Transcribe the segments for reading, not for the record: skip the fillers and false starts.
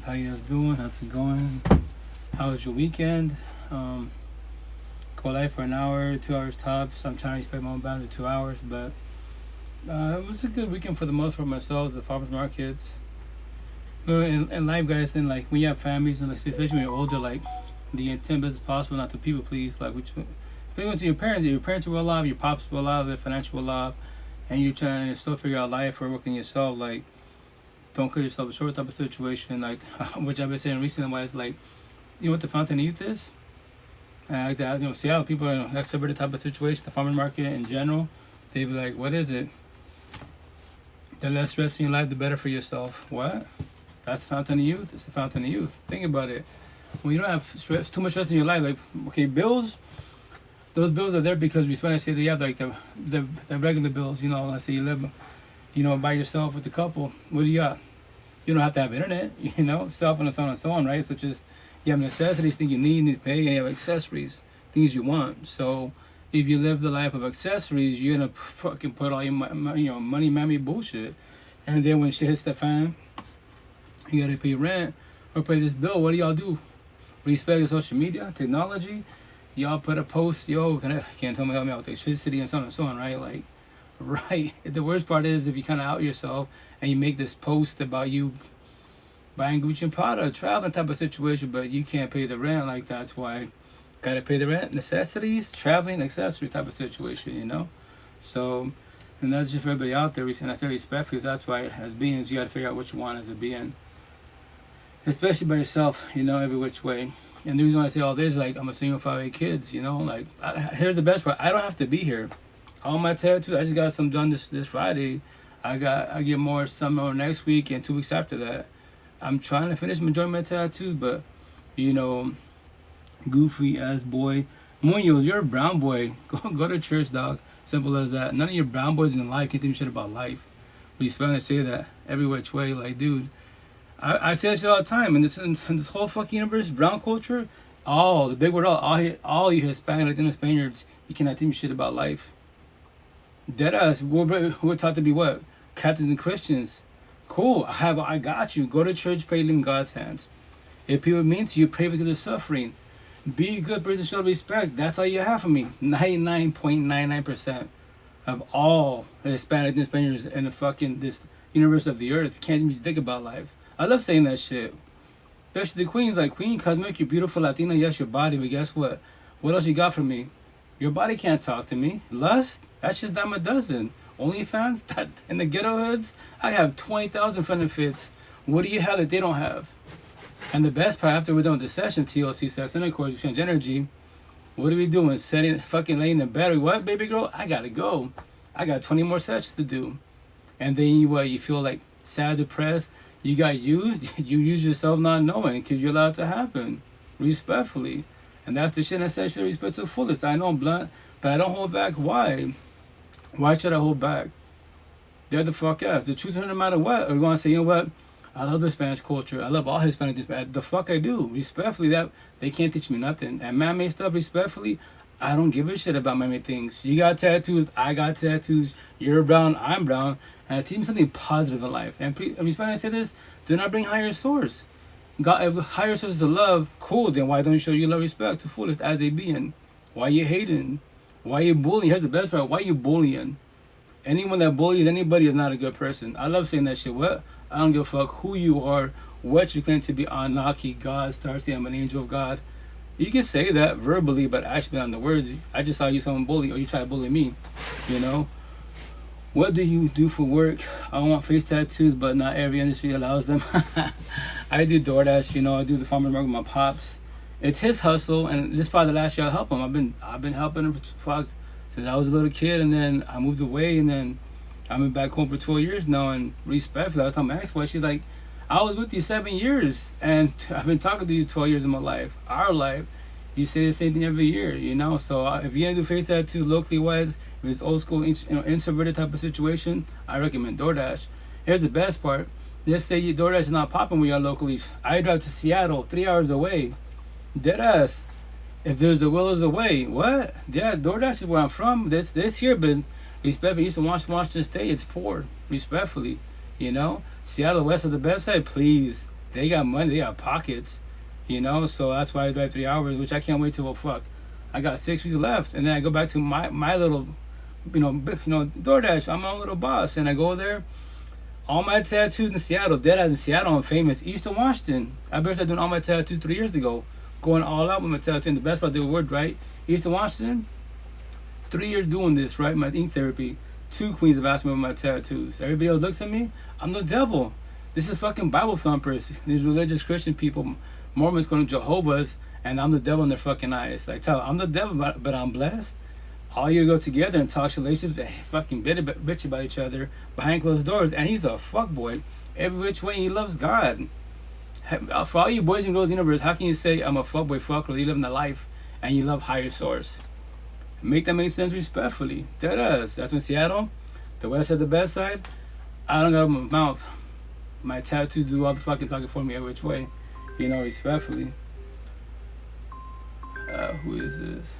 How you guys doing? How's it going? How was your weekend? Go live for an hour, 2 hours tops. I'm trying to respect my own boundary 2 hours, but it was a good weekend for the most for myself. The farmers markets, and life, guys. And like when you have families, and like especially when you're older, like the intent as possible not to people please. Like which, especially to your parents were alive, your pops were alive, their financial were alive, and you're trying to still figure out life or working yourself. Like don't cut yourself short type of situation. Like which I've been saying recently, why it's like you know what the fountain of youth is. And like that, Seattle people are in an extroverted type of situation. The farmers market in general, they be like, "What is it? The less stress in your life, the better for yourself." What? That's the fountain of youth. It's the fountain of youth. Think about it. When you don't have stress, too much stress in your life, like okay, bills. Those bills are there because we spend. I say you have like the regular bills. Let's say you live, by yourself with a couple. What do you got? You don't have to have internet. Cell phone and so on and so on, right? So just you have necessities, things you need to pay, and you have accessories, things you want. So if you live the life of accessories, you're gonna fucking put all your money, mammy bullshit, and then when shit hits the fan, you gotta pay rent or pay this bill. What do y'all do? Respect your social media, technology. Y'all put a post, can't tell me help me out with electricity and so on, right? Like, right. The worst part is if you kind of out yourself and you make this post about you buying Gucci and Prada, traveling type of situation, but you can't pay the rent. Like that's why gotta pay the rent, necessities, traveling, accessories type of situation, So, and that's just for everybody out there. And I say respect because that's why as beings you gotta figure out what you want as a being, especially by yourself, every which way. And the reason why I say all this, like I'm a single 5 kids, like here's the best part. I don't have to be here. All my tattoos, I just got some done this Friday. I get more summer next week and 2 weeks after that. I'm trying to finish majority of my tattoos, but goofy ass boy, Munoz, you're a brown boy. Go to church, dog. Simple as that. None of your brown boys in life can think shit about life. We Spanish say that every which way, like dude. I say that shit all the time. In this whole fucking universe, brown culture, the big word, all you Hispanic, Latino Spaniards, you cannot think shit about life. Deadass, we're taught to be what? Captains and Christians. Cool, I got you. Go to church, pray in God's hands. If people mean to you, pray because they're suffering. Be a good person, show respect. That's all you have for me. 99.99% of all Hispanic and Spaniards in the fucking this universe of the earth can't even think about life. I love saying that shit. Especially the queens, like Queen Cosmic, you're beautiful Latina, yes, your body, but guess what? What else you got for me? Your body can't talk to me. Lust? That's just dime a dozen. OnlyFans? That in the ghetto hoods, I have 20,000 benefits. What do you have that they don't have? And the best part, after we're done with the session, TLC sex intercourse, exchange energy, what are we doing? Fucking laying in bed. What, baby girl? I gotta go. I got 20 more sessions to do. And then you feel like sad, depressed. You got used. You use yourself not knowing because you're allowed to happen. Respectfully. And that's the shit I said, respect to the fullest. I know I'm blunt, but I don't hold back. Why? Why should I hold back? They're the fuck ass. The truth no matter what. Or you want to say, you know what? I love the Spanish culture. I love all Hispanic. The fuck I do. Respectfully, that they can't teach me nothing. And man-made stuff, respectfully, I don't give a shit about man-made things. You got tattoos. I got tattoos. You're brown. I'm brown. And teach me something positive in life. And respectfully, I say this, do not bring higher source. God, if higher sources of love, cool, then why don't you show your love respect to fullest as a being? Why you hating? Why you bullying? Here's the best part. Why you bullying? Anyone that bullies anybody is not a good person. I love saying that shit. What? I don't give a fuck who you are, what you claim to be, Anunnaki, God, Star Sea, I'm an angel of God. You can say that verbally, but actually on the words, I just saw you someone bully, or you try to bully me, What do you do for work? I want face tattoos, but not every industry allows them. I do DoorDash, I do the farmer's market with my pops. It's his hustle, and this is probably the last year I help him. I've been helping him since I was a little kid, and then I moved away, and then I've been back home for 12 years now. And respectfully, I was telling my ex-wife, she's like, I was with you 7 years, and I've been talking to you 12 years of my life, our life. You say the same thing every year, So if you're gonna do face tattoos locally wise, if it's old school, introverted type of situation, I recommend DoorDash. Here's the best part. Let's say your DoorDash is not popping where you are locally. I drive to Seattle, 3 hours away. Deadass. If there's a will, there's a way. What? Yeah, DoorDash is where I'm from. That's here, but respectfully, you used to Washington State. It's poor. Respectfully, Seattle West is the best side. Please, They got money. They got pockets. You know, so that's why I drive 3 hours, which I can't wait till. Well, fuck, I got 6 weeks left, and then I go back to my little, DoorDash. I'm my own little boss, and I go there. All my tattoos in Seattle, dead as in Seattle, I'm famous. Eastern Washington. I better start doing all my tattoos 3 years ago. Going all out with my tattoo. And the best part, they word right. Eastern Washington, 3 years doing this, right? My ink therapy. 2 queens have asked me about my tattoos. Everybody else looks at me. I'm the devil. This is fucking Bible thumpers. These religious Christian people, Mormons going to Jehovah's, and I'm the devil in their fucking eyes. Like, tell I'm the devil, but I'm blessed. All you go together and talk relationships, fucking bitch about each other behind closed doors, and he's a fuck boy. Every which way he loves God. For all you boys and girls in the universe, how can you say I'm a fuckboy fucker? You live in the life and you love higher source? Make that make sense respectfully. That is. That's when Seattle, the west side, the best side. I don't got my mouth. My tattoos do all the fucking talking for me every which way. Respectfully. Who is this?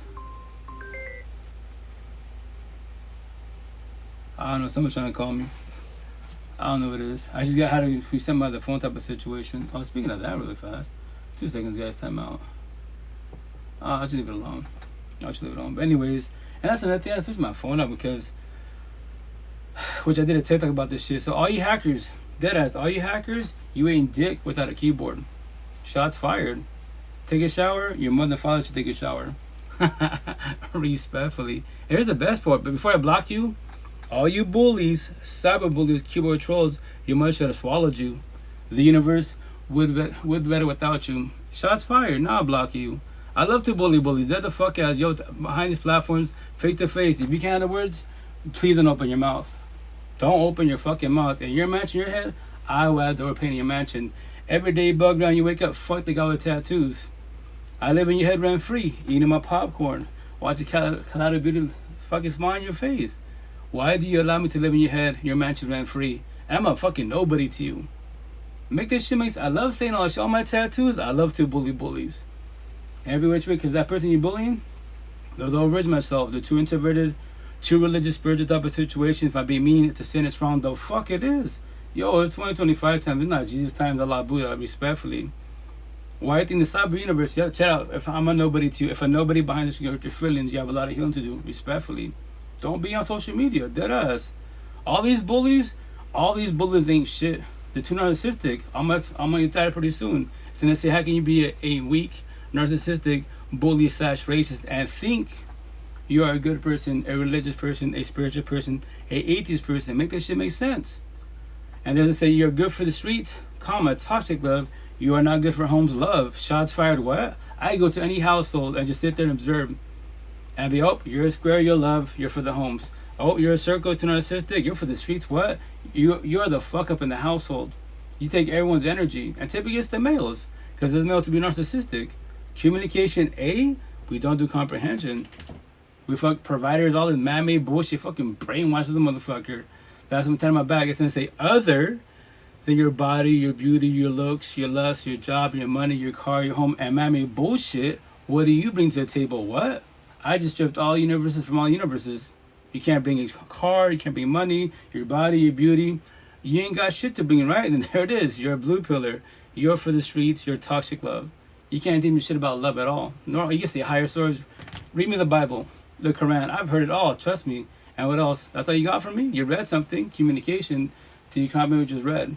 I don't know, someone's trying to call me. I don't know what it is. I just got how to reset my the phone type of situation. Oh, speaking of that really fast. 2 seconds, guys, time out. I'll just leave it alone. But anyways, and that's another thing, I switched my phone up because, which I did a TikTok about this shit. So all you hackers, deadass, all you hackers, you ain't dick without a keyboard. Shots fired. Take a shower, your mother and father should take a shower. Respectfully. Here's the best part, but before I block you, all you bullies, cyber bullies, keyboard trolls, your mother should have swallowed you. The universe would be better without you. Shots fired. Now I'll block you. I love to bully bullies. They're the fuck ass. Yo, behind these platforms, face to face. If you can't have the words, please don't open your mouth. Don't open your fucking mouth. In your mansion, your head, I will have door painting your mansion. Every day bug down, you wake up, fuck the guy with tattoos. I live in your head rent free, eating my popcorn. Watch a Colorado Beauty fucking smile on your face. Why do you allow me to live in your head, your mansion rent free? And I'm a fucking nobody to you. Make this shit I love saying all shit. All my tattoos, I love to bully bullies. Every which way, because that person you're bullying, they're the original myself. They're too introverted, too religious, spiritual type of situation. If I be mean, to sin, it's wrong. The fuck it is. Yo, it's 2025 times. It's not Jesus times. Allah Buddha, respectfully. Why do you think the cyber universe? Yeah, check out. If I'm a nobody to you, if a nobody behind this, you hurt your feelings, you have a lot of healing to do, respectfully. Don't be on social media, dead ass. All these bullies ain't shit. They're too narcissistic. I'm gonna get tired pretty soon. It's gonna say, how can you be a weak, narcissistic, bully / racist and think you are a good person, a religious person, a spiritual person, a atheist person? Make that shit make sense. And doesn't say you're good for the streets, toxic love. You are not good for home's love. Shots fired. What? I go to any household and just sit there and observe. And be, oh, you're a square, you're love, you're for the homes. Oh, you're a circle, too narcissistic, you're for the streets. What? You are the fuck up in the household. You take everyone's energy. And typically it's the males, because it's males to be narcissistic. Communication A, we don't do comprehension. We fuck providers, all this man-made bullshit, fucking brainwashes the motherfucker. That's what I'm telling my back. It's gonna say other than your body, your beauty, your looks, your lust, your job, your money, your car, your home, and man-made bullshit. What do you bring to the table? What? I just stripped all universes from all universes. You can't bring a car, you can't bring money, your body, your beauty. You ain't got shit to bring, right? And there it is. You're a blue pillar. You're for the streets. You're toxic love. You can't think shit about love at all. Nor you can say higher source. Read me the Bible, the Quran. I've heard it all. Trust me. And what else? That's all you got from me? You read something, communication, till you comprehend what you just read.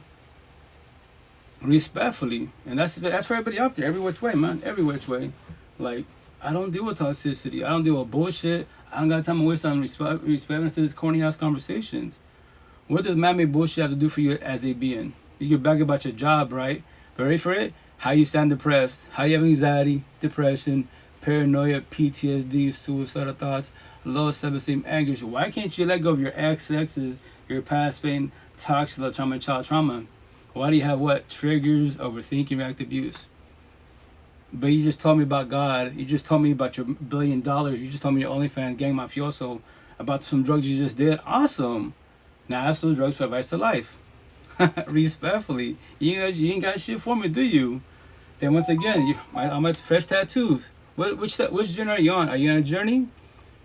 Respectfully. And that's for everybody out there. Every which way, man. Every which way. Like, I don't deal with toxicity. I don't deal with bullshit. I don't got time to waste on respect to this corny ass conversations. What does man-made bullshit have to do for you as a being? You can brag about your job, right? But ready for it? How you sound depressed. How you have anxiety, depression, paranoia, PTSD, suicidal thoughts, low self-esteem, anger. Why can't you let go of your exes, your past pain, toxic trauma, and child trauma? Why do you have what? Triggers, overthinking, reactive abuse. But you just told me about God. You just told me about your $1 billion. You just told me your OnlyFans gang mafioso, about some drugs you just did. Awesome. Now have some drugs for advice to life. Respectfully. You ain't got shit for me, do you? Then once again, I'm at fresh tattoos. Which journey are you on? Are you on a journey?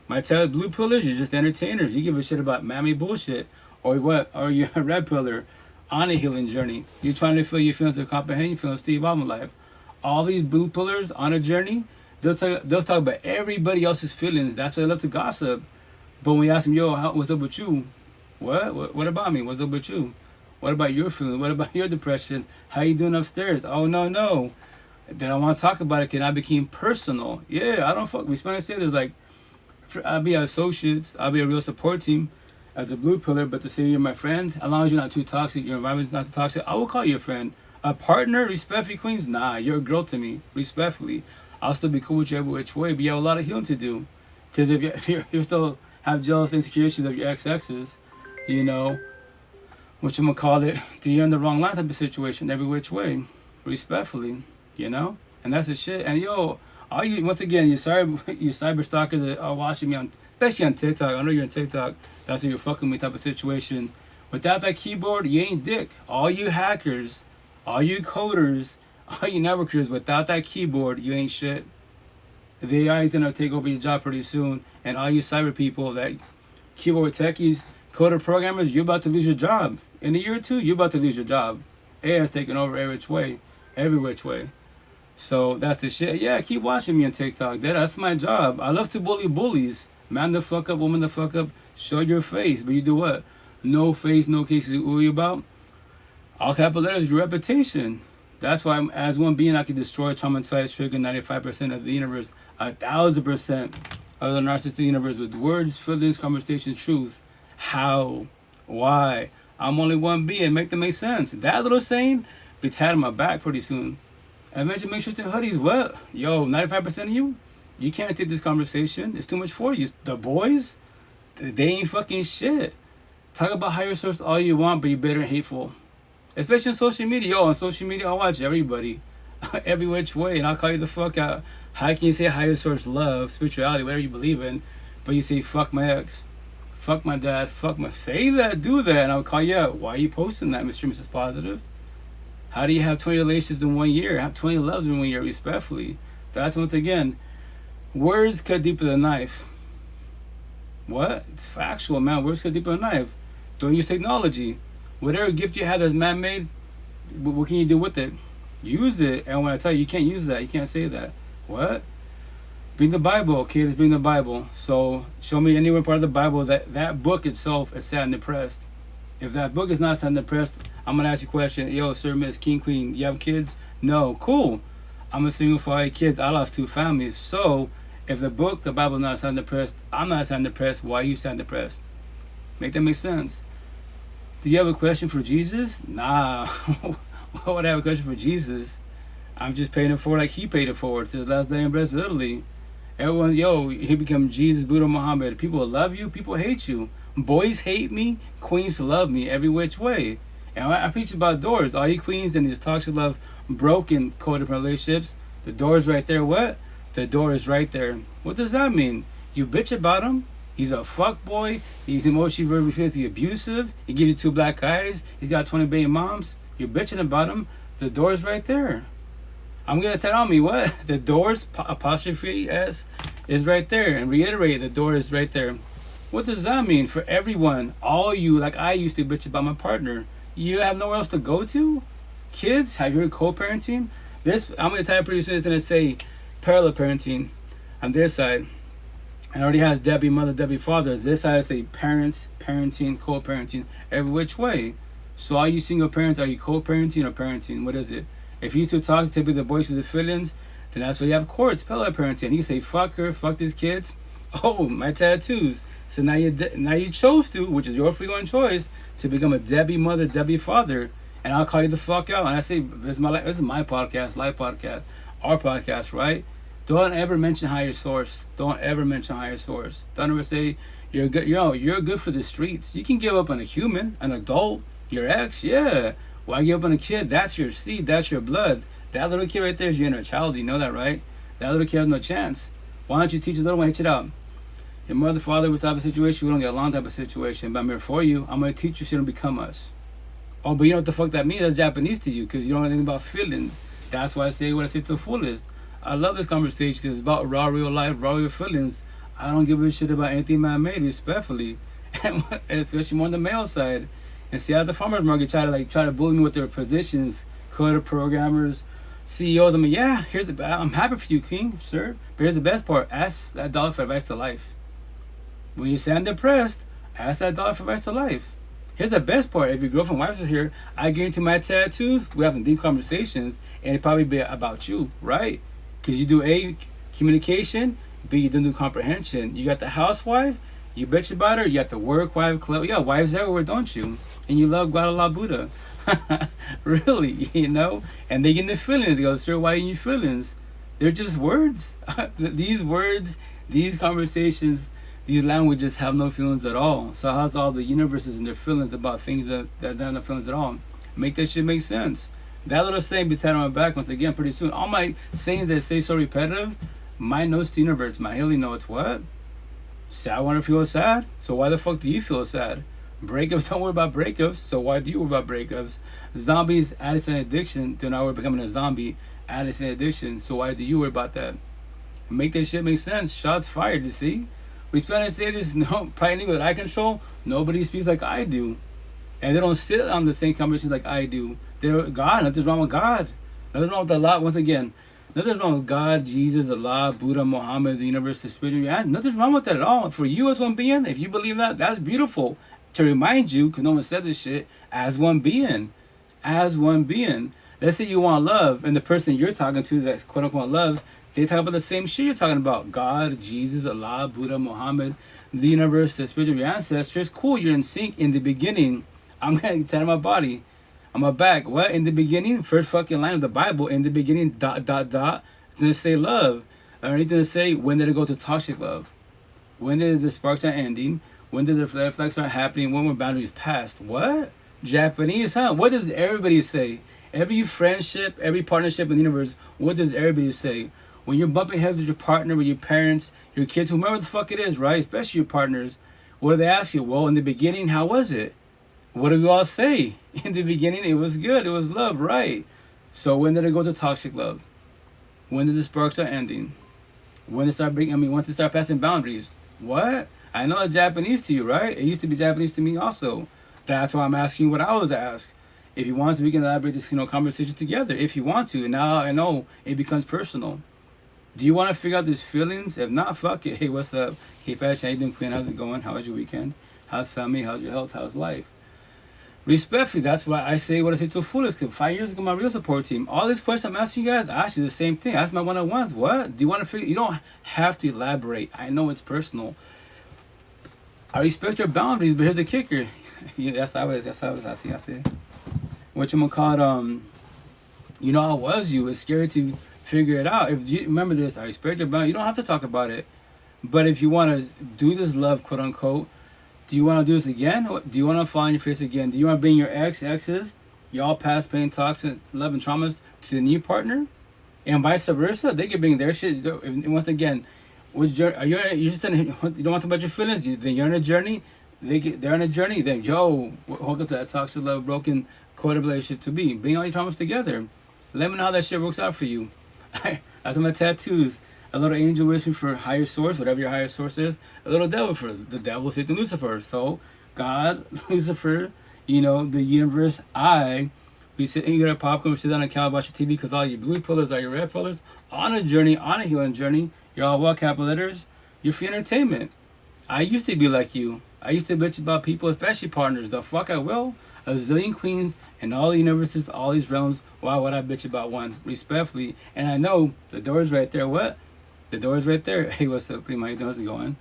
My blue pillars, you're just entertainers. You give a shit about mammy bullshit. Or what? Or you're a red pillar. on a healing journey. You're trying to feel your feelings to comprehend your feelings to evolve in life. All these blue pillars on a journey, they'll talk about everybody else's feelings. That's why they love to gossip. But when you ask them, yo, what's up with you? What about me? What's up with you? What about your feelings? What about your depression? How you doing upstairs? Oh, no. They don't want to talk about it because I became personal. Yeah, I don't fuck. We Spanish say this like, I'll be associates. I'll be a real support team as a blue pillar. But to say you're my friend, as long as you're not too toxic, your environment's not too toxic, I will call you a friend. A partner, respectfully, queens? Nah, you're a girl to me. Respectfully. I'll still be cool with you every which way, but you have a lot of healing to do. Because if you still have jealous insecurities of your ex-exes, you know, which I'm going to call it, you're in the wrong line type of situation every which way. Respectfully, you know? And that's the shit. And yo, all you, once again, you cyber stalkers that are watching me on, especially on TikTok. I know you're on TikTok. That's where you're fucking me type of situation. Without that keyboard, you ain't dick. All you hackers, all you coders, all you networkers, without that keyboard, you ain't shit. The AI is gonna take over your job pretty soon, and all you cyber people, that keyboard techies, coder programmers, you're about to lose your job. In a year or two, you're about to lose your job. AI is taking over every which way. So that's the shit. Yeah, keep watching me on TikTok. That's my job. I love to bully bullies. Man the fuck up, woman the fuck up. Show your face, but you do what? No face, no cases. Who are you about? All capital letters, your reputation. That's why, as one being, I can destroy, traumatize, trigger 95% of the universe, 1,000% of the narcissistic universe with words, feelings, conversation, truth. How? Why? I'm only one being. Make them make sense. That little saying be tatting my back pretty soon. And eventually, make sure your hoodie's wet. Yo, 95% of you, you can't take this conversation. It's too much for you. The boys, they ain't fucking shit. Talk about higher source all you want, but you bitter and hateful. Especially on social media. Yo, on social media, I'll watch everybody. Every which way, and I'll call you the fuck out. How can you say higher source love, spirituality, whatever you believe in, but you say fuck my ex, fuck my dad, fuck my... Say that, do that, and I'll call you out. Why are you posting that, Mr. and Mrs. Positive? How do you have 20 relationships in 1 year? Have 20 loves in 1 year, respectfully? That's, once again, words cut deeper than a knife. What? It's factual, man. Words cut deeper than a knife. Don't use technology. Whatever gift you have that's man-made, what can you do with it? Use it. And when I tell you, you can't use that. You can't say that. What? Bring the Bible. Okay, let's bring the Bible. So show me anywhere part of the Bible that book itself is sad and depressed. If that book is not sad and depressed, I'm going to ask you a question. Yo, sir, miss, king, queen, you have kids? No. Cool. I'm a single for 8 kids. I lost 2 families. So if the book, the Bible is not sad and depressed, I'm not sad and depressed, why are you sad and depressed? Make that make sense? Do you have a question for Jesus? Nah. Why would I have a question for Jesus? I'm just paying it forward like he paid it forward. It's his last day in breath, literally. Everyone, yo, he become Jesus, Buddha, Muhammad. People love you, people hate you. Boys hate me, queens love me every which way. And I preach about doors. All you queens and these toxic love, broken codependent relationships, the door's right there. What? The door is right there. What does that mean? You bitch about him? He's a fuck boy. He's emotionally, verbally, physically abusive. He gives you 2 black eyes. He's got 20 baby moms. You're bitching about him. The door's right there. I'm going to tell me what? The door's apostrophe S is right there. And reiterate, the door is right there. What does that mean for everyone? All you, like I used to bitch about my partner. You have nowhere else to go to? Kids, have you co-parenting? This, I'm going to type pretty soon, it's going to say parallel parenting on this side. It already has Debbie mother, Debbie father. This side I say parents, parenting, co-parenting, every which way. So are you single parents? Are you co-parenting or parenting? What is it? If you two talk to be the voice of the feelings, then that's why you have courts, parallel parenting. You say fuck her, fuck these kids. Oh, my tattoos. So now you chose to, which is your free will and choice, to become a Debbie mother, Debbie father, and I'll call you the fuck out. And I say this is my podcast, live podcast, our podcast, right? Don't ever mention higher source. Don't ever mention higher source. Don't ever say you're good. You're good for the streets. You can give up on a human, an adult, your ex. Yeah. Why give up on a kid? That's your seed. That's your blood. That little kid right there is your inner child. You know that, right? That little kid has no chance. Why don't you teach the little one? Hit it out. Your mother, father, what type of situation? We don't get along type of situation. But I'm here for you. I'm going to teach you so you don't become us. Oh, but you know what the fuck that means? That's Japanese to you because you don't know anything about feelings. That's why I say what I say to the fullest. I love this conversation because it's about raw, real life, raw, real feelings. I don't give a shit about anything man-made, respectfully. And especially more on the male side. And see, at the farmers market, try to bully me with their positions, coder programmers, CEOs. I mean, yeah, I'm happy for you, King, sir. But here's the best part: ask that dollar for advice to life. When you sound depressed, ask that dollar for advice to life. Here's the best part: if your girlfriend wife is here, I guarantee my tattoos. We have some deep conversations, and it probably be about you, right? Because you do A, communication, B, you don't do comprehension. You got the housewife, you bitch about her. You got the work wife, club. Yeah, wives everywhere, don't you? And you love Guadalajara Buddha. Really, you know? And they get in the feelings. They go, sir, why in your feelings? They're just words. These words, these conversations, these languages have no feelings at all. So how's all the universes and their feelings about things that don't have no feelings at all? Make that shit make sense. That little saying be tatted on my back once again pretty soon. All my sayings that say so repetitive, my notes to the universe, my healing notes, what? Sad want to feel sad? So why the fuck do you feel sad? Breakups don't worry about breakups, so why do you worry about breakups? Zombies, addicts, and addiction do not worry becoming a zombie, addicts, and addiction, so why do you worry about that? Make that shit make sense. Shots fired, you see? We spend to say this, no, probably that I control, nobody speaks like I do. And they don't sit on the same conversations like I do. They're God, nothing's wrong with God. Nothing's wrong with Allah, once again. Nothing's wrong with God, Jesus, Allah, Buddha, Muhammad, the universe, the spiritual. Nothing's wrong with that at all. For you as one being, if you believe that, that's beautiful. To remind you, because no one said this shit, as one being. As one being. Let's say you want love, and the person you're talking to that quote unquote loves, they talk about the same shit you're talking about. God, Jesus, Allah, Buddha, Muhammad, the universe, the spiritual, your ancestors. Cool, you're in sync in the beginning. I'm going to tell my body. I'm my back. What? In the beginning, first fucking line of the Bible, in the beginning, ... It's going to say love. Or anything to say, when did it go to toxic love? When did the sparks start ending? When did the flags start happening? When were boundaries passed? What? Japanese, huh? What does everybody say? Every friendship, every partnership in the universe, what does everybody say? When you're bumping heads with your partner, with your parents, your kids, whomever the fuck it is, right? Especially your partners. What do they ask you? Well, in the beginning, how was it? What do we all say? In the beginning, it was good. It was love, right? So when did it go to toxic love? When did the sparks start ending? When it start breaking? Once it start passing boundaries. What? I know it's Japanese to you, right? It used to be Japanese to me also. That's why I'm asking you what I was asked. If you want to, we can elaborate this, conversation together. If you want to. Now I know it becomes personal. Do you want to figure out these feelings? If not, fuck it. Hey, what's up? Hey, Fashion, how you doing, Queen? How's it going? How was your weekend? How's family? How's your health? How's life? Respectfully, that's why I say what I say to the fullest. Because 5 years ago, my real support team, all these questions I'm asking you guys, I ask you the same thing. Ask my one-on-ones. What? Do you want to figure? You don't have to elaborate. I know it's personal. I respect your boundaries, but here's the kicker. That's how it is. I see. What you gonna call it? How was you? It's scary to figure it out. If you remember this, I respect your boundaries. You don't have to talk about it. But if you want to do this love, quote unquote, do you want to do this again? Do you want to fall on your face again? Do you want to bring your exes, y'all past pain, toxic love, and traumas to the new partner? And vice versa? They can bring their shit. Once again, you just saying you don't want to talk about your feelings. Then you're on a journey. They're on a journey. Then hook up to that toxic love, broken coded relationship to be. Bring all your traumas together. Let me know how that shit works out for you. That's my tattoos. A little angel wish me for higher source, whatever your higher source is. A little devil for the devil, Satan, Lucifer. So God, Lucifer, the universe, we sit and get a popcorn, we sit down on couch, watch your TV because all your blue pillars are your red pillars. On a journey, on a healing journey. You're all what, capital letters? You're for entertainment. I used to be like you. I used to bitch about people, especially partners. The fuck I will. A zillion queens and all the universes, all these realms. Why would I bitch about one? Respectfully. And I know the door's right there. What? The door's right there. Hey, what's up, Prima? How's it going?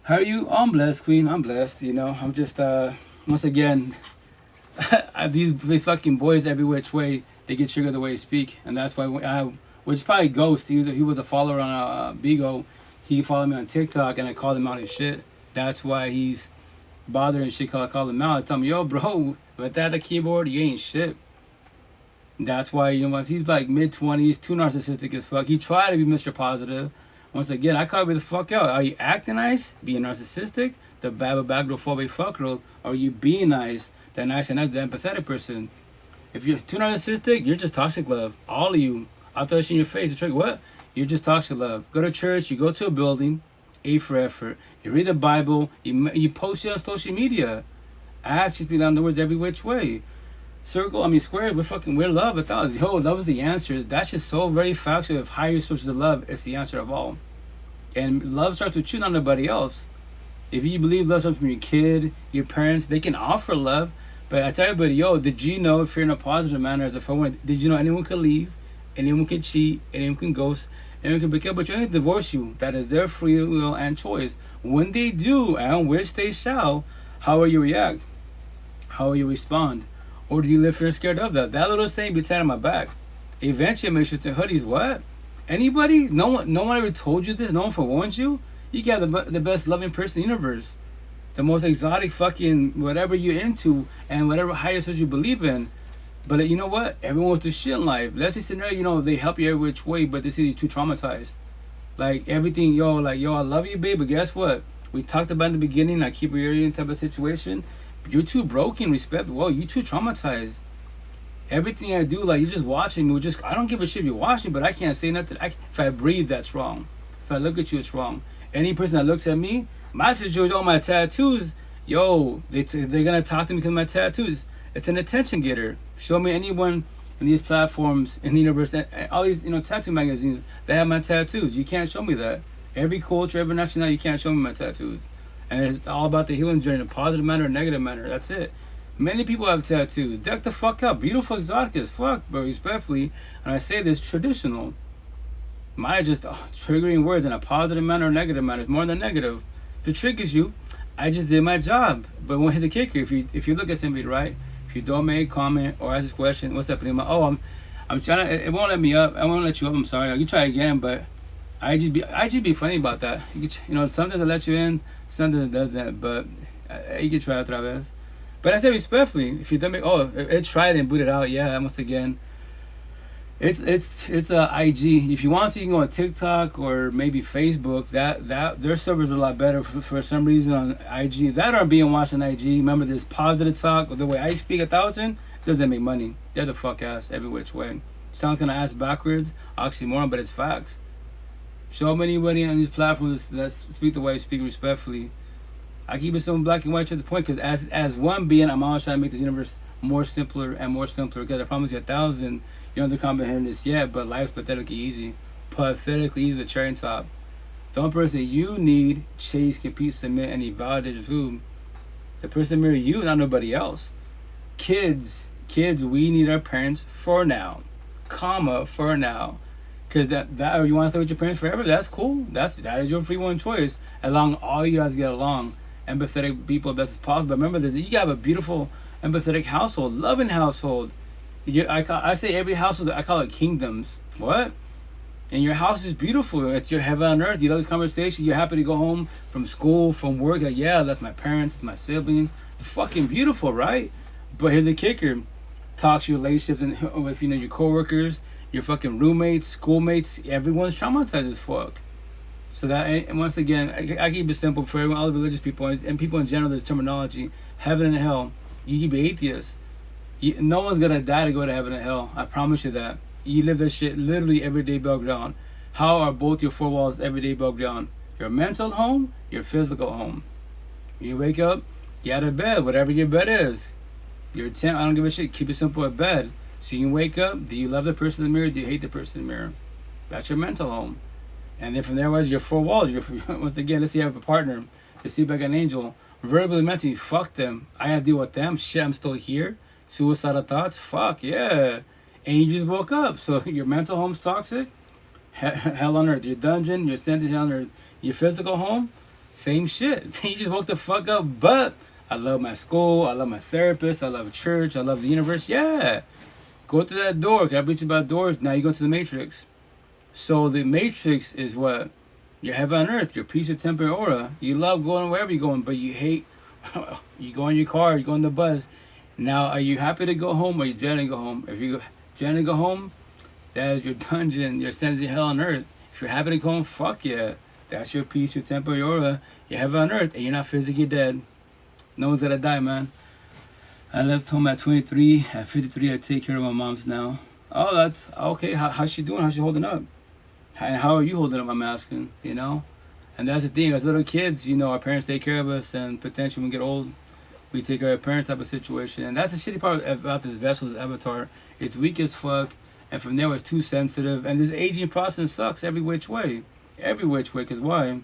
How are you? I'm blessed, Queen. I'm blessed. I'm just, once again, these fucking boys every which way, they get triggered the way they speak. And that's why which is probably Ghost. He was a follower on Bigo. He followed me on TikTok and I called him out his shit. That's why he's bothering shit. I call him out. I tell him, yo, bro, with that the keyboard, you ain't shit. That's why, he's like mid-20s, too narcissistic as fuck. He tried to be Mr. Positive. Once again, I call you the fuck out. Are you acting nice, being narcissistic, the bagrophobic fucker, or are you being nice, the nice and nice, the empathetic person? If you're too narcissistic, you're just toxic love. All of you. I'll tell you in your face. What? You're just toxic love. Go to church, you go to a building, A for effort. You read the Bible, you post it on social media. Actions speak louder than words every which way. Square, we're love. I thought, love is the answer. That's just so very factual. If higher sources of love is the answer of all. And love starts with you, not nobody else. If you believe love comes from your kid, your parents, they can offer love. But I tell everybody, did you know, if you're in a positive manner as a phone, did you know anyone could leave, anyone can cheat, anyone can ghost, anyone can break up, but you can divorce you. That is their free will and choice. When they do, and which they shall, how will you react? How will you respond? Or do you live fear scared of that? That little saying be tied on my back. Eventually, make sure to hoodies. What? Anybody? No one ever told you this. No one forewarned you. You got the best loving person in the universe, the most exotic fucking whatever you're into, and whatever higher source you believe in. But you know what? Everyone wants to shit in life. Let's say scenario, they help you every which way, but they see you too traumatized. Like everything, I love you, babe, but guess what? We talked about in the beginning. I keep reiterating type of situation. You're too broken, respect. Whoa, you too traumatized. Everything I do, you're just watching me. I don't give a shit if you're watching, but I can't say nothing. If I breathe, that's wrong. If I look at you, it's wrong. Any person that looks at me, my situation, all my tattoos, they're gonna talk to me because of my tattoos. It's an attention getter. Show me anyone in these platforms in the universe, all these tattoo magazines that have my tattoos. You can't show me that. Every culture, every nationality, you can't show me my tattoos. And it's all about the healing journey, in a positive manner or negative manner. That's it. Many people have tattoos. Deck the fuck up. Beautiful, exotic as fuck, but respectfully, and I say this, traditional. Mine are just triggering words in a positive manner or negative manner. It's more than negative. If it triggers you, I just did my job. But here's the kicker: if you look at somebody, right, if you don't make a comment or ask a question, what's up, I'm trying to. It won't let me up. I won't let you up. I'm sorry. You try again, but I just be funny about that. Sometimes I let you in, sometimes it doesn't. But you can try otra vez. But I say respectfully, if you don't make, it tried and booted out. Yeah, once again, it's IG. If you want to, you can go on TikTok or maybe Facebook. That their servers are a lot better for some reason on IG. That are being watched on IG. Remember, this positive talk. The way I speak 1,000 doesn't make money. They're the fuck ass every which way. Sounds kind of ass backwards, oxymoron, but it's facts. Show me anybody on these platforms that speak the way I speak respectfully. I keep it simple, black and white to the point, because as one being, I'm always trying to make this universe more simpler and more simpler. Because I promise you 1,000, you don't comprehend this yet, but life's pathetically easy. Pathetically easy, the cherry on top. The only person you need, chase, compete, submit, and validate your food. The person mirror you, not nobody else. Kids, we need our parents for now, for now. Because that or you want to stay with your parents forever, that's cool. That is your free one choice. As long as all you guys get along. Empathetic people best as possible. But remember this, you have a beautiful empathetic household, loving household. I say every household, I call it kingdoms. What? And your house is beautiful. It's your heaven on earth. You love this conversation. You're happy to go home from school, from work. I left my parents, my siblings. It's fucking beautiful, right? But here's the kicker. Talks your relationships with your coworkers, your fucking roommates, schoolmates. Everyone's traumatized as fuck. So that, and once again, I keep it simple for everyone, all the religious people and people in general. There's terminology, heaven and hell. You can be atheist. No one's gonna die to go to heaven and hell. I promise you that. You live that shit literally every day above ground. How are both your four walls every day above ground? Your mental home, your physical home. You wake up, get out of bed, whatever your bed is. Your tent, I don't give a shit. Keep it simple at bed. So you can wake up. Do you love the person in the mirror? Do you hate the person in the mirror? That's your mental home. And then from there was your four walls. Once again, let's say you have a partner. They see back an angel. Verbally, mentally, fuck them. I gotta deal with them. Shit, I'm still here. Suicidal thoughts. Fuck, yeah. And you just woke up. So your mental home's toxic. Hell on earth. Your dungeon, your senses hell on earth. Your physical home, same shit. You just woke the fuck up. But I love my school. I love my therapist. I love church. I love the universe. Yeah. Go through that door. Can I reach about doors? Now you go to the matrix. So the matrix is what? Your heaven on earth, your peace, your temper, aura. You love going wherever you're going, but you hate. You go in your car, you go on the bus. Now, are you happy to go home or are you dreading to go home? If you're dreading to go home, that is your dungeon, your sense of hell on earth. If you're happy to go home, fuck yeah. That's your peace, your temper, your aura, your heaven on earth, and you're not physically dead. No one's gonna die, man. I left home at 23. At 53, I take care of my mom's now. Oh, that's okay. How's she doing? How's she holding up? And how are you holding up, I'm asking, And that's the thing. As little kids, our parents take care of us, and potentially when we get old, We take care of parents type of situation. And that's the shitty part about this vessel, this avatar. It's weak as fuck. And from there, it's too sensitive. And this aging process sucks every which way. Every which way. Because why?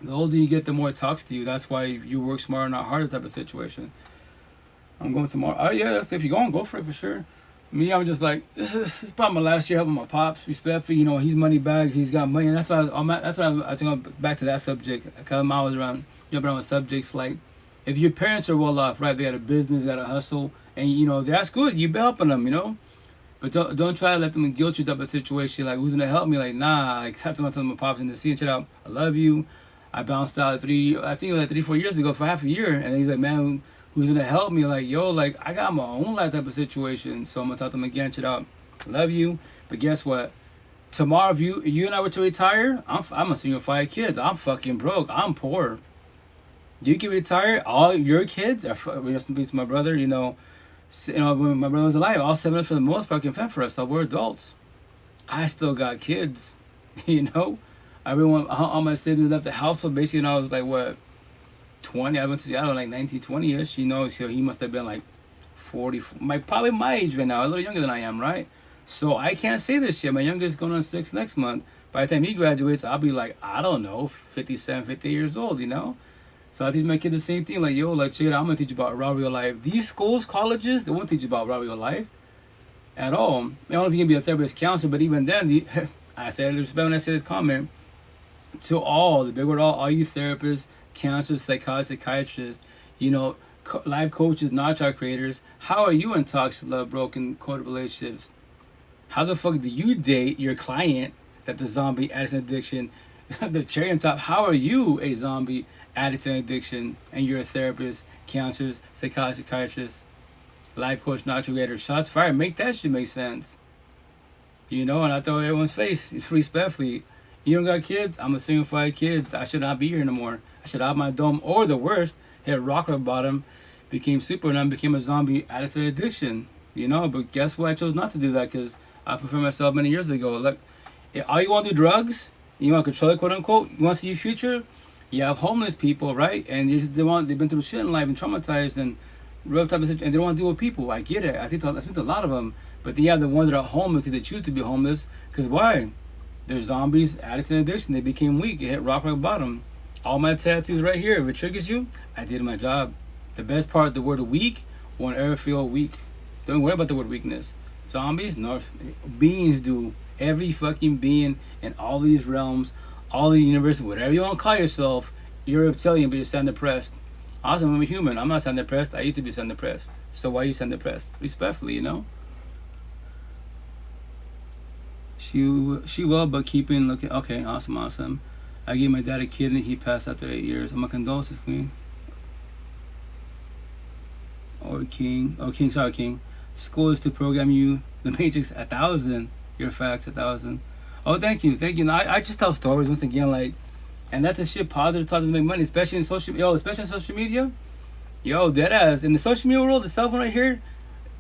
The older you get, the more it talks to you. That's why you work smarter, not harder type of situation. I'm going tomorrow. Oh, yeah, that's, if you're going, go for it for sure. Me, I'm just like, this is probably my last year helping my pops. Respectfully, you know, he's money bag, he's got money. And that's why I think I'm back to that subject. Because I'm always jumping around with subjects like, if your parents are well off, right, they got a business, they got a hustle, and, you know, that's good. You be helping them, you know. But don't try to let them guilt you type of situation. Like, who's going to help me? Like, nah. Like, I have to my pops in the scene, shit out. I love you. I bounced out I think it was like 3-4 years ago for half a year. And he's like, man, who's going to help me? Like, yo, like, I got my own life type of situation. So I'm going to talk to him again, shit out. Love you. But guess what? Tomorrow, if you and I were to retire, I'm a single 5 kids. I'm fucking broke. I'm poor. You can retire. All your kids are, my brother, you know, when my brother was alive, all 7 of us for the most part can fend for us. So we're adults. I still got kids, you know. Everyone, all my siblings left the household basically when I was like, what, 20? I went to Seattle like 19, 20-ish, you know. So he must have been like 40, probably my age right now, a little younger than I am, right? So I can't say this shit. My youngest going on 6 next month. By the time he graduates, I'll be like, I don't know, 57, 58 years old, you know. So I teach my kid the same thing, like, yo, like, check it out, I'm going to teach you about real life. These schools, colleges, they won't teach you about real life at all. I don't know if you can be a therapist counselor, but even then, I said, respect when I said this comment, to all, the big word all you therapists, counselors, psychologists, psychiatrists, you know, life coaches, notch creators, how are you in toxic love, broken, coded relationships? How the fuck do you date your client that the zombie addiction addiction, the cherry on top? How are you a zombie addict and addiction, and you're a therapist, counselors, psychologist, psychiatrist, life coach, navigator? Shots fired. Make that shit make sense. You know, and I throw everyone's face. It's respectfully. You don't got kids? I'm a single 5 kids. I should not be here no more. I should have my dome, or the worst, hit rock bottom, became Superman, became a zombie addict to addiction. You know, but guess what? I chose not to do that because I prefer myself many years ago. Look, all you want to do drugs? You want to control it, quote unquote? You want to see your future? You have homeless people, right? And they've been through shit in life and traumatized and real type of situation, and they don't want to deal with people. I get it. I speak to a lot of them. But then you have the ones that are homeless because they choose to be homeless. Because why? They're zombies, addicts and addiction. They became weak. It hit rock bottom. All my tattoos right here. If it triggers you, I did my job. The best part, the word weak, won't ever feel weak. Don't worry about the word weakness. Zombies, no. Beings do. Every fucking being in all these realms, all the universe, whatever you want to call yourself, you're a reptilian, but you're sound depressed. Awesome, I'm a human. I'm not sound depressed. I used to be sound depressed. So why are you sound depressed? Respectfully, you know? She will, but keeping looking. Okay, awesome. I gave my dad a kid and he passed after 8 years. My condolences, Queen. Or King. Oh, King, sorry, King. School is to program you. The Matrix, 1,000. Your facts, 1,000. Oh, thank you. No, I just tell stories once again, like, and that's the shit positive talk to make money, especially in social media. Yo, deadass. In the social media world, the cell phone right here,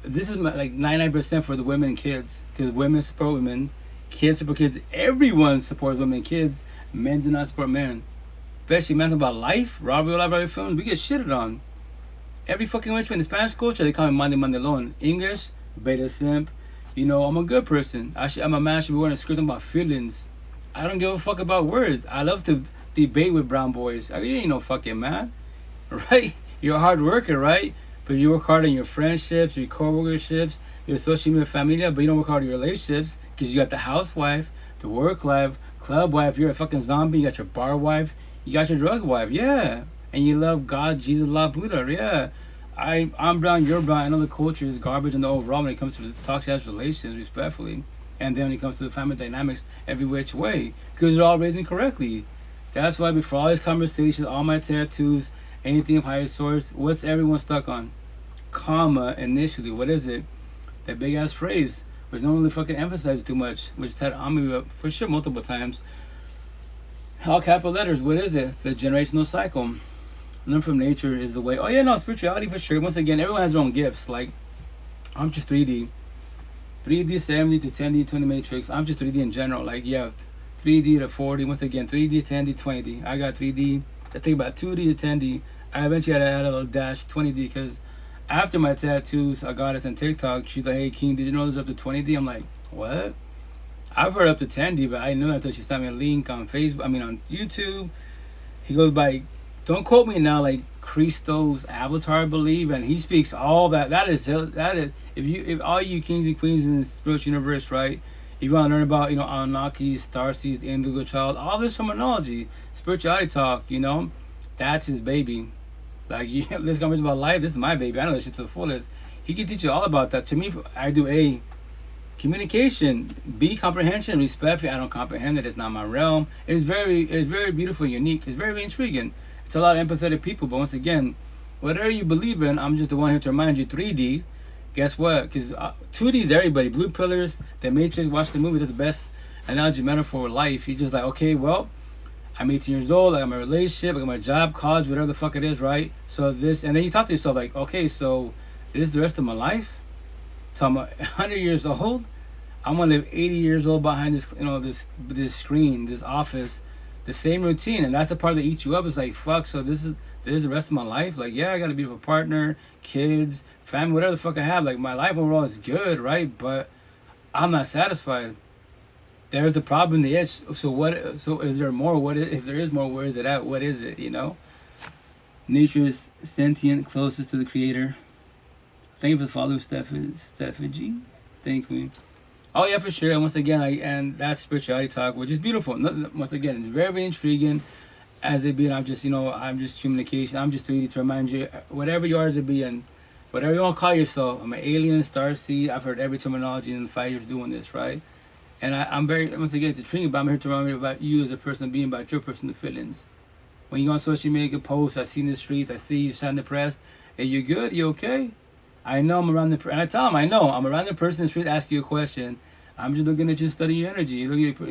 this is like 99% for the women and kids. Because women support women, kids support kids. Everyone supports women and kids. Men do not support men. Especially men about life, real life films, we get shitted on. Every fucking which way in the Spanish culture, they call me Mandalon. English, beta simp. You know, I'm a good person. I'm a man, should be wearing a script about feelings. I don't give a fuck about words. I love to debate with brown boys. You ain't no fucking man. Right? You're a hard worker, right? But you work hard on your friendships, your co-workerships, your social media familia, but you don't work hard on your relationships because you got the housewife, the work life, club wife. You're a fucking zombie. You got your bar wife. You got your drug wife. Yeah. And you love God, Jesus, Allah, Buddha. Yeah. I'm brown, you're brown. I know the culture is garbage in the overall when it comes to the toxic ass relations, respectfully. And then when it comes to the family dynamics, every which way. Because they're all raised incorrectly. That's why before all these conversations, all my tattoos, anything of higher source, what's everyone stuck on? Comma, initially. What is it? That big ass phrase, which no one really fucking emphasizes too much, which is said on me for sure multiple times. All capital letters, what is it? The generational cycle. Learn from nature is the way. Oh yeah, no, spirituality for sure. Once again, everyone has their own gifts. Like, I'm just 3D. 3D 70 to 10D 20 matrix. I'm just 3D in general. Like, you have 3D to 40. Once again, 3D, 10D, 20D. I got 3D. I think about 2D to 10D. I eventually had to add a little dash 20D because after my tattoos, I got it on TikTok. She's like, "Hey King, did you know there's up to 20D?" I'm like, "What?" I've heard up to 10D, but I didn't know that until she sent me a link on Facebook. I mean, on YouTube. He goes by, don't quote me now, like Christo's avatar, I believe, and he speaks all that. That is if all you kings and queens in the spiritual universe, right? If you want to learn about, Anunnaki, starseeds, the indigo child, all this terminology, spirituality talk, that's his baby. Like, this conversation about life, this is my baby. I know this shit to the fullest. He can teach you all about that. To me, I do A, communication, B, comprehension, respect. I don't comprehend it. It's not my realm. It's very beautiful and unique. It's very, very intriguing. It's a lot of empathetic people. But once again, whatever you believe in, I'm just the one here to remind you. 3D, guess what? Because 2D is everybody. Blue Pillars, The Matrix, watch the movie. That's the best analogy metaphor for life. You're just like, okay, well, I'm 18 years old. I got my relationship. I got my job, college, whatever the fuck it is, right? So this, and then you talk to yourself like, okay, so this is the rest of my life? So I'm 100 years old. I'm gonna live 80 years old behind this, this screen, this office, the same routine, and that's the part that eats you up. It's like, fuck. So this is the rest of my life. Like, yeah, I got a beautiful partner, kids, family, whatever the fuck I have. Like, my life overall is good, right? But I'm not satisfied. There's the problem, the edge. So what? So is there more? What if there is more? Where is it at? What is it? Nature is sentient, closest to the creator. Thank you for the follow, Steffi. Thank you. Oh yeah, for sure. And once again, and that's spirituality talk, which is beautiful. Once again, it's very, very intriguing. As it be, I'm just communication. I'm just 3D to remind you, whatever you are to be, and whatever you want to call yourself. I'm an alien, starseed. I've heard every terminology in the 5 years doing this, right? And I'm very, once again, it's intriguing, but I'm here to remind you about you as a person being, about your personal feelings. When you go on social media, post, I see in the streets, I see you sound depressed. Hey, you good? You okay? I know I'm around and I tell them, I know I'm around the person in the street, ask you a question. I'm just looking at you, studying your energy. Look at,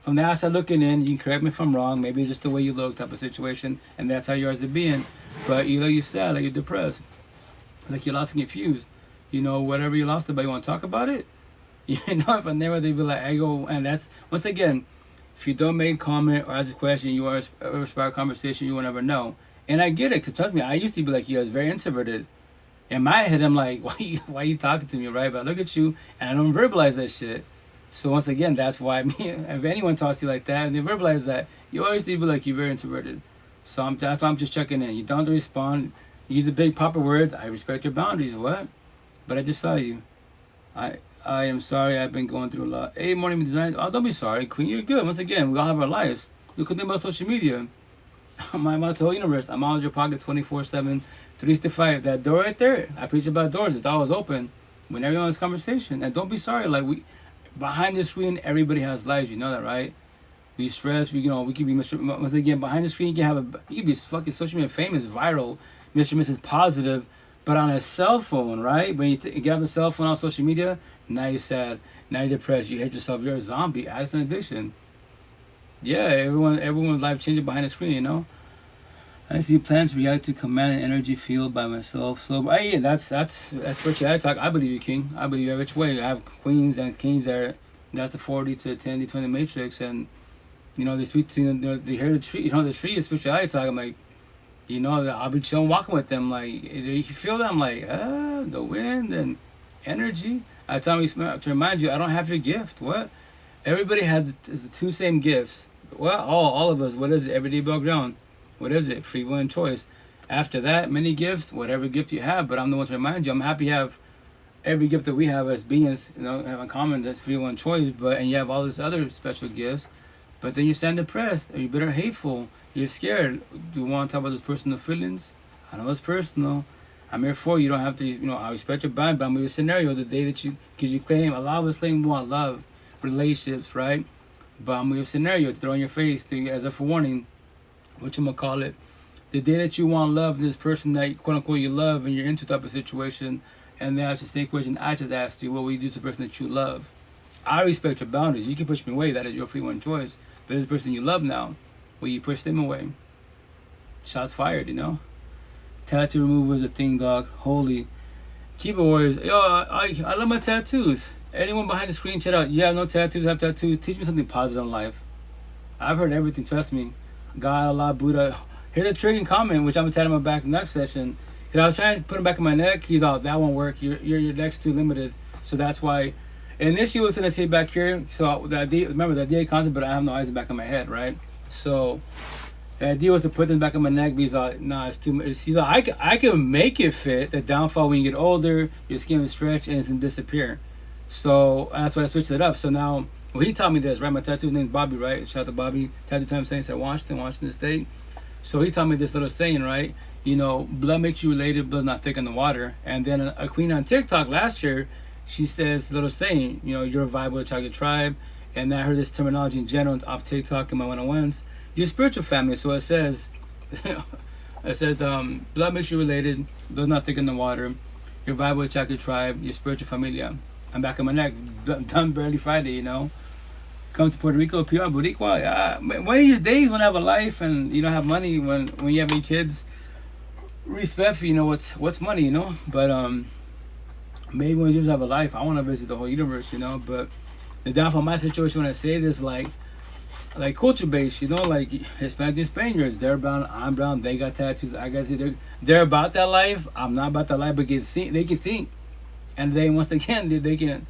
from the outside looking in, you can correct me if I'm wrong. Maybe just the way you look, type of situation, and that's how yours are being. But you're sad, like you're depressed, like you're lost and confused. Whatever you're lost about, you want to talk about it. If I'm there, they be like, I go, and that's once again, if you don't make a comment or ask a question, you are a spark conversation, you will never know. And I get it, because trust me, I used to be like you, I was very introverted. In my head, I'm like, why you talking to me, right? But I look at you, and I don't verbalize that shit. So once again, that's why if anyone talks to you like that, and they verbalize that, you always need to be like, you're very introverted. So that's why I'm just checking in. You don't have to respond. Use the big proper words. I respect your boundaries. What? But I just saw you. I am sorry. I've been going through a lot. Hey, morning design. Oh, don't be sorry, Queen. You're good. Once again, we all have our lives. Look at about social media. My whole universe. I'm always your pocket 24/7, 365. That door right there. I preach about doors. It's always open. Whenever you're on this conversation, and don't be sorry. Like behind the screen, everybody has lives. You know that, right? We stress. We can be once again behind the screen. You can be fucking social media famous, viral, Mr. Mrs. Positive, but on a cell phone, right? When you get off the cell phone on social media, now you're sad. Now you're depressed. You hate yourself. You're a zombie. Addicts and addiction. Yeah, everyone's life changing behind the screen. I see plants react to command and energy field by myself. So yeah, that's spirituality talk. I believe you, King. I believe every which way. I have queens and kings there. That's the 40 to 10 20 matrix, and they speak to they hear the tree. The tree is spirituality talk. I'm like, I'll be chilling, walking with them. Like, you feel that? I'm like, the wind and energy. I tell me to remind you, I don't have your gift. What? Everybody has the two same gifts. Well, all of us. What is it? Everyday background. What is it? Free will and choice. After that, many gifts, whatever gift you have. But I'm the one to remind you. I'm happy you have every gift that we have as beings. Have in common. That's free will and choice. And you have all these other special gifts. But then you stand depressed, or you're bitter, hateful. You're scared. Do you want to talk about those personal feelings? I know it's personal. I'm here for you. You don't have to. I respect your bond, but I'm with your scenario the day that because you claim, a lot of us claim we want love, relationships, right? But I'm with your scenario to throw in your face as a forewarning. What you gonna call it? The day that you want love, this person that quote unquote you love, and you're into type of situation, and then ask the same question I just asked you: what will you do to the person that you love? I respect your boundaries. You can push me away. That is your free one choice. But this person you love now, will you push them away? Shots fired. Tattoo removal is a thing, dog. Holy. Keyboard warriors. Yo, I love my tattoos. Anyone behind the screen, check out. You have no tattoos, have tattoos. Teach me something positive in life. I've heard everything, trust me. God, Allah, Buddha. Here's a triggering comment, which I'm gonna tell him about back next session. Cause I was trying to put him back in my neck. He's all, that won't work. Your neck's too limited. So that's why. Initially, I was gonna say back here. So the idea, remember the idea concept, but I have no eyes in the back of my head, right? So the idea was to put this back in my neck. But he's like, nah, it's too much. He's like, I can make it fit. The downfall when you get older, your skin will stretch and it's gonna disappear. So that's why I switched it up. So now, well, he taught me this, right? My tattoo name's Bobby, right? Shout out to Bobby. Tattoo time saying at Washington State. So he taught me this little saying, right? You know, blood makes you related, blood's not thick in the water. And then a queen on TikTok last year, she says little saying, you know, you're a vibe with a chocolate tribe. And I heard this terminology in general off TikTok in my one-on-ones. You're spiritual family. So it says, blood makes you related, blood's not thick in the water. You're a vibe with a chocolate tribe, you're spiritual familia. I'm back on my neck, done barely Friday, you know. Come to Puerto Rico, PR Boricua. One of these days when I have a life and you don't have money, when you have 8 kids, respect for, you know, what's money, you know. But maybe when you just have a life, I want to visit the whole universe, you know. But the downfall of my situation when I say this, like culture based, you know, like Hispanic and Spaniards, they're brown, I'm brown, they got tattoos, I got tattoos. They're about that life. I'm not about that life, but they can think, and they once again they can.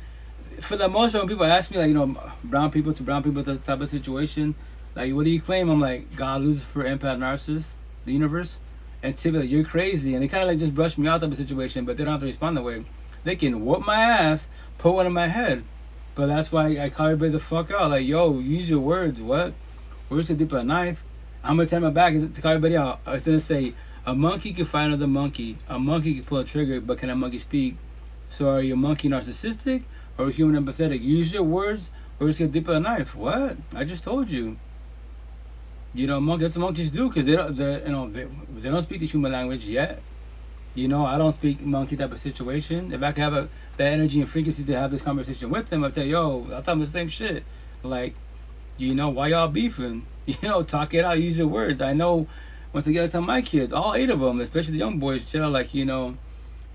For the most part, when people ask me, like, you know, brown people to brown people, the type of situation, like, what do you claim? I'm like, God, Lucifer, empath, narcissist, the universe. And typically, like, you're crazy. And they kind of like just brush me out of the situation, but they don't have to respond that way. They can whoop my ass, put one in my head. But that's why I call everybody the fuck out. Like, yo, use your words. What? Words are deep as a knife. I'm going to turn my back to call everybody out. I was going to say, a monkey can fight another monkey. A monkey can pull a trigger, but can a monkey speak? So are you a monkey narcissistic? Or human empathetic? Use your words, or it's get deeper than a knife. What? I just told you. You know, that's what monkeys do, because they don't speak the human language yet. You know, I don't speak monkey type of situation. If I could have that energy and frequency to have this conversation with them, I'd tell you, yo, I'll tell them the same shit. Like, you know, why y'all beefing? You know, talk it out, use your words. I know, once again, I tell my kids, all 8 of them, especially the young boys, chill, like, you know,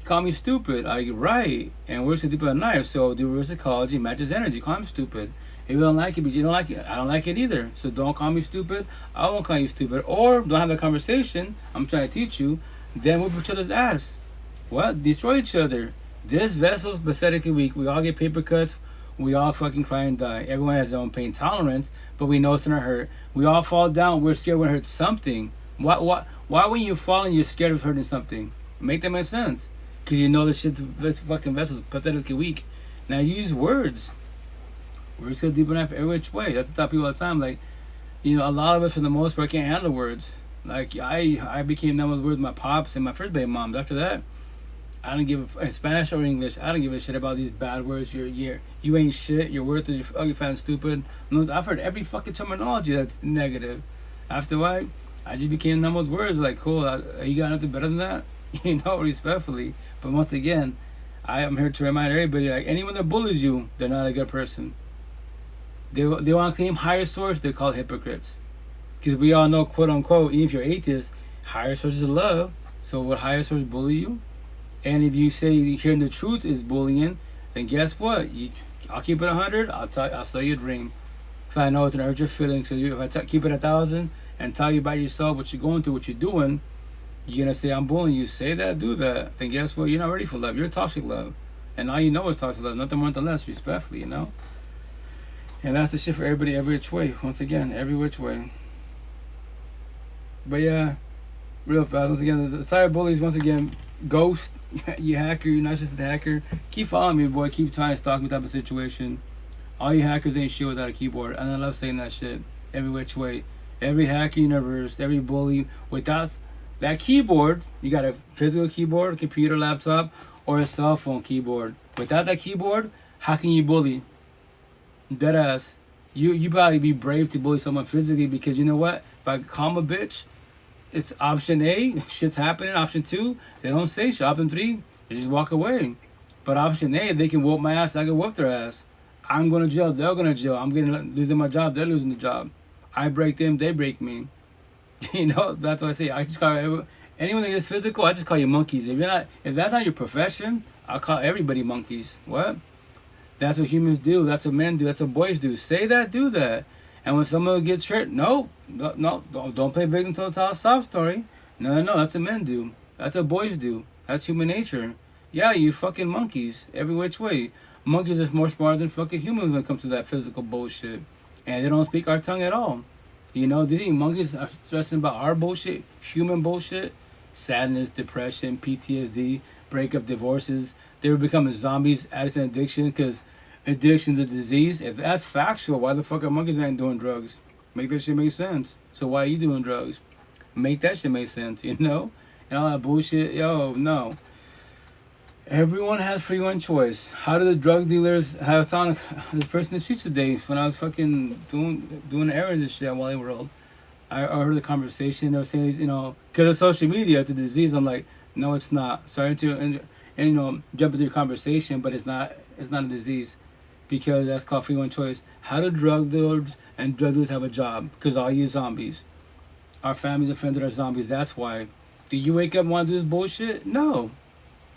call me stupid. Right. And we're so deep a knife. So the reverse psychology matches energy. Call me stupid. If you don't like it, but you don't like it, I don't like it either. So don't call me stupid. I won't call you stupid. Or don't have a conversation. I'm trying to teach you. Then whoop each other's ass. What? Destroy each other. This vessel's pathetically weak. We all get paper cuts. We all fucking cry and die. Everyone has their own pain tolerance, but we know it's gonna hurt. We all fall down. We're scared when it hurts something. Why when you fall and you're scared of hurting something? Make that make sense. Because you know this fucking vessel's pathetically weak. Now use words. Words go deep enough every which way. That's what I tell people all the time. Like, you know, a lot of us for the most part can't handle words. Like, I became done with words with my pops and my first baby moms. After that, I don't give a Spanish or English. I don't give a shit about these bad words. You ain't shit. You're worthless. You're ugly, fat, and stupid. I've heard every fucking terminology that's negative. After that, I just became numb with words. Like, cool. You got nothing better than that? You know, respectfully. But once again, I am here to remind everybody, like, anyone that bullies you, they're not a good person. They want to claim higher source, they're called hypocrites. Because we all know, quote unquote, even if you're atheist, higher source is love. So would higher source bully you? And if you say hearing the truth is bullying, then guess what? I'll keep it 100, I'll sell you a dream. Because I know it's going to hurt your feelings. So if I keep it 1,000 and tell you about yourself, what you're going through, what you're doing, you're going to say, I'm bullying you. Say that, do that. Then guess what? You're not ready for love. You're toxic love. And all you know is toxic love. Nothing more, nothing less, respectfully, you know? And that's the shit for everybody, every which way. Once again, every which way. But yeah, real fast. Once again, the cyberbullies, once again, ghost, you hacker, you're not just a hacker. Keep following me, boy. Keep trying to stalk me type of situation. All you hackers ain't shit without a keyboard. And I love saying that shit. Every which way. Every hacker universe, every bully, without that keyboard, you got a physical keyboard, a computer, laptop, or a cell phone keyboard. Without that keyboard, how can you bully? Deadass. You probably be brave to bully someone physically, because you know what? If I calm a bitch, it's option A, shit's happening. Option 2, they don't say shit. Option 3, they just walk away. But option A, they can whoop my ass, I can whoop their ass. I'm going to jail, they're going to jail. I'm losing my job, they're losing the job. I break them, they break me. You know, that's what I say. I just call anyone that is physical, I just call you monkeys. If that's not your profession, I'll call everybody monkeys. What? That's what humans do. That's what men do. That's what boys do. Say that, do that. And when someone gets hurt, no, don't play victim to tell a sob story. No, that's what men do. That's what boys do. That's human nature. Yeah, you fucking monkeys, every which way. Monkeys are more smart than fucking humans when it comes to that physical bullshit. And they don't speak our tongue at all. You know, do you think monkeys are stressing about our bullshit, human bullshit? Sadness, depression, PTSD, breakup, divorces. They were becoming zombies, addicts, and addiction, because addiction's a disease. If that's factual, why the fuck are monkeys ain't doing drugs? Make that shit make sense. So why are you doing drugs? Make that shit make sense, you know? And all that bullshit, yo, no. Everyone has free will and choice. How do the drug dealers have found this person in the streets today when I was fucking doing errands and shit at Wally World? I heard the conversation. They were saying, you know, because of social media, it's a disease. I'm like, no, it's not. Sorry to and you know jump into your conversation, but it's not. It's not a disease, because that's called free will and choice. How do drug dealers and drug dealers have a job? Because all you zombies. Our families and friends are zombies. That's why. Do you wake up and want to do this bullshit? No.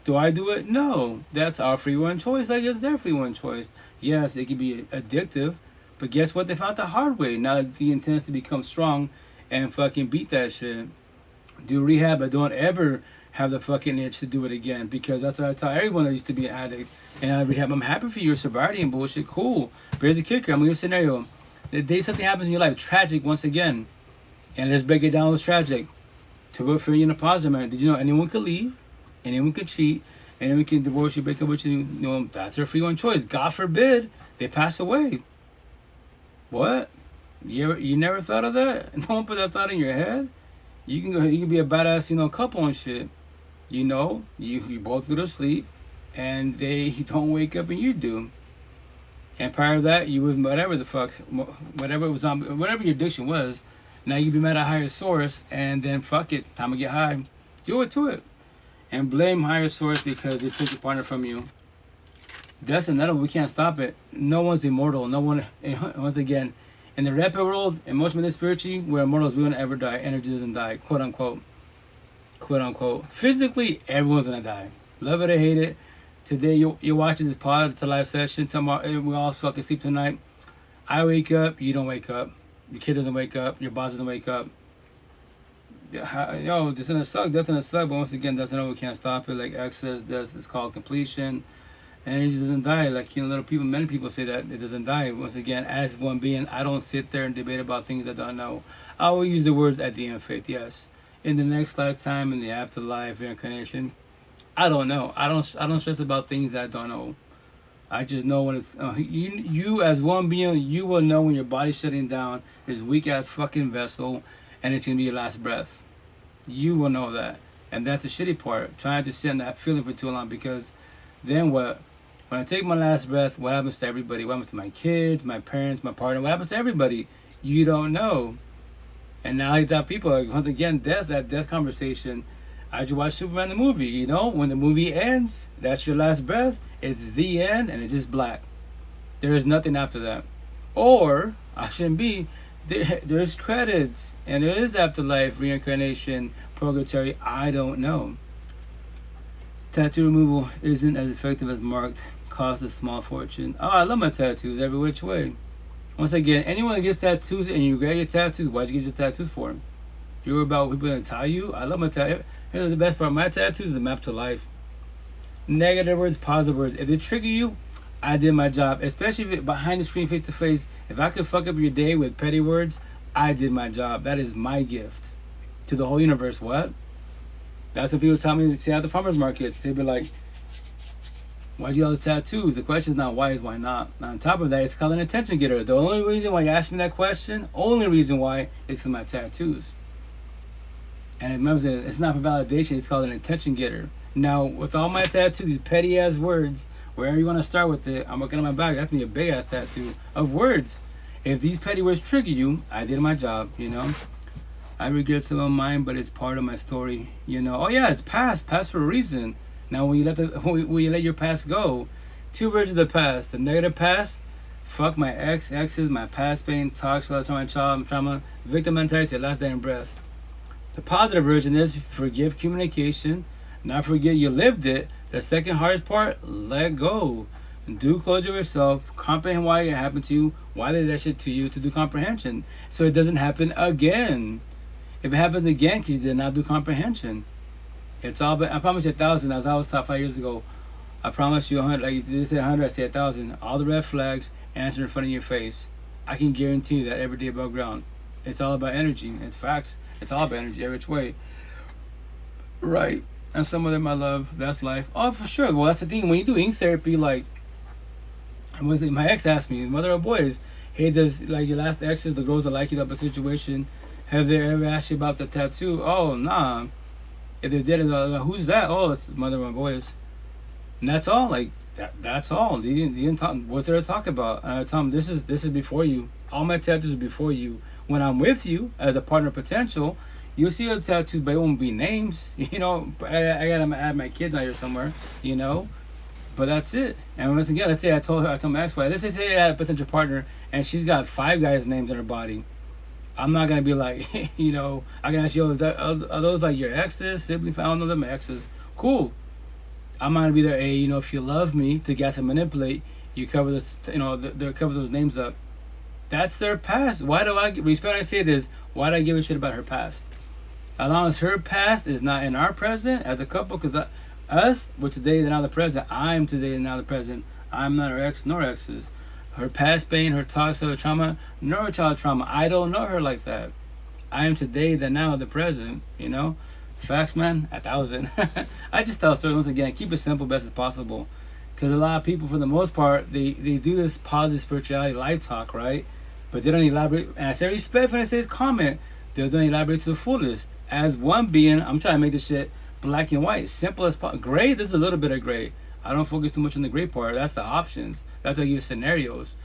Do I do it? No. That's our free will and choice. Like it's their free will and choice. Yes, it can be addictive, but guess what? They found the hard way. Now the intent is to become strong and fucking beat that shit. Do rehab, but don't ever have the fucking itch to do it again, because that's what I tell everyone that used to be an addict and I rehab. I'm happy for your sobriety and bullshit. Cool. But here's the kicker. I'm gonna give you a scenario. The day something happens in your life, tragic once again, and let's break it down. What's tragic? To put for you in a positive manner. Did you know anyone could leave? Anyone can cheat, anyone can divorce you, break up with you. You know, that's their free will and choice. God forbid they pass away. What? You never thought of that? Don't put that thought in your head. You can be a badass, you know, couple and shit. You know, you both go to sleep, and they don't wake up and you do. And prior to that, you was whatever the fuck, whatever it was on, whatever your addiction was. Now you be mad at higher source, and then fuck it, time to get high. Do it to it. And blame higher source because they took your partner from you. That's another one. We can't stop it. No one's immortal. No one, once again, in the red pill world, emotionally and spiritually, we're immortals. We won't ever die. Energy doesn't die. Quote unquote. Quote unquote. Physically, everyone's gonna die. Love it or hate it. Today, you're watching this pod. It's a live session. Tomorrow, we all fucking sleep tonight. I wake up. You don't wake up. Your kid doesn't wake up. Your boss doesn't wake up. Yo, this gonna suck. That's gonna suck. But once again, that's another we can't stop it. Like access does. It's called completion. Energy doesn't die. Like, you know, little people, many people say that it doesn't die. Once again, as one being, I don't sit there and debate about things I don't know. I will use the words at the end of faith. Yes, in the next lifetime, in the afterlife, reincarnation. I don't know. I don't stress about things that I don't know. I just know when it's you as one being, you will know when your body's shutting down, this weak ass fucking vessel, and it's gonna be your last breath. You will know that, and that's the shitty part. Trying to sit in that feeling for too long, because then what? When I take my last breath, what happens to everybody? What happens to my kids, my parents, my partner? What happens to everybody? You don't know. And now I tell people, like, once again, that death conversation. I just watched Superman the movie. You know, when the movie ends, that's your last breath. It's the end, and it's just black. There is nothing after that. Or I shouldn't be. There's credits, and there is afterlife, reincarnation, purgatory. I don't know. Tattoo removal isn't as effective as marked. Costs a small fortune. Oh, I love my tattoos every which way. Once again, anyone that gets tattoos and you regret your tattoos, why'd you get your tattoos for? You're about people that tell you. I love my tattoos. Here's the best part. My tattoos is a map to life. Negative words, positive words. If they trigger you, I did my job. Especially if behind the screen, face to face. If I could fuck up your day with petty words, I did my job. That is my gift to the whole universe. What? That's what people tell me to see at the farmers markets. They be like, why do you all the tattoos? The question is not why, is why not. Now, on top of that, it's called an attention getter. The only reason why you asked me that question, only reason why, is because of my tattoos. And remember, it's not for validation, it's called an attention getter. Now, with all my tattoos, these petty ass words, wherever you want to start with it, I'm working on my back. That's me a big ass tattoo of words. If these petty words trigger you, I did my job, you know. I regret some of mine, but it's part of my story, you know. Oh yeah, it's past for a reason. Now, when you let your past go, two versions of the past. The negative past, fuck my exes, my past pain, talks about my trauma, victim mentality, last day in breath. The positive version is forgive communication, not forget you lived it. The second hardest part, let go. Do closure yourself. Comprehend why it happened to you. Why did that shit to you? To do comprehension, so it doesn't happen again. If it happens again, because you did not do comprehension, it's all. But I promise you 1,000. As I was taught 5 years ago, I promise you 100. Like you say 100, I say 1,000. All the red flags answer in front of your face. I can guarantee you that every day above ground. It's all about energy. It's facts. It's all about energy every which way. Right. And some of them I love. That's life. Oh, for sure. Well, that's the thing. When you do ink therapy, like, my ex asked me, mother of boys, hey, does like your last exes, the girls that like you, type of situation, have they ever asked you about the tattoo? Oh, nah. If they did, who's that? Oh, it's mother of my boys. And that's all. Like that's all. They didn't talk. What's there to talk about? And I tell them this is before you. All my tattoos are before you. When I'm with you as a partner potential, you'll see other tattoos, but it won't be names. You know, I gotta add my kids out here somewhere. You know, but that's it. And once again, let's say I told my ex-wife, let's say I had a potential partner and she's got 5 guys' names on her body. I'm not gonna be like, you know, I can ask you, are those like your exes, siblings? I don't know them exes. Cool. I'm not gonna be there. Hey, you know, if you love me to get to manipulate, you cover this. You know, they cover those names up. That's their past. Why do I respect? I say this. Why do I give a shit about her past? As long as her past is not in our present as a couple, because us, we're today, they're not the present. I'm today, and now the present. I'm not her ex nor exes. Her past pain, her toxic, her trauma, nor her child trauma. I don't know her like that. I am today, the now, the present. You know, facts, man. 1,000. I just tell stories once again. Keep it simple, best as possible. Because a lot of people, for the most part, they do this positive spirituality life talk, right? But they don't elaborate. And I say respect when I say this comment. They don't elaborate to the fullest. As one being, I'm trying to make this shit black and white, simple as possible. Gray, there's a little bit of gray. I don't focus too much on the gray part. That's the options. That's why I use scenarios.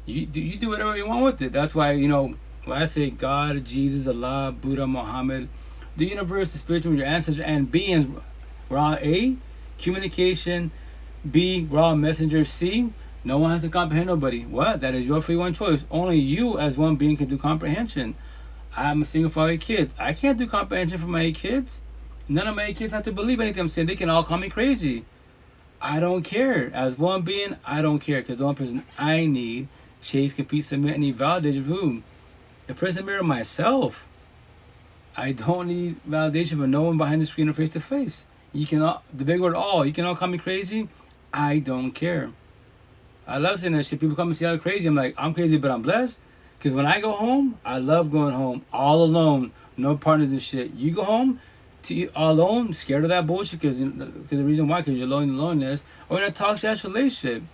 You do whatever you want with it. That's why, you know, when I say God, Jesus, Allah, Buddha, Muhammad, the universe, the spiritual, your ancestors, and beings, we're all A, communication, B, we're all messengers, C, no one has to comprehend nobody. What? That is your free one choice. Only you as one being can do comprehension. I'm a single father of 8 kids. I can't do comprehension for my 8 kids. None of my 8 kids have to believe anything I'm saying. They can all call me crazy. I don't care. As one being, I don't care. Because the one person I need, chase, compete, submit, and need validation of whom? The present mirror, myself. I don't need validation from no one behind the screen or face to face. You can all, the big word all, you can all call me crazy. I don't care. I love saying that shit. People call me Seattle crazy. I'm like, I'm crazy, but I'm blessed. Because when I go home, I love going home all alone. No partners and shit. You go home all alone, scared of that bullshit. Because the reason why, because you're alone in loneliness. Or in a toxic ass relationship.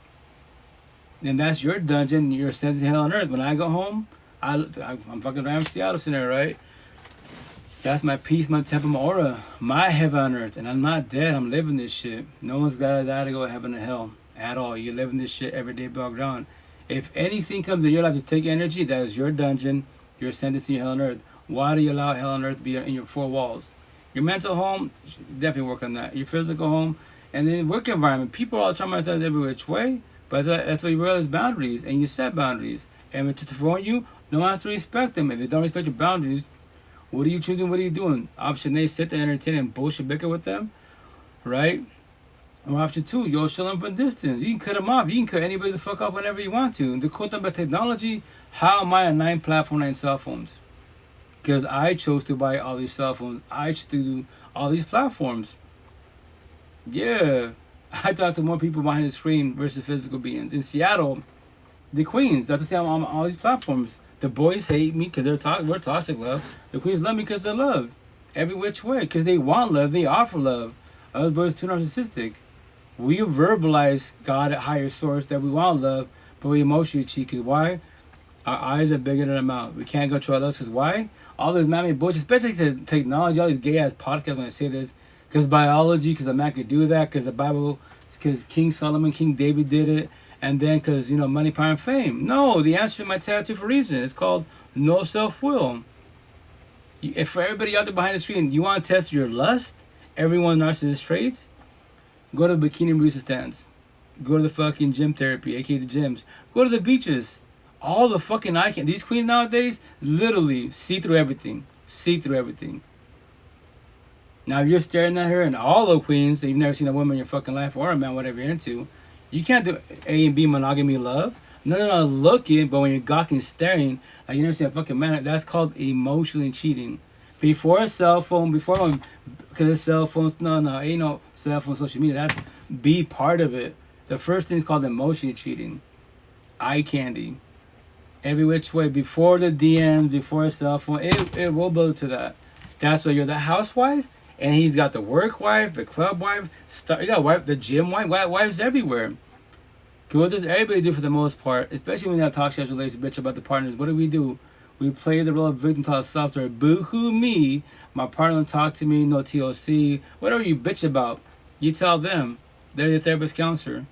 And that's your dungeon. You're sent to hell on earth. When I go home, I'm fucking Ram Seattle Center, right? That's my peace, my temple, my aura. My heaven on earth. And I'm not dead. I'm living this shit. No one's got to die to go to heaven or hell. At all. You're living this shit every day above ground. If anything comes in your life to take energy, that is your dungeon. Your sentence in your hell on earth. Why do you allow hell on earth to be in your 4 walls? Your mental home, definitely work on that. Your physical home, and then work environment. People are all traumatized every which way, but that's why you realize boundaries, and you set boundaries. And it's for you, no one has to respect them. If they don't respect your boundaries, what are you choosing? What are you doing? Option A, sit there, entertain, and bullshit bicker with them, right? Or option 2, you'll show them from distance. You can cut them off. You can cut anybody the fuck off whenever you want to. The cool thing about technology, how am I on 9 platform, 9 cell phones? Because I chose to buy all these cell phones. I chose to do all these platforms. Yeah. I talk to more people behind the screen versus physical beings. In Seattle, the queens, that's the same on all these platforms. The boys hate me because we're toxic love. The queens love me because they love. Every which way. Because they want love. They offer love. Other boys too narcissistic. We verbalize God at higher source that we want love, but we emotionally cheat. Because why? Our eyes are bigger than our mouth. We can't control others. Because why? All this mammy bullshit, especially to technology, all these gay ass podcasts when I say this. Because biology, because a man could do that. Because the Bible, because King Solomon, King David did it. And then because, you know, money, power, and fame. No, the answer to my tattoo for a reason. It's called no self-will. If for everybody out there behind the screen, you want to test your lust, everyone's narcissist traits, go to the bikini barista stands. Go to the fucking gym therapy, aka the gyms. Go to the beaches. All the fucking eye candy. These queens nowadays literally see through everything. See through everything. Now, if you're staring at her and all the queens that you've never seen a woman in your fucking life or a man, whatever you're into, You can't do A and B monogamy love. No, no, no, looking, but when you're gawking, staring, like you never see a fucking man, that's called emotionally cheating. Before a cell phone, because the cell phones, no, no, ain't no cell phone, social media. That's be part of it. The first thing is called emotionally cheating. Eye candy. Every which way, before the DM, before a cell phone, it will build to that. That's why you're the housewife, and he's got the work wife, the club wife, you got wife, the gym wife, wives everywhere. Cause what does everybody do for the most part, especially when you have toxic relations, bitch about the partners? What do? We play the role of victim to ourselves. Or boo-hoo me, my partner don't talk to me, no TOC, whatever you bitch about. You tell them. They're your therapist counselor.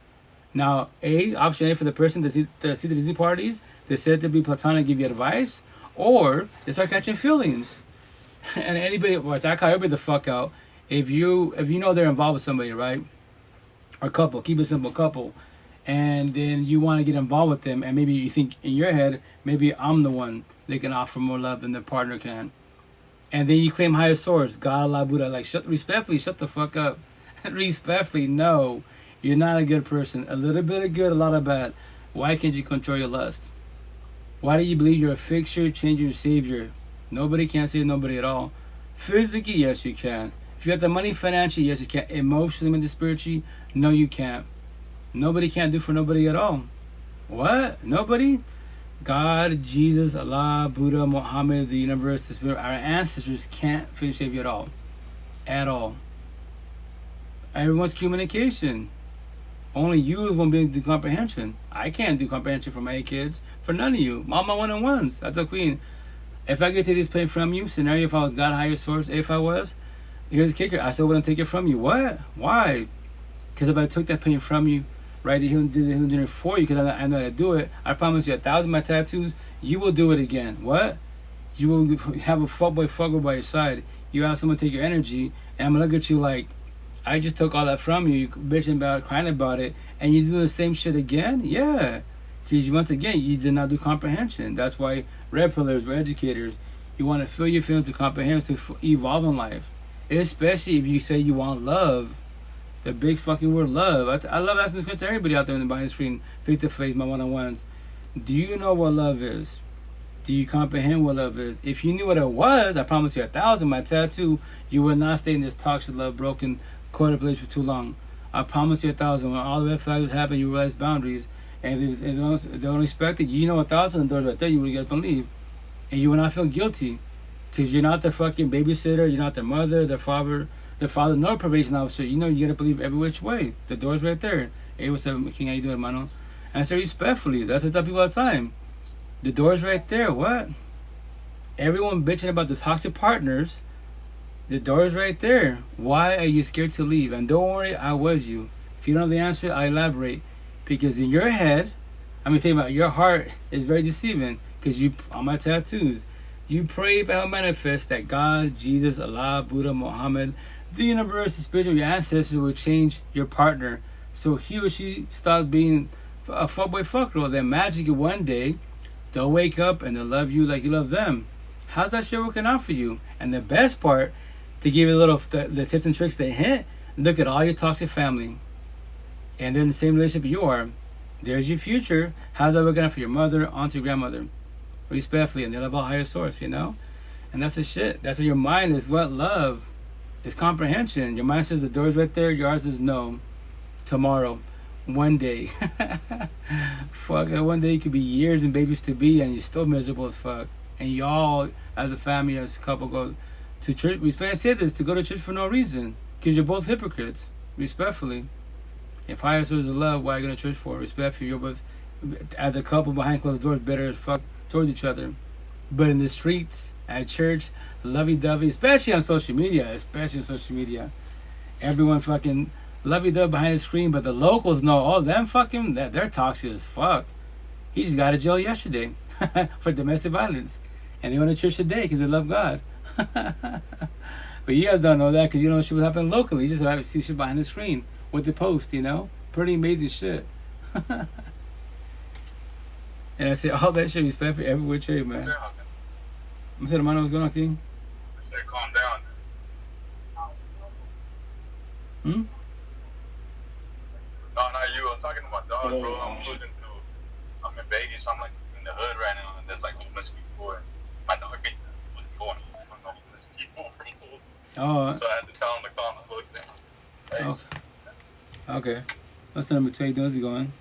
Now, option A for the person to see the Disney parties, they said to be platonic, give you advice, or they start catching feelings. And anybody, which I call everybody the fuck out. If you know they're involved with somebody, right, or couple, keep it simple, couple, and then you want to get involved with them, and maybe you think in your head, maybe I'm the one they can offer more love than their partner can, and then you claim higher source, God, Allah, Buddha, like respectfully, shut the fuck up, respectfully, no, you're not a good person. A little bit of good, a lot of bad. Why can't you control your lust? Why do you believe you're a fixture, changer, savior? Nobody can save nobody at all. Physically, yes, you can. If you have the money financially, yes, you can. Emotionally, mentally, spiritually, no, you can't. Nobody can't do for nobody at all. What? Nobody? God, Jesus, Allah, Buddha, Muhammad, the universe, the spirit, our ancestors can't finish save you at all. At all. Everyone's communication. Only you won't be able to do comprehension. I can't do comprehension for my kids. For none of you. All my one-on-ones. That's the queen. If I could take this pain from you, scenario if I was God higher source, if I was, here's the kicker, I still wouldn't take it from you. What? Why? Because if I took that pain from you, right, the healing journey for you, because I know how to do it, I promise you 1,000 of my tattoos, you will do it again. What? You will have a fuckboy by your side. You have someone take your energy, and I'm going to look at you like, I just took all that from you, you bitching about it, crying about it, and you do the same shit again? Yeah. Because once again, you did not do comprehension. That's why red pillars, we're educators. You want to feel your feelings to comprehend, to evolve in life. Especially if you say you want love. The big fucking word love. I love asking this question to everybody out there behind the screen, face to face, my one-on-ones. Do you know what love is? Do you comprehend what love is? If you knew what it was, I promise you 1,000, my tattoo, you would not stay in this toxic love, broken, coded place for too long. I promise you 1,000. When all the red flags happen, you realize boundaries. And if they don't respect it, you know 1,000 doors right there, you would get up and leave. And you will not feel guilty. Because you're not their fucking babysitter, you're not their mother, their father, nor probation officer. You know you gotta believe every which way. The door's right there. Hey, what's up, King? How you doing, mano? Answer respectfully. That's what I tell people all the time. The door's right there. What? Everyone bitching about the toxic partners. The door's right there. Why are you scared to leave? And don't worry, I was you. If you don't know the answer, I elaborate. Because in your head, think about it, your heart is very deceiving. Because you, on my tattoos, you pray about manifest that God, Jesus, Allah, Buddha, Muhammad, the universe, the spiritual, your ancestors will change your partner. So he or she stops being a fuckboy fuckgirl. Then magically one day, they'll wake up and they'll love you like you love them. How's that shit working out for you? And the best part, to give you a little, the tips and tricks, they hint, look at all your toxic family. And they're in the same relationship you are. There's your future. How's that working out for your mother, auntie, grandmother? Respectfully, and they love a higher source, you know? And that's the shit. That's what your mind is. What love? It's comprehension. Your mind says the door's right there. Yours is no. Tomorrow. One day. Fuck, one day could be years and babies to be, and you're still miserable as fuck. And y'all, as a family, as a couple, go to church. I say this, to go to church for no reason. Because you're both hypocrites. Respectfully. If higher source is love, why are you going to church for? Respectfully, you're both, as a couple behind closed doors, better as fuck towards each other. But in the streets, at church, lovey-dovey, especially on social media, everyone fucking lovey-dovey behind the screen, but the locals know, oh, them fucking, they're toxic as fuck. He just got to jail yesterday for domestic violence. And they went to church today because they love God. But you guys don't know that because you don't know shit was happening locally. You just see shit behind the screen with the post, you know? Pretty amazing shit. And I say all that shit respect for every which way, man. I'm saying, what's going on, King? Calm down. Hmm? No, not you. talking to my dog, bro. I'm in Vegas. So I'm like in the hood right now, and there's like homeless people, and my dog be what's going on with the homeless people, bro. Oh. So I had to tell him to calm the hood down. Hey. Okay. What's the number 2? How's it going?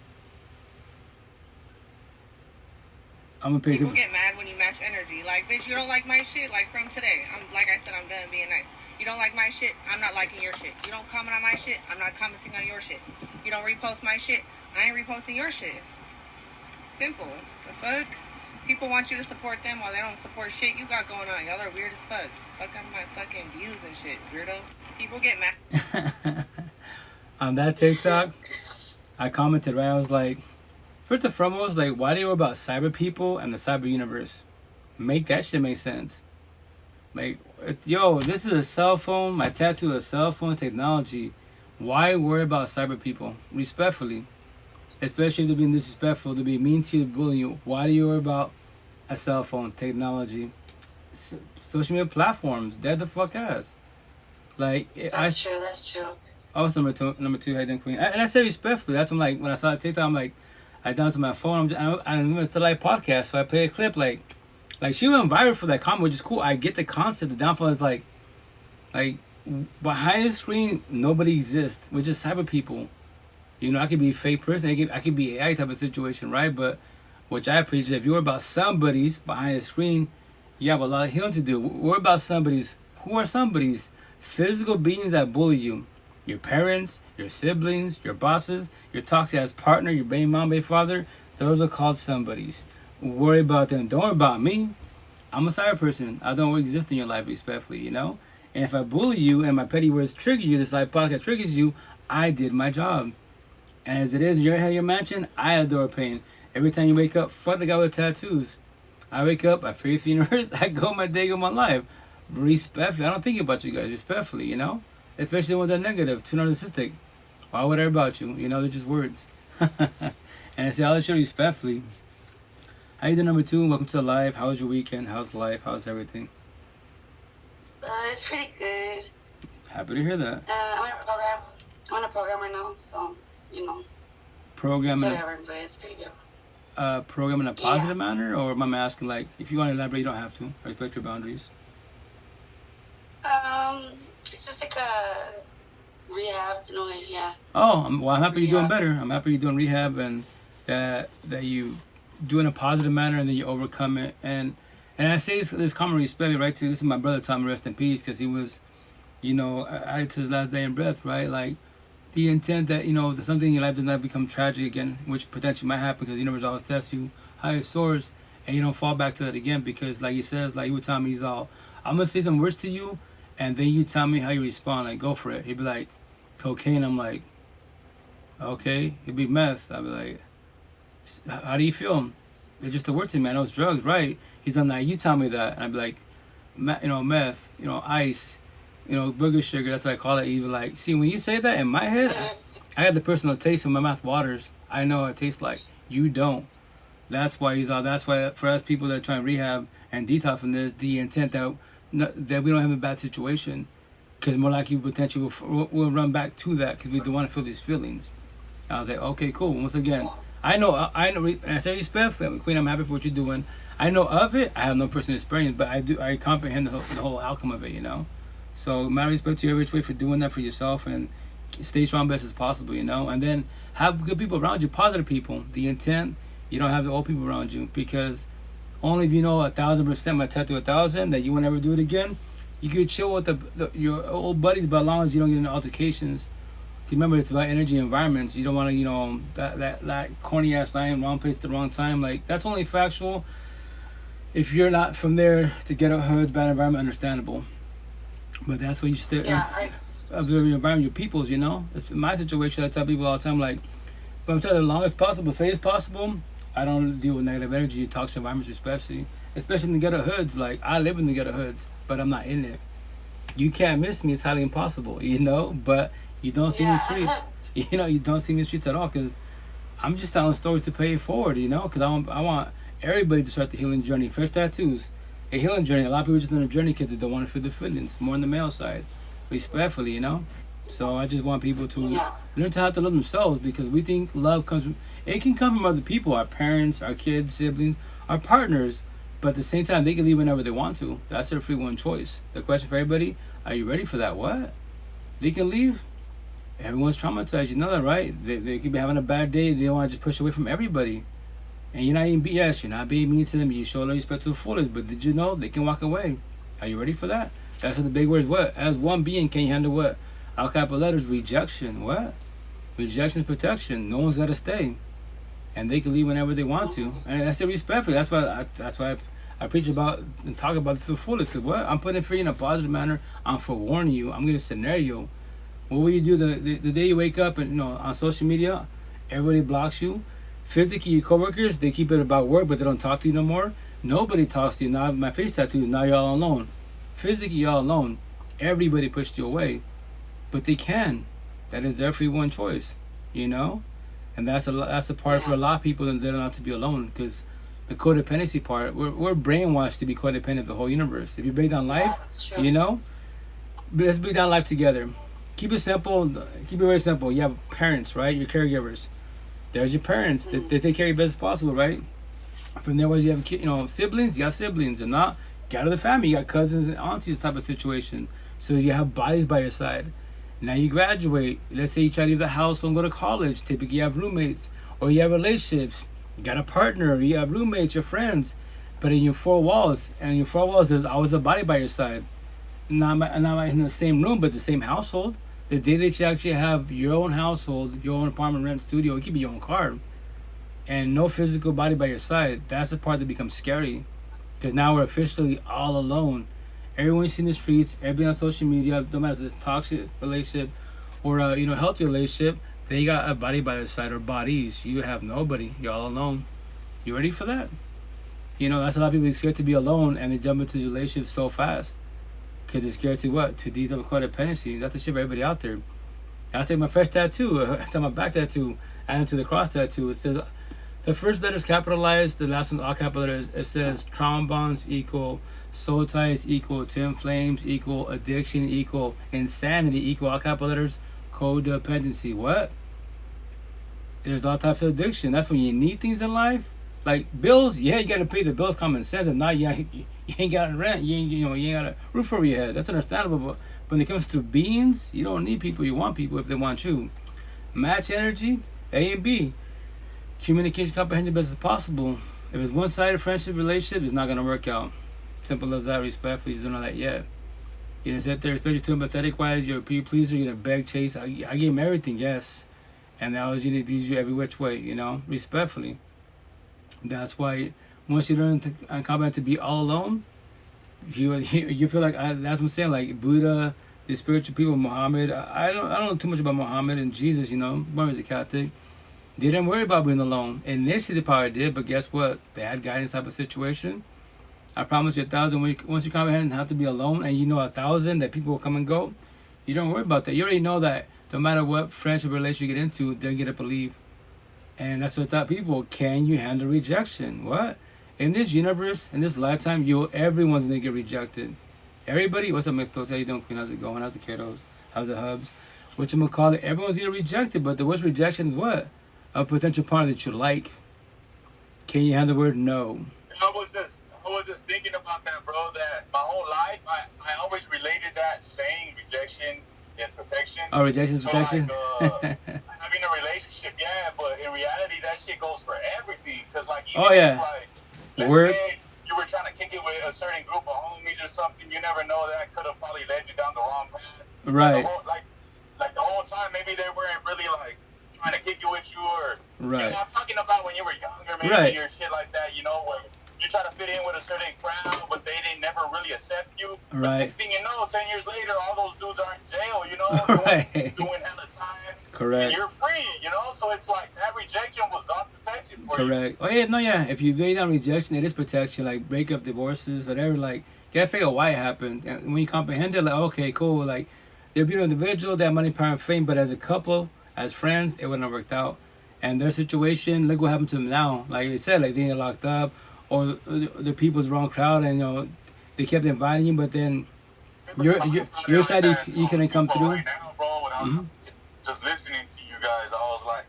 I'm gonna pick. People get mad when you match energy. Like, bitch, you don't like my shit. Like from today, like I said, I'm done being nice. You don't like my shit, I'm not liking your shit. You don't comment on my shit, I'm not commenting on your shit. You don't repost my shit, I ain't reposting your shit. Simple. The fuck? People want you to support them while they don't support shit you got going on. Y'all are weird as fuck. Fuck on my fucking views and shit, weirdo. People get mad. On that TikTok, I commented, right? I was like, first and foremost, like, why do you worry about cyber people and the cyber universe? Make that shit make sense. Like, yo, this is a cell phone. My tattoo is cell phone technology. Why worry about cyber people? Respectfully. Especially if they're being disrespectful, to be mean to you, bullying you. Why do you worry about a cell phone technology? Social media platforms, dead the fuck ass. Like, that's true. I was number two, Hayden Queen. And I said respectfully. That's when, like, when I saw the TikTok, I'm like, I down to my phone. It's a live podcast, so I play a clip. Like she went viral for that comment, which is cool. I get the concept. The downfall is like behind the screen, nobody exists. We're just cyber people. You know, I could be a fake person. I could be AI type of situation, right? But which I preach, if you're about somebody's behind the screen, you have a lot of healing to do. We're about somebody's. Who are somebody's? Physical beings that bully you. Your parents, your siblings, your bosses, your toxic ass partner, your baby mom, baby father, those are called somebody's. Worry about them. Don't worry about me. I'm a cyber person. I don't exist in your life, respectfully, you know? And if I bully you and my petty words trigger you, this live podcast triggers you, I did my job. And as it is in your head, your mansion, I adore pain. Every time you wake up, fuck the guy with tattoos. I wake up, I pray for the universe, I go my day, go my life. Respectfully. I don't think about you guys, respectfully, you know? Especially when they're negative, too narcissistic. Why would I worry about you? You know, they're just words. And I say all this shit respectfully. How you doing, number 2? Welcome to the live. How was your weekend? How's life? How's everything? It's pretty good. Happy to hear that. I'm in a program right now, so, you know. Program whatever, but it's pretty good. Program in a positive manner? Or am I asking, like, if you want to elaborate, you don't have to. I respect your boundaries. It's just like a rehab, in a way, yeah. Oh, I'm happy you're doing better. I'm happy you're doing rehab and that you do in a positive manner and then you overcome it. And I say this common respect, right? This is my brother, Tom, rest in peace, because he was, you know, added to his last day in breath, right? Like, the intent that, you know, that something in your life does not become tragic again, which potentially might happen because the universe always tests you, higher source, and you don't fall back to it again because, like he says, like he would tell me, he's all, I'm going to say some words to you, and then you tell me how you respond. Like, go for it. He'd be like, cocaine. I'm like, okay. He'd be meth. I'd be like, how do you feel? It's just a word to me. I know it's drugs, right? He's done that. You tell me that. And I'd be like, you know, meth, you know, ice, you know, booger sugar. That's what I call it. He'd be like, see, when you say that in my head, I have the personal taste when my mouth waters. I know what it tastes like. You don't. That's why he's all. That's why for us people that try and rehab and detox from this, the intent that we don't have a bad situation, because more likely potentially we'll run back to that because we don't want to feel these feelings. I was like, okay, cool. Once again, I know. And I say respect, Queen. I'm happy for what you're doing. I know of it. I have no personal experience, but I comprehend the whole outcome of it. You know, so my respect to you, Rich Way, for doing that for yourself and stay strong best as possible. You know, and then have good people around you, positive people. The intent, you don't have the old people around you because. Only if you know 1,000%, my tattoo 1,000, that you will never do it again. You could chill with your old buddies, but as long as you don't get into altercations. Remember, it's about energy environments. You don't want to, you know, that corny ass line, wrong place at the wrong time. Like, that's only factual. If you're not from there to get a hood, bad environment, understandable. But that's what you stay. Observe your environment, your peoples, you know. It's my situation. I tell people all the time, like, if I'm telling the longest possible, say it's possible. I don't deal with negative energy, toxic environments, especially in the ghetto hoods. Like, I live in the ghetto hoods, but I'm not in it. You can't miss me. It's highly impossible, you know. But you don't see me in the streets. You know, you don't see me in the streets at all because I'm just telling stories to pay it forward, you know. Because I want everybody to start the healing journey. First tattoos, a healing journey. A lot of people just on a journey because they don't want to feel the feelings. More on the male side, respectfully, you know. So I just want people to Yeah. learn to have to love themselves, because we think love comes from, it can come from other people, our parents, our kids, siblings, our partners, but at the same time they can leave whenever they want to. That's their free one choice. The question for everybody: are you ready for that? What? They can leave. Everyone's traumatized. You know that, right? They could be having a bad day. They want to just push away from everybody. And you're not even yes, you're not being mean to them. You show no respect to the fullest. But did you know they can walk away? Are you ready for that? That's what the big word is. What? As one being, can you handle what? All capital letters, rejection. What? Rejection is protection. No one's got to stay, and they can leave whenever they want to. And that's it, respectfully. That's why I preach about and talk about this to the fullest. Because what? I'm putting it for you in a positive manner. I'm forewarning you. I'm giving a scenario. What will you do the day you wake up and on social media, everybody blocks you. Physically, your coworkers, they keep it about work, but they don't talk to you no more. Nobody talks to you now. My face tattoos. Now you're all alone. Physically, you're all alone. Everybody pushed you away, but they can. That is their free one choice, and that's a part for a lot of people that they're not to be alone, because the codependency part, we're brainwashed to be codependent of the whole universe. If you break down life, That's true. let's break down life together. Keep it simple. Keep it very simple. You have parents, right? Your caregivers. There's your parents. They take care of you best as possible, right? From there, you have siblings. You got siblings, or not. Get out of the family. You got cousins and aunties type of situation. So you have bodies by your side. Now you graduate. Let's say you try to leave the house, don't go to college. Typically, you have roommates, or you have relationships. You got a partner. You have roommates, your friends. But in your four walls, there's always a body by your side. Not in the same room, but the same household. The day that you actually have your own household, your own apartment, rent, studio, it could be your own car, and no physical body by your side, that's the part that becomes scary. Because now we're officially all alone. Everyone you see in the streets, everybody on social media, no matter if it's a toxic relationship or a healthy relationship, they got a body by their side, or bodies. You have nobody. You're all alone. You ready for that? That's a lot of people scared to be alone, and they jump into relationships so fast. Because they're scared to what? To develop codependency. That's the shit for everybody out there. I take my fresh tattoo. I take my back tattoo. Add to the cross tattoo. It says, the first letter is capitalized. The last one's all capital letters. It says trauma bonds equal soul ties equal twin flames equal addiction equal insanity equal all capital letters codependency. What? There's all types of addiction. That's when you need things in life. Like bills, yeah, you gotta pay the bills, common sense. If not, you ain't got rent. You ain't got a roof over your head. That's understandable. But when it comes to beings, you don't need people. You want people if they want you. Match energy, A and B. Communication, comprehension, best as possible. If it's one-sided friendship relationship, it's not gonna work out. Simple as that. Respectfully, you don't know that yet. You didn't sit there, especially too empathetic wise. You're a people pleaser. You're gonna beg, chase. I gave him everything, yes, and I was gonna abuse you every which way. Respectfully. That's why once you learn to combat to be all alone, you feel like that's what I'm saying. Like Buddha, the spiritual people, Muhammad. I don't know too much about Muhammad and Jesus. One was a Catholic. They didn't worry about being alone. Initially, they probably did, but guess what? They had guidance type of situation. I promise you 1,000. Once you comprehend and have to be alone, and 1,000 that people will come and go, you don't worry about that. You already know that no matter what friendship relationship you get into, they'll get up and leave. And that's what I thought people, can you handle rejection? What? In this universe, in this lifetime, everyone's gonna get rejected. Everybody, what's up, Mixtos? How you doing, Queen? How's it going? How's the kiddos? How's the hubs? Whatchamacallit? Everyone's gonna get rejected, but the worst rejection is what? A potential partner that you like. Can you handle the word no? I was just thinking about that, bro. That my whole life, I always related that saying rejection is protection. Oh, rejection is protection? Like, having a relationship, yeah, but in reality, that shit goes for everything. Cause like, oh yeah, let's word. say you were trying to kick it with a certain group of homies or something. You never know, that could have probably led you down the wrong path. Right. Like the whole time, maybe they weren't really like trying to kick it with you, or right. I'm talking about when you were younger, maybe, right. or shit like that. Where you try to fit in with a certain crowd, but they didn't never really accept you. Right. Next thing you know, 10 years later, all those dudes are in jail. Right. Doing hella time. Correct. And you're free. So it's like that rejection was not protection for you. Correct. Oh yeah, no, yeah. If you lay down rejection, it is protection. Like breakup, divorces, whatever. Like, gotta figure out why it happened. And when you comprehend it, like, okay, cool. Like, they're a beautiful individual, they have money, power, and fame, but as a couple, as friends, it wouldn't have worked out. And their situation, look what happened to them now. Like they said, like they get locked up, or the people's wrong crowd, and they kept inviting you, but then your side you couldn't come through. Right now, bro, with Mm-hmm. just listening to you guys, I was like,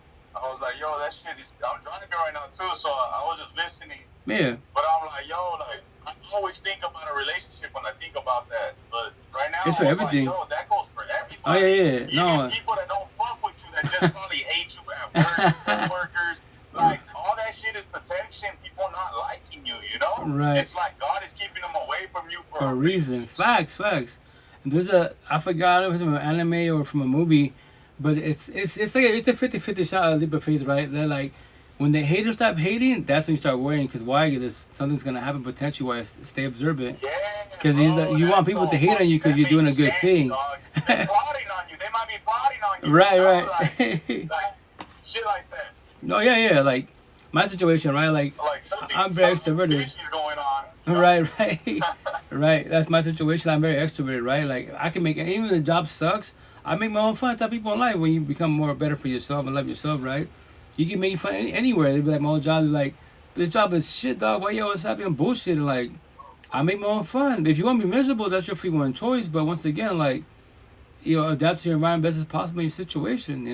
yo, that shit is. I'm driving right now too, so I was just listening. Yeah. But I'm like, yo, like I always think about a relationship when I think about that. But right now, It's for everything. Like, yo, that goes for everybody. Oh yeah. Even No. people that don't fuck with you, that just probably hate you at work, workers. Like all that shit is protection. People not liking you, you know. Right. It's like God is keeping them away from you For a reason. Facts. There's I forgot if it was from an anime or from a movie, but it's like it's a 50-50 shot at leap of faith, right? They're like, when the haters stop hating, that's when you start worrying, because why? Because something's gonna happen potentially. Why stay observant? Yeah. Because you want people to hate on you because you're doing a good thing. They're plotting on you. They might be plotting on you. Right. Like shit like that. No, yeah. Like my situation, right? Like I'm very extroverted. Going on, Right. That's my situation. I'm very extroverted, right? Like I can make, even if the job sucks, I make my own fun. I tell people in life, when you become more better for yourself and love yourself, right? You can make fun anywhere. They'd be like, my old job, like, this job is shit, dog. Why you always happy and bullshit? Like, I make my own fun. If you want to be miserable, that's your free will and choice. But once again, like, adapt to your environment best as possible in your situation,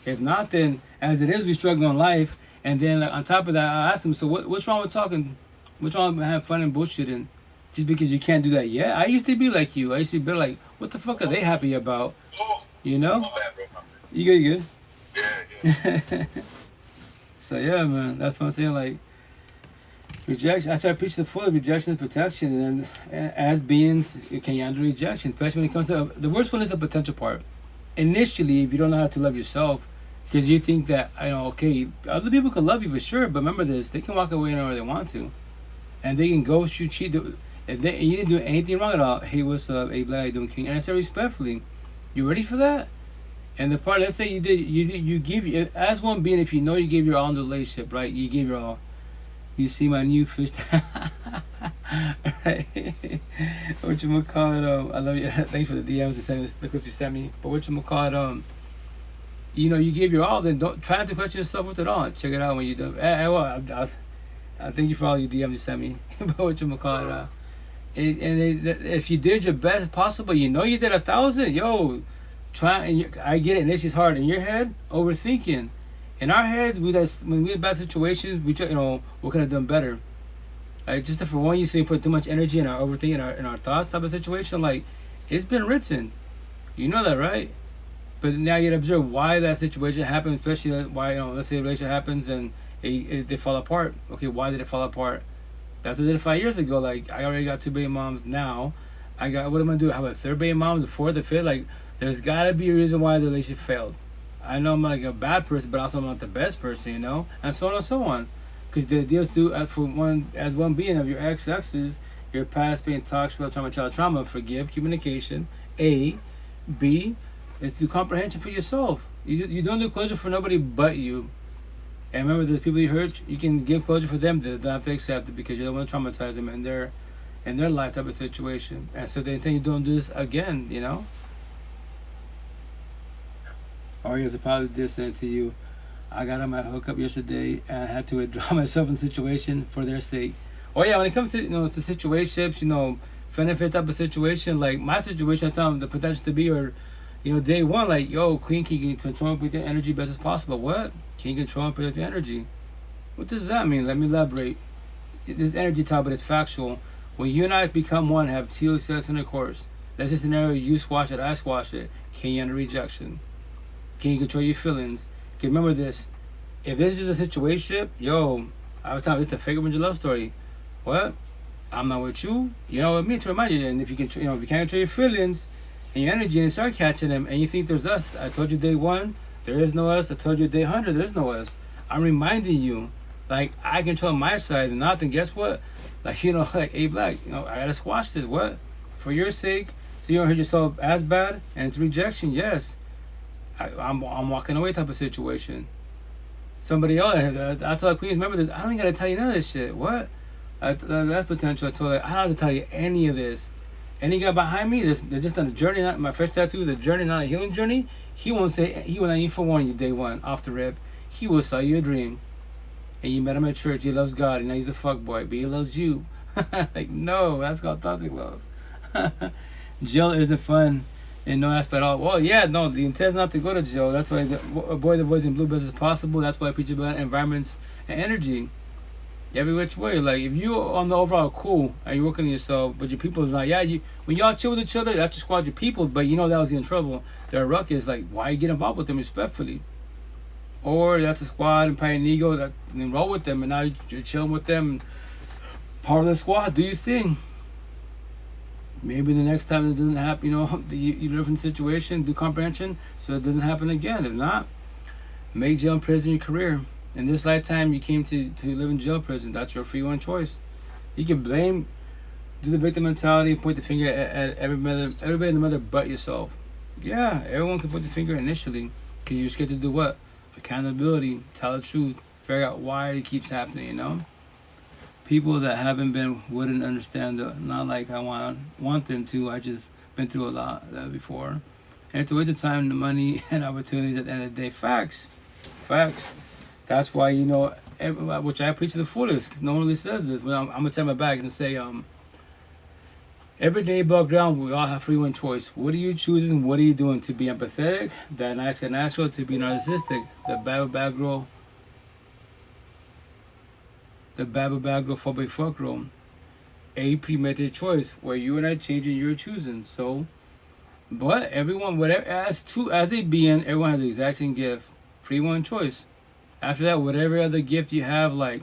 If not, then as it is, we struggle in life. And then like, on top of that, I asked them, so what's wrong with talking? What's wrong with having fun and bullshitting? Just because you can't do that yet? I used to be like you. I used to be like, what the fuck are they happy about? You know? You good? Yeah. So yeah, man, that's what I'm saying. Like, rejection. I try to preach the full of rejection is protection, and as beings, you can handle rejection, especially when it comes to the worst one is the potential part. Initially, if you don't know how to love yourself, because you think that okay, other people can love you for sure, but remember this: they can walk away whenever they want to, and they can ghost you, cheat. And you didn't do anything wrong at all. Hey, what's up? Hey, Black, doing King? And I said respectfully, you ready for that? And the part, let's say you give, as one being, if you know you gave your all in the relationship, right? You gave your all. You see my new fish. Right? Whatchamacallit, I love you. Thanks for the DMs and sending the clips you sent me. But whatchamacallit, you gave your all, then don't try not to question yourself with it on. Check it out when you do. I thank you for all your DMs you sent me. But whatchamacallit, if you did your best possible, you did 1,000, yo. Try, and I get it, and this is hard. In your head, overthinking. In our heads, when we in bad situations, we try, what could have done better. Like, just for one, you say put too much energy in our overthinking, in our thoughts type of situation. Like, it's been written, you know that, right? But now you observe why that situation happened, especially why let's say a relationship happens and they fall apart. Okay, why did it fall apart? That's what I did 5 years ago. Like, I already got 2 baby moms now. What am I gonna do? Have a 3rd baby mom, the 4th, the 5th? Like, there's gotta be a reason why the relationship failed. I know I'm like a bad person, but also I'm not the best person, and so on and so on. Because the deals do, as one being of your exes, your past pain, toxic, love, trauma, child trauma, forgive, communication. A, B, is do comprehension for yourself. You don't do closure for nobody but you. And remember, there's people you hurt, you can give closure for them. They don't have to accept it because you don't want to traumatize them in their life type of situation. And so they think you don't do this again, Or here's a positive distance to you. I got on my hookup yesterday and I had to withdraw myself in the situation for their sake. Oh yeah, when it comes to to situationships, benefit type of situation, like my situation, I tell them the potential to be, or day one, like, yo, Queen, can you control and protect your energy best as possible? What? Can you control and protect your energy? What does that mean? Let me elaborate. This energy topic is factual. When you and I become one, have TLCS intercourse, that's a scenario, you squash it, I squash it. Can you handle rejection? Can you control your feelings? Okay, remember this. If this is a situationship, yo, I was telling you, it's a fake up in your love story. What? I'm not with you. You're not with me, to remind you. And if you can, if you can't control your feelings and your energy and start catching them, and you think there's us, I told you day 1, there is no us. I told you day 100, there is no us. I'm reminding you, like, I control my side and not, then guess what? Like, like, hey, Black, I gotta squash this. What? For your sake, so you don't hurt yourself as bad, and it's rejection, yes. I'm walking away type of situation. Somebody else, I tell Queens, remember this, I don't even gotta tell you none of this shit. What? That's potential. I told her, I don't have to tell you any of this. Any guy behind me, they're just on a journey, not my first tattoo is a journey, not a healing journey. He will not even forewarn you day 1, off the rip. He will sell you a dream. And you met him at church, he loves God, and now he's a fuckboy, but he loves you. Like, no, that's called toxic love. Jail isn't fun. In no aspect at all. Well, yeah, no, the intent is not to go to jail. That's why avoid the boys in blue best as possible. That's why I preach about environments and energy. Every which way. Like, if you on the overall cool and you're working on yourself, but your people is not, yeah, you when y'all chill with each other, that's your squad, your people, but you know that was getting in trouble. Their ruckus, like, why you get involved with them respectfully? Or that's a squad and probably an ego that enroll with them, and now you're chilling with them, part of the squad. Do your thing. Maybe the next time it doesn't happen, you live in the situation, do comprehension, so it doesn't happen again. If not, make jail and prison your career. In this lifetime, you came to live in jail prison. That's your free one choice. You can blame, do the victim mentality, point the finger at everybody in the mother but yourself. Yeah, everyone can point the finger initially, because you're scared to do what? Accountability, tell the truth, figure out why it keeps happening. People that haven't been wouldn't understand not like I want them to. I just been through a lot of that before. And it's a waste of time, the money, and opportunities at the end of the day. Facts. That's why, which I preach to the fullest, because no one really says this. But I'm going to tell my back and say, every day above ground, we all have free one choice. What are you choosing? What are you doing? To be empathetic, that nice and natural, to be narcissistic, the bad girl, phobic fuck girl. A premeditated choice where you and I changing, you're choosing. So, but everyone, whatever, as they being, everyone has the exact same gift. Free one choice. After that, whatever other gift you have, like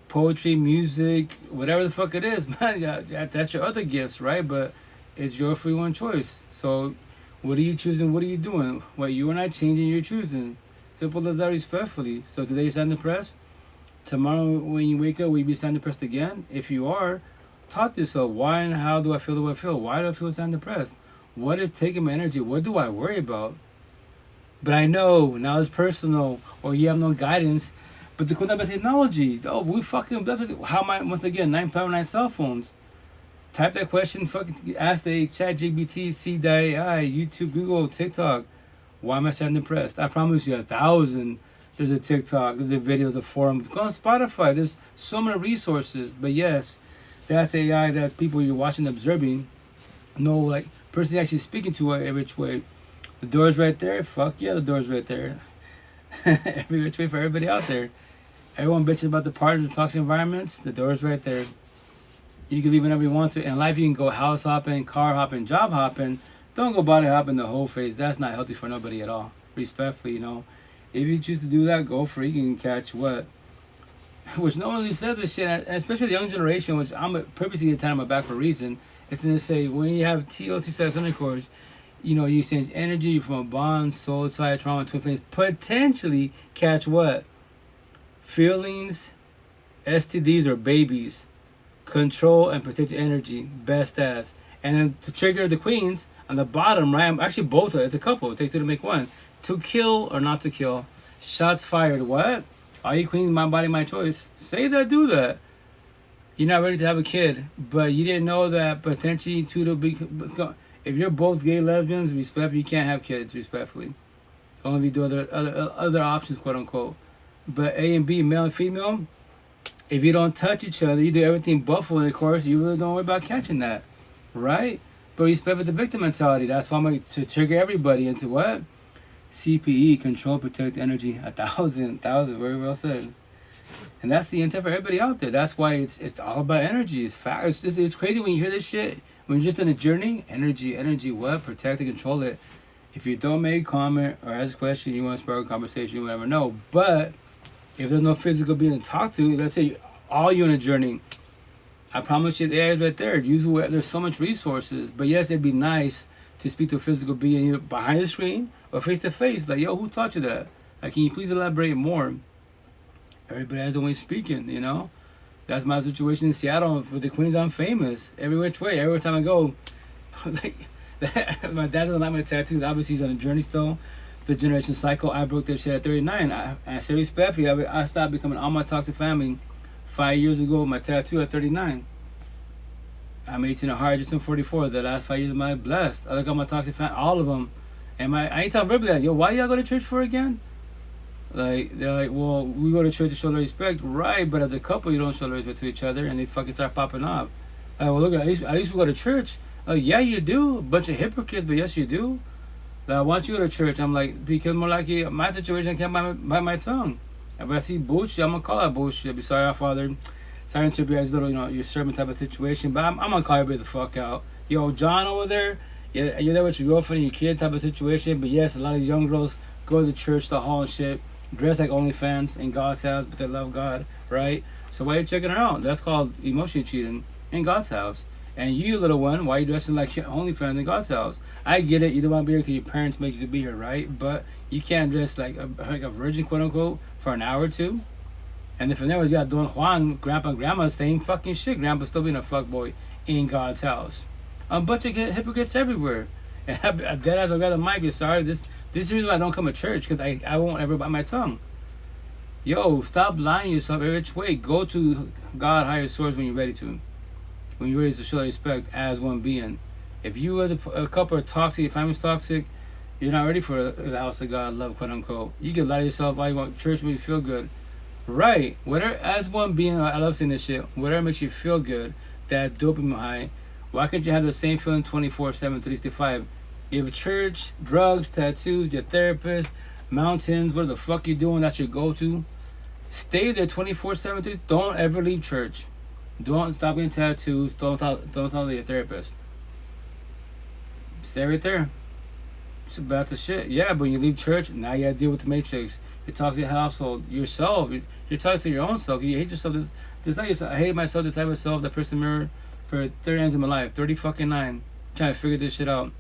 poetry, music, whatever the fuck it is, man, that's your other gifts, right? But it's your free one choice. So, what are you choosing? What are you doing? What you and I changing, you're choosing. Simple as that, respectfully. So today you're standing depressed. Tomorrow when you wake up, will you be standing depressed again? If you are, talk to yourself. Why and how do I feel the way I feel? Why do I feel standing depressed? What is taking my energy? What do I worry about? But I know now it's personal, or you have no guidance. But the cool thing about technology, we fucking how am I, once again, 9.9 cell phones. Type that question, fucking ask the ChatGPT, C.AI, YouTube, Google, TikTok. Why am I standing depressed? I promise you 1,000. There's a TikTok, there's a video, there's a forum. Go on Spotify. There's so many resources. But yes, that's AI. That's people you're watching, observing. No, like person actually speaking to every which way. The door's right there. Fuck yeah, the door's right there. Every which way for everybody out there. Everyone bitching about the partners, toxic environments. The door's right there. You can leave whenever you want to. In life, you can go house hopping, car hopping, job hopping. Don't go body hopping the whole face. That's not healthy for nobody at all. Respectfully, If you choose to do that, go for it. You can catch what? Which no one really says this shit, and especially the young generation, which I'm purposely telling my back for a reason. It's going to say, when you have TLC sex intercourse, you exchange energy from a bond, soul tie, trauma, twin flames, potentially catch what? Feelings, STDs, or babies. Control and protect your energy. Best ass. And then to trigger the queens, on the bottom, right? Actually, both. It's a couple. It takes two to make one. To kill or not to kill. Shots fired. What? Are you queens? My body, my choice. Say that, do that. You're not ready to have a kid, but you didn't know that potentially two to be. If you're both gay lesbians, respectfully, you can't have kids. Respectfully, only if you do other options, quote unquote. But A and B, male and female, if you don't touch each other, you do everything but for the course. You really don't worry about catching that, right? But respect for the victim mentality. That's why I'm going to trigger everybody into what? CPE, control, protect, energy. 1,000, very well said. And that's the intent for everybody out there. That's why it's all about energy. It's fact. It's crazy when you hear this shit. When you're just in a journey, energy, what? Protect and control it. If you don't make a comment or ask a question, you want to spark a conversation, you never know. But if there's no physical being to talk to, let's say all you in a journey, I promise you the AI is right there. Usually there's so much resources. But yes, it'd be nice to speak to a physical being either behind the screen or face to face. Like, yo, who taught you that? Like, can you please elaborate more? Everybody has the way speaking, That's my situation in Seattle with the Queens. I'm famous every which way. Every time I go, like, my dad doesn't like my tattoos. Obviously, he's on a journey still. The generation cycle. I broke that shit at 39. I say respectfully, I stopped becoming all my toxic family 5 years ago with my tattoo at 39. I'm 18 at heart, just in 44. The last 5 years of my life, blessed. I look at my toxic family, all of them. And I ain't talking verbally like, yo, why y'all go to church for again? Like, they're like, well, we go to church to show the respect. Right, but as a couple, you don't show the respect to each other, and they fucking start popping off. Like, well, look, at least we go to church. Oh yeah, you do. A bunch of hypocrites, but yes, you do. Like, once you go to church, I'm like, because more likely my situation can't bite my tongue. If I see bullshit, I'm gonna call that bullshit. Be sorry, our Father. Sorry to be as little, your servant type of situation, but I'm gonna call everybody the fuck out. Yo, John over there, yeah, you're there with your girlfriend and your kid type of situation. But yes, a lot of young girls go to the church, the hall and shit, dress like OnlyFans in God's house, but they love God, right? So why are you checking her out? That's called emotion cheating in God's house. And you, little one, why are you dressing like your OnlyFans in God's house? I get it, you don't want to be here because your parents make you to be here, right? But you can't dress like a virgin, quote unquote, for an hour or two. And if there was, you got Don Juan, Grandpa and Grandma, same fucking shit. Grandpa still being a fuckboy in God's house. A bunch of hypocrites everywhere. And I'm dead as I got the mic. Sorry, this is the reason why I don't come to church, because I won't ever bite my tongue. Yo, stop lying to yourself every which way. Go to God, higher source when you're ready to. When you're ready to show respect as one being. If you as a couple are toxic, your family's toxic, you're not ready for the house of God, love, quote unquote. You can lie to yourself all you want. Church makes you feel good. Right. Whatever, as one being, I love saying this shit, whatever makes you feel good, that dopamine high, why can't you have the same feeling 24/7, 365? You have church, drugs, tattoos, your therapist, mountains, whatever the fuck you doing, that's your go-to. Stay there 24/7. Don't ever leave church. Don't stop getting tattoos. Don't talk to your therapist. Stay right there. It's about the shit. Yeah, but when you leave church, now you gotta deal with the matrix. You talk to your household, yourself. You're talking to your own self. You hate yourself. This not yourself. I hate myself. This type of myself. That person mirror for 30 years of my life. 30 fucking 9. Trying to figure this shit out.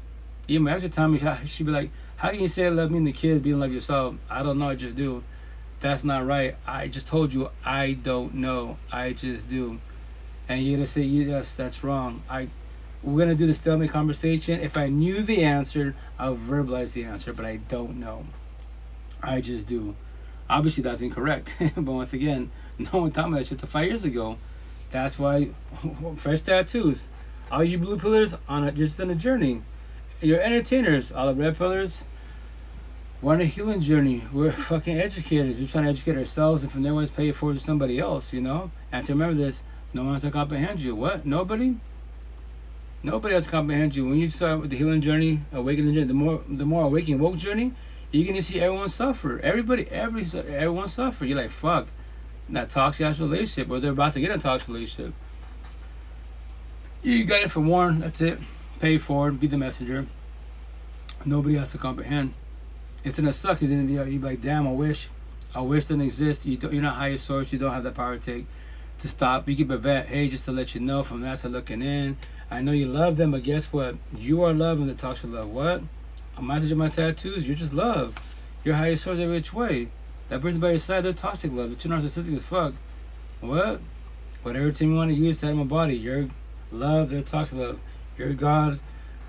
Even after time, she'd be like, "How can you say I love me and the kids, but you don't love yourself?" I don't know. I just do. That's not right. I just told you. I don't know. I just do. And you're gonna say, "Yes, that's wrong." We're gonna do the stalemate conversation. If I knew the answer, I'll verbalize the answer, but I don't know. I just do. Obviously, that's incorrect. But once again, no one taught me that shit till 5 years ago. That's why fresh tattoos. All you blue pillars you're just on a journey. You're entertainers. All the red pillars, we're on a healing journey. We're fucking educators. We're trying to educate ourselves, and from there, let's pay it forward to somebody else. And to remember this, no one has to comprehend you. What? Nobody. Nobody else comprehends you. When you start with the healing journey, awakening journey, the more awakening woke journey, you're gonna see everyone suffer. Everyone suffer. You're like, fuck, that toxic ass relationship, or they're about to get a toxic relationship. You got it for one. That's it. Pay forward. Be the messenger. Nobody has to comprehend. It's gonna suck. Cause then you're like, damn, I wish didn't exist. You're not higher source. You don't have the power to stop. You keep a vet. Hey, just to let you know from that, so looking in. I know you love them, but guess what? You are love and the toxic love. What? I'm not touching my tattoos. You're just love. You're higher source every which way. That person by your side, they're toxic love. They're too narcissistic as fuck. What? Whatever team you want to use to have my body. You're love, they're toxic love. You're God,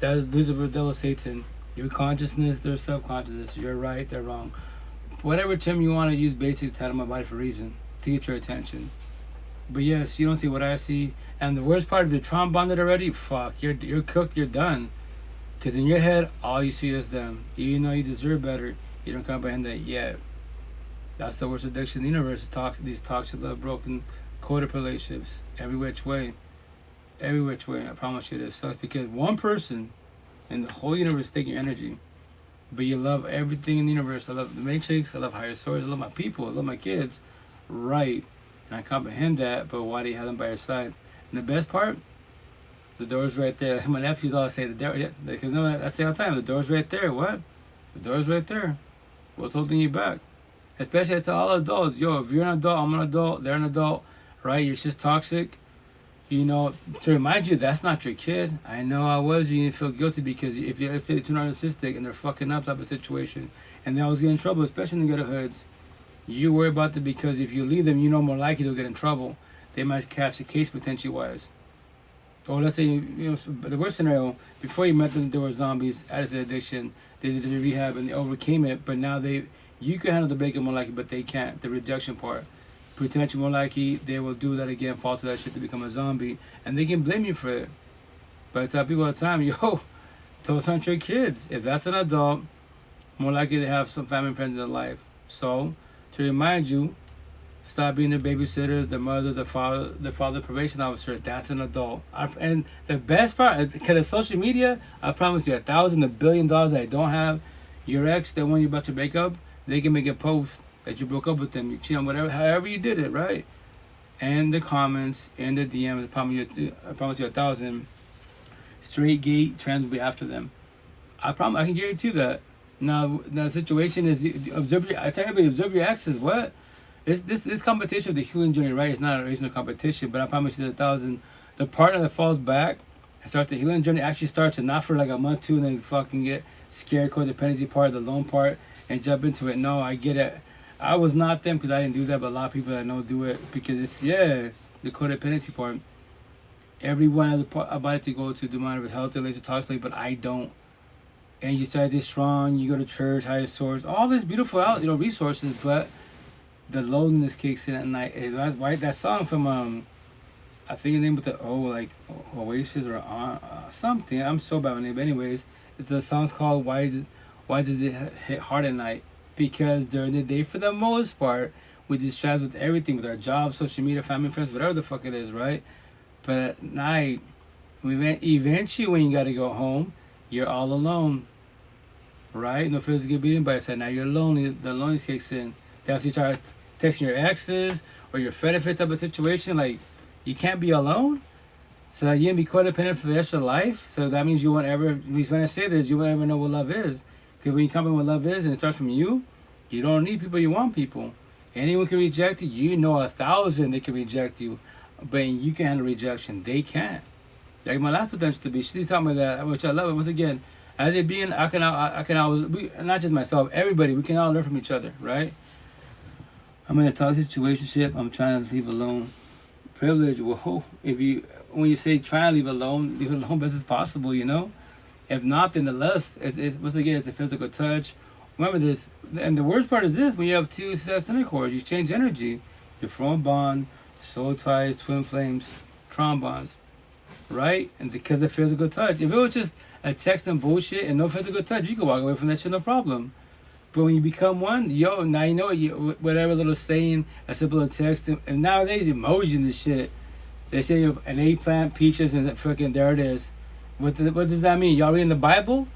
that is Lucifer, devil, Satan. Your consciousness, their self-consciousness. You're right, they're wrong. Whatever term you want to use, basically to title my body for a reason, to get your attention. But yes, you don't see what I see. And the worst part, if you're trauma bonded already, fuck, you're cooked, you're done. Because in your head, all you see is them. Even though you deserve better, you don't comprehend that yet. That's the worst addiction in the universe, is these toxic love, broken, coded relationships. Every which way. Every which way, I promise you this sucks. Because one person in the whole universe is taking your energy. But you love everything in the universe. I love the Matrix, I love higher source, I love my people, I love my kids. Right. And I comprehend that, but why do you have them by your side? And the best part, the door's right there. My nephews always say the door. Yeah, because no, I say all the time, the door's right there. What? The door's right there. What's holding you back? Especially to all adults. Yo, if you're an adult, I'm an adult, they're an adult, right? You're just toxic. To remind you, that's not your kid. I know I was. You didn't feel guilty because if you're, let's say, they're too narcissistic and they're fucking up type of situation, and they always get in trouble, especially in the ghetto hoods. You worry about them because if you leave them, more likely they'll get in trouble. They might catch a case potentially wise. Or let's say, the worst scenario, before you met them, they were zombies, added to addiction, they did the rehab and they overcame it, but now you can handle the breakup more likely, but they can't, the rejection part. Potentially more likely, they will do that again, fall to that shit to become a zombie, and they can blame you for it. But I tell people all the time, those aren't your kids. If that's an adult, more likely they have some family and friends in their life. So, to remind you, Stop being the babysitter, the mother, the father, probation officer. That's an adult. And the best part, because of social media, I promise you, $1,000 I don't have. Your ex, the one you're about to break up, they can make a post that you broke up with them. You cheat on whatever, however you did it, right? And the comments and the DMs. I promise you 1,000 straight gay trans will be after them. I can guarantee that. Now the situation is technically observe your exes. What? This competition of the healing journey, right? It's not a racial competition, but I promise you 1,000. The partner that falls back and starts the healing journey actually starts it not for like a month, two, and then fucking get scared, codependency part, the lone part, and jump into it. No, I get it. I was not them because I didn't do that, but a lot of people that I know do it because it's the codependency part. Everyone has a body to go to do mine with healthy, laser toxic, but I don't. And you start this strong. You go to church, highest source, all this beautiful resources, but the loneliness kicks in at night. That's why that song from I think the name with the Oasis or something. I'm so bad with name, but anyways, the song's called Why Does It Hit Hard at Night? Because during the day, for the most part, we distract with everything, with our jobs, social media, family, friends, whatever the fuck it is, right? But at night, eventually when you gotta go home, you're all alone, right? No physical beating by your side. Now you're lonely. The loneliness kicks in. That's you start texting your exes or your benefit type of situation. Like, you can't be alone. So that you can be codependent for the rest of your life. So that means you won't ever, at least when I say this, you won't ever know what love is. Because when you come in what love is and it starts from you don't need people, you want people. Anyone can reject you. You know 1,000 they can reject you. But you can handle rejection. They can't. Like my last potential to be, she's telling me that, which I love it. Once again, as a being, I can always, not just myself, everybody, we can all learn from each other, right? I'm in a toxic situationship. I'm trying to leave alone. Privilege. Well, when you say try and leave alone best as possible, you know. If not, then the lust is once again it's a physical touch. Remember this, and the worst part is this: when you have two sex intercourse, you exchange energy. You form a bond, soul ties, twin flames, trombones, right? And because of physical touch. If it was just a text and bullshit and no physical touch, you could walk away from that shit no problem. But when you become one, now you know whatever little saying, a simple text, and nowadays emojis and shit. They say an eggplant, peaches, and fucking there it is. What does that mean? Y'all reading the Bible?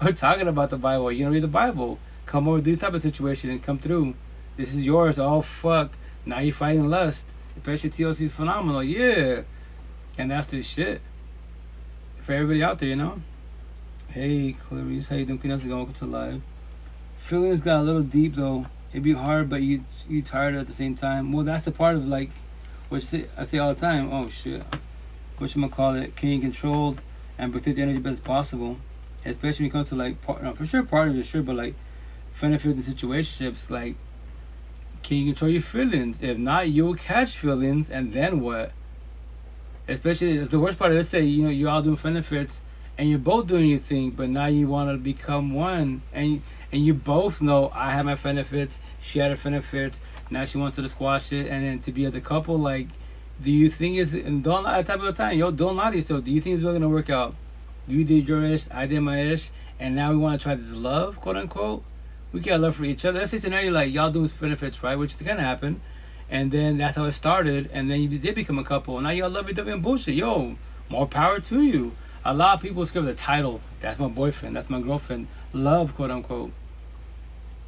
We're talking about the Bible. You don't read the Bible. Come over, do the type of situation and come through. This is yours. Oh fuck! Now you're fighting lust. Especially TLC is phenomenal. Yeah, and that's the shit for everybody out there. You know. Hey Clarice, how you doing? Welcome to live. Feelings got a little deep though. It'd be hard, but you tired at the same time. Well, that's the part of like, which I say all the time. Oh shit, whatchamacallit, can you control and protect your energy best as possible, especially when it comes to like for sure part of it, sure, but like benefit in situationships, like can you control your feelings? If not, you'll catch feelings, and then what? Especially the worst part. Let's say you're all doing benefits and you're both doing your thing, but now you want to become one, and you both know I have my benefits, she had her benefits, now she wants to squash it, and then to be as a couple, like, do you think and don't lie that type of time, don't lie to yourself. Do you think it's really gonna work out? You did your ish, I did my ish, and now we want to try this love, quote unquote. We got love for each other. Let's say scenario like y'all doing benefits, right? Which can happen, and then that's how it started, and then you did become a couple. Now y'all love each other and bullshit. Yo, more power to you. A lot of people skip the title. That's my boyfriend. That's my girlfriend. Love, quote unquote.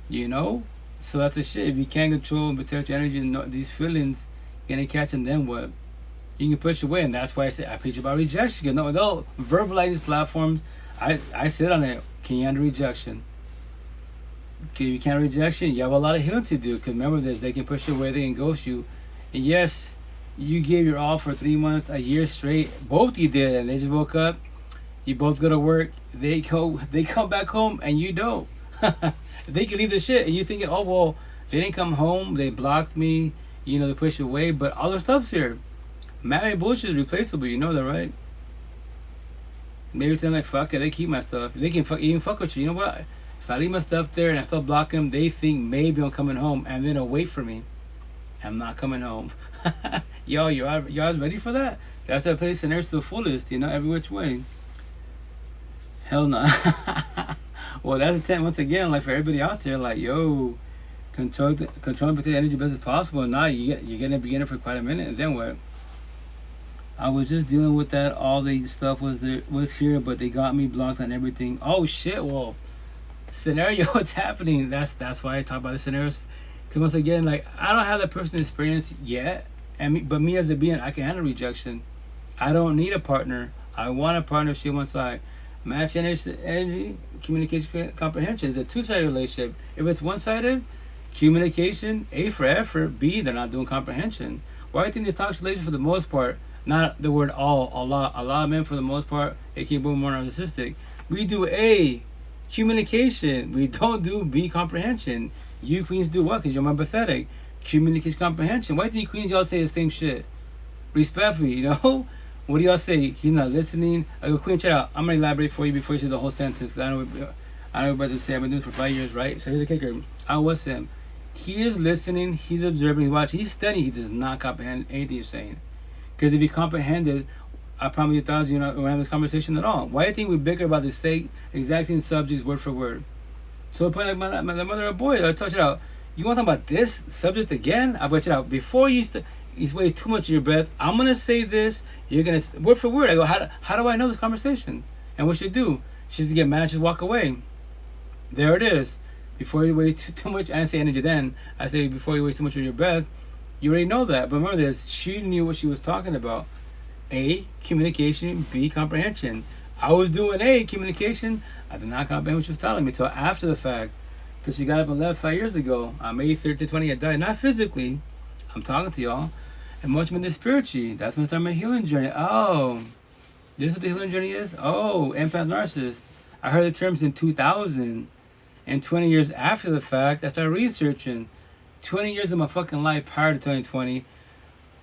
You know? So that's the shit. If you can't control and protect your energy and these feelings, you're gonna catch them, then what? You can push away. And that's why I say I preach about rejection. You know, they'll verbalize these platforms. I sit on it. Can you handle rejection? Okay, if you can't rejection, you have a lot of healing to do. Because remember this, they can push you away, they can ghost you. And yes, you gave your all for 3 months, a year straight. Both you did, and they just woke up. You both go to work. They come back home, and you don't. They can leave the shit, and you think, oh well, they didn't come home. They blocked me. They push away. But all the stuff's here. Mad bullshit is replaceable. You know that, right? Maybe it's like fuck it. They keep my stuff. They can even fuck with you. You know what? If I leave my stuff there and I still block them, they think maybe I'm coming home, and then they'll wait for me. I'm not coming home. Yo, y'all ready for that? That's a place in there to the fullest, every which way. Hell no. Well, that's a tent once again, like for everybody out there, like, yo, control and protect energy best as possible. And now you're gonna be in it for quite a minute, and then what? I was just dealing with that. All the stuff was here, but they got me blocked on everything. Oh shit! Well, scenario, what's happening? That's why I talk about the scenarios. Because once again, like I don't have that personal experience yet, but me as a being, I can handle rejection. I don't need a partner. I want a partner. If she wants like match energy, communication, comprehension. It's a two-sided relationship. If it's one-sided, communication, A for effort, B they're not doing comprehension. Why do you think these toxic relationships for the most part? Not the word all. A lot of men for the most part, they can be more narcissistic. We do A, communication. We don't do B, comprehension. You queens do what? Because you're more pathetic. Communication, comprehension. Why do you queens y'all say the same shit? Respectfully, you know? What do y'all say? He's not listening. Queen, check out. I'm going to elaborate for you before you say the whole sentence. I know what about to say. I've been doing it for 5 years, right? So here's the kicker. I was him. He is listening. He's observing. He's watching. He's studying. He does not comprehend anything you're saying. Because if he comprehended, I promise you, thousands, you're not going to have this conversation at all. Why do you think we bicker about the same exact same subjects word for word? So the point, like my mother or boy, I touch it out. You want to talk about this subject again? I bet you out. Before you waste too much of your breath, I'm going to say this. You're going to, word for word. I go, how do I know this conversation? And what she do? She's to get mad, just walk away. There it is. Before you waste too much, I didn't say energy then. I say before you waste too much of your breath, you already know that. But remember this, she knew what she was talking about. A, communication. B, comprehension. I was doing A, communication. I did not comprehend what she was telling me until after the fact. Because she got up and left 5 years ago. On May 13, 20, I died. Not physically. I'm talking to y'all. Emotionally, spiritually. That's when I started my healing journey. Oh, this is what the healing journey is? Oh, empath narcissist. I heard the terms in 2000. And 20 years after the fact, I started researching. 20 years of my fucking life prior to 2020.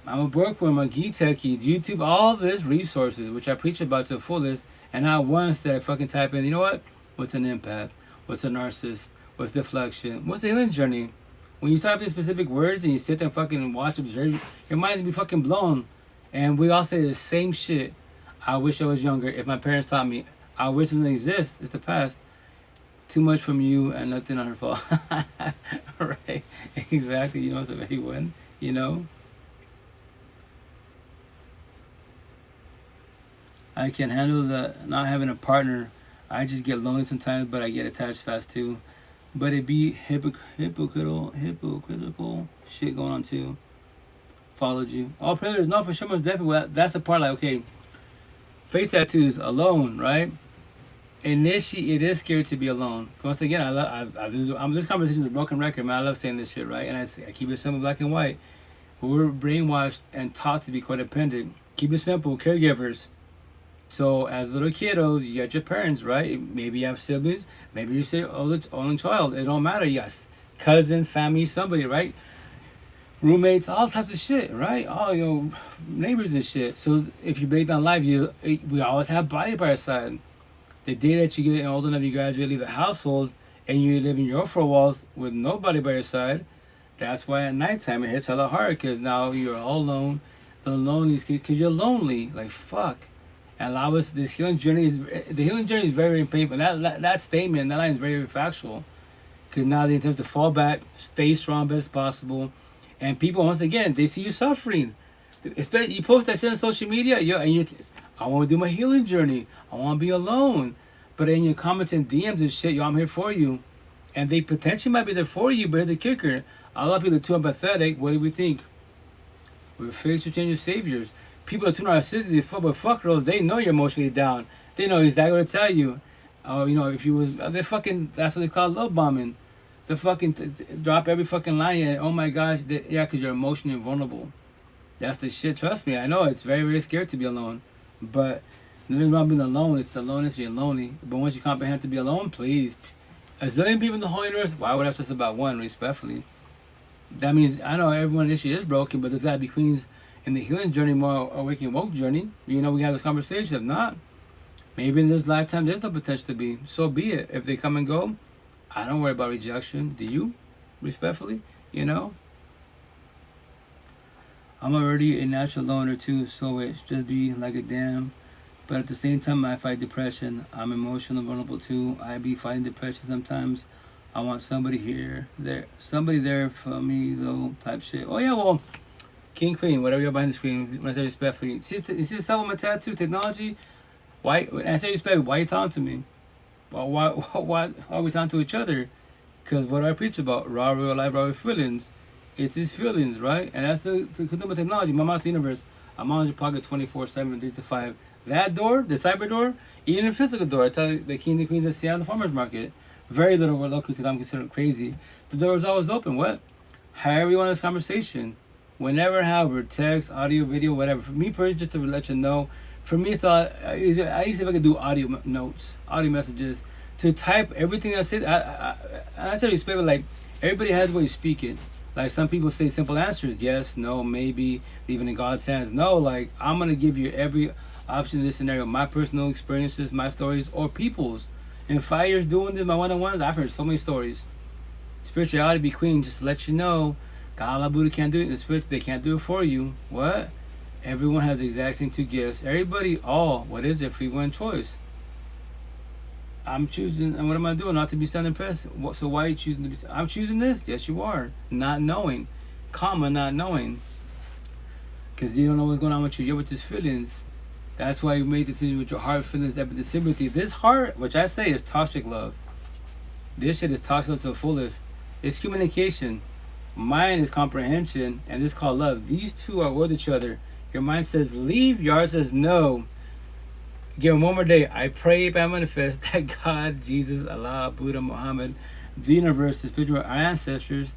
I'm a bookworm, I'm a geek techie, YouTube, all this resources, which I preach about to the fullest. And not once did I fucking type in, you know what? What's an empath? What's a narcissist? What's deflection? What's the healing journey? When you type in specific words and you sit there and fucking watch, observe, your mind's gonna be fucking blown. And we all say the same shit. I wish I was younger. If my parents taught me, I wish it didn't exist. It's the past. Too much from you and nothing on her fault. Right? Exactly. You know, it's a very one. You know? I can handle the not having a partner. I just get lonely sometimes, but I get attached fast too. But it be hypocritical shit going on too. Followed you. All pillars, no, for sure, most definitely. That's the part, like, okay, face tattoos, alone, right? Initially, it is scary to be alone. Once again, this conversation is a broken record, man. I love saying this shit, right? And I keep it simple, black and white. But we're brainwashed and taught to be codependent. Keep it simple, caregivers. So as little kiddos, you got your parents, right? Maybe you have siblings. Maybe you're only child. It don't matter. Yes, cousins, family, somebody, right? Roommates, all types of shit, right? All neighbors and shit. So if you break down life, we always have body by our side. The day that you get old enough, you graduate, leave the household, and you live in your four walls with nobody by your side. That's why at nighttime it hits hella hard, because now you're all alone. The lonely, because you're lonely. Like fuck. And allow us, the healing journey is very, very painful. That statement, that line is very, very factual. Because now the intent is to fall back, stay strong best possible. And people, once again, they see you suffering. Especially, you post that shit on social media, I want to do my healing journey. I want to be alone. But in your comments and DMs and shit, I'm here for you. And they potentially might be there for you, but here's the kicker. A lot of people are too empathetic. What do we think? We're fixed to change your saviors. People are too narcissistic, but fuck girls, they know you're emotionally down. They know exactly what to tell you. Oh, if you was, that's what they call love bombing. They fucking drop every fucking line and, oh my gosh, because you're emotionally vulnerable. That's the shit, trust me. I know it's very, very scary to be alone. But nothing wrong being alone, it's the loneliness, you're lonely. But once you comprehend to be alone, please. A zillion people in the whole universe, why would I trust about one, respectfully? That means, I know everyone issue is broken, but there's gotta be queens in the healing journey, more awakening woke journey. We have this conversation. If not, maybe in this lifetime there's no potential to be. So be it. If they come and go, I don't worry about rejection. Do you? Respectfully, I'm already a natural loner too, so it just be like a damn. But at the same time, I fight depression. I'm emotionally vulnerable too. I be fighting depression sometimes. I want somebody here, somebody there for me though, type shit. Oh yeah, well, King Queen, whatever you're behind the screen, when I say respectfully, see, you see the stuff on my tattoo technology. Why? When I say respect, why you talking to me? Well, why are we talking to each other? Because what I preach about, raw real life, raw feelings, it's his feelings, right? And that's the consumer technology. My mouth universe. I'm on your pocket 24/7, 365. That door, the cyber door, even the physical door. I tell you, the king and queens that see on the farmers market. Very little were local because I'm considered crazy. The door is always open. What? However you want this conversation. Whenever, however, text, audio, video, whatever. For me personally, just to let you know, for me, it's all. I used to see if I could do audio notes, audio messages, to type everything I said. I said respect, but like everybody has a way of speaking. Like some people say simple answers, yes, no, maybe, leaving in God's hands. No, like I'm gonna give you every option in this scenario, my personal experiences, my stories, or people's. In 5 years doing this, my one-on-ones, I've heard so many stories. Spirituality be queen, just to let you know, God Buddha can't do it. The spirit, they can't do it for you. What? Everyone has the exact same two gifts. Everybody, what is it? Free will choice. I'm choosing, and what am I doing? Not to be sound impressed. So why are you choosing to be? I'm choosing this. Yes, you are. Not knowing, not knowing, because you don't know what's going on with you. You're with these feelings. That's why you made decisions with your heart, feelings, empathy, sympathy. This heart, which I say is toxic love. This shit is toxic to the fullest. It's communication. Mind is comprehension, and this is called love. These two are with each other. Your mind says leave. Your heart says no. Give him one more day. I pray, I manifest that God, Jesus, Allah, Buddha, Muhammad, the universe, the spiritual, our ancestors,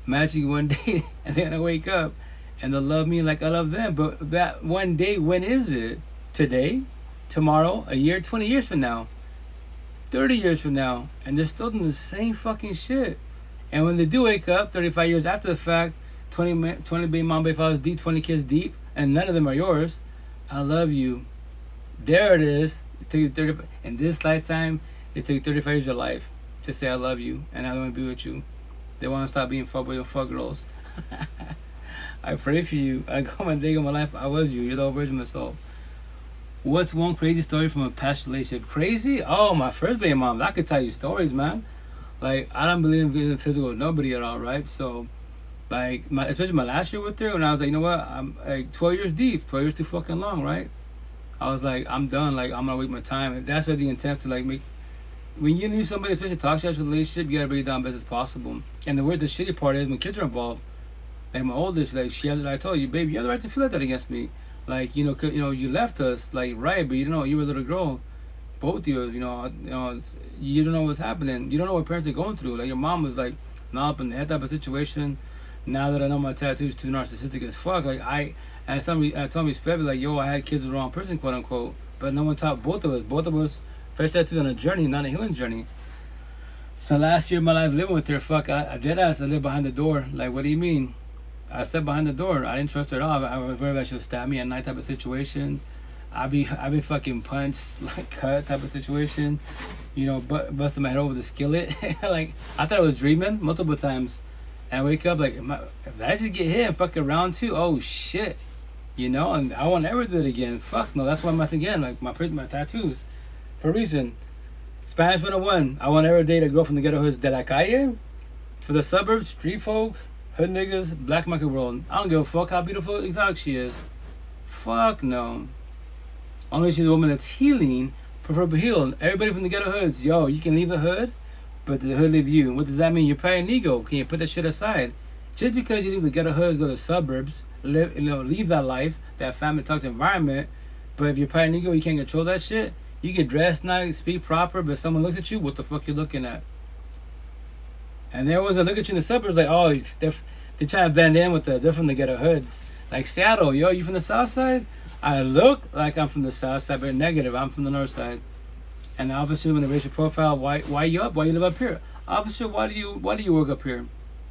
magically one day, and they're gonna wake up and they'll love me like I love them. But that one day, when is it? Today? Tomorrow? A year? 20 years from now? 30 years from now? And they're still doing the same fucking shit. And when they do wake up, 35 years after the fact, 20 baby mom, baby fathers deep, 20 kids deep, and none of them are yours. I love you. There it is. It took you 30. In this lifetime, it took 35 years of your life to say I love you and I want to be with you. They want to stop being fuck boys and fuck girls. I pray for you. I go my day of my life. I was you. You're the whole version of myself. What's one crazy story from a past relationship? Crazy? Oh, my first baby mom. I could tell you stories, man. Like, I don't believe in being physical with nobody at all, right? So, like, especially my last year with her, when I was like, you know what? I'm like 12 years deep. 12 years too fucking long, right? I was like, I'm done. Like, I'm gonna wait my time. And that's where the intent to like make. When you leave somebody, especially a toxic relationship, you gotta bring it down best as possible. And the shitty part is when kids are involved. Like my oldest, like she has. I told you, baby, you have the right to feel like that against me. Like you left us, like right, but you know you were a little girl. Both of you, you don't know what's happening. You don't know what parents are going through. Like your mom was like, not up in that type of situation. Now that I know my tattoo's too narcissistic as fuck, like I told me respect, like yo, I had kids with the wrong person, quote unquote. But no one taught both of us. Both of us fresh tattoos on a journey, not a healing journey. So last year of my life living with her, fuck, I did ask. I lived behind the door. Like, what do you mean? I stepped behind the door. I didn't trust her at all. I was worried that she would stab me at night type of situation. I be fucking punched, like cut type of situation. You know, busting my head over the skillet. Like, I thought I was dreaming multiple times. And I wake up like, if I just get hit and fucking round two, oh shit. You know, and I won't ever do it again. Fuck no, that's why I'm at again. Like, my tattoos. For a reason. Spanish 101. I won't ever date a girl from the ghetto hoods de la calle. For the suburbs, street folk, hood niggas, black market world. I don't give a fuck how beautiful exotic she is. Fuck no. Only she's a woman that's healing, preferably healed. Everybody from the ghetto hoods, yo, you can leave the hood, but the hood leave you. What does that mean? You're pride and ego. Can you put that shit aside? Just because you leave the ghetto hoods, go to the suburbs, leave that life, that family toxic environment, but if you're pride and ego, you can't control that shit. You can dress nice, speak proper, but if someone looks at you, what the fuck you looking at? And there was a look at you in the suburbs like, oh, they're trying to blend in with us. They're from the ghetto hoods. Like Seattle, yo, you from the south side? I look like I'm from the south side, but negative. I'm from the north side. And obviously, when the racial profile, why you up? Why you live up here? Officer, why do you work up here?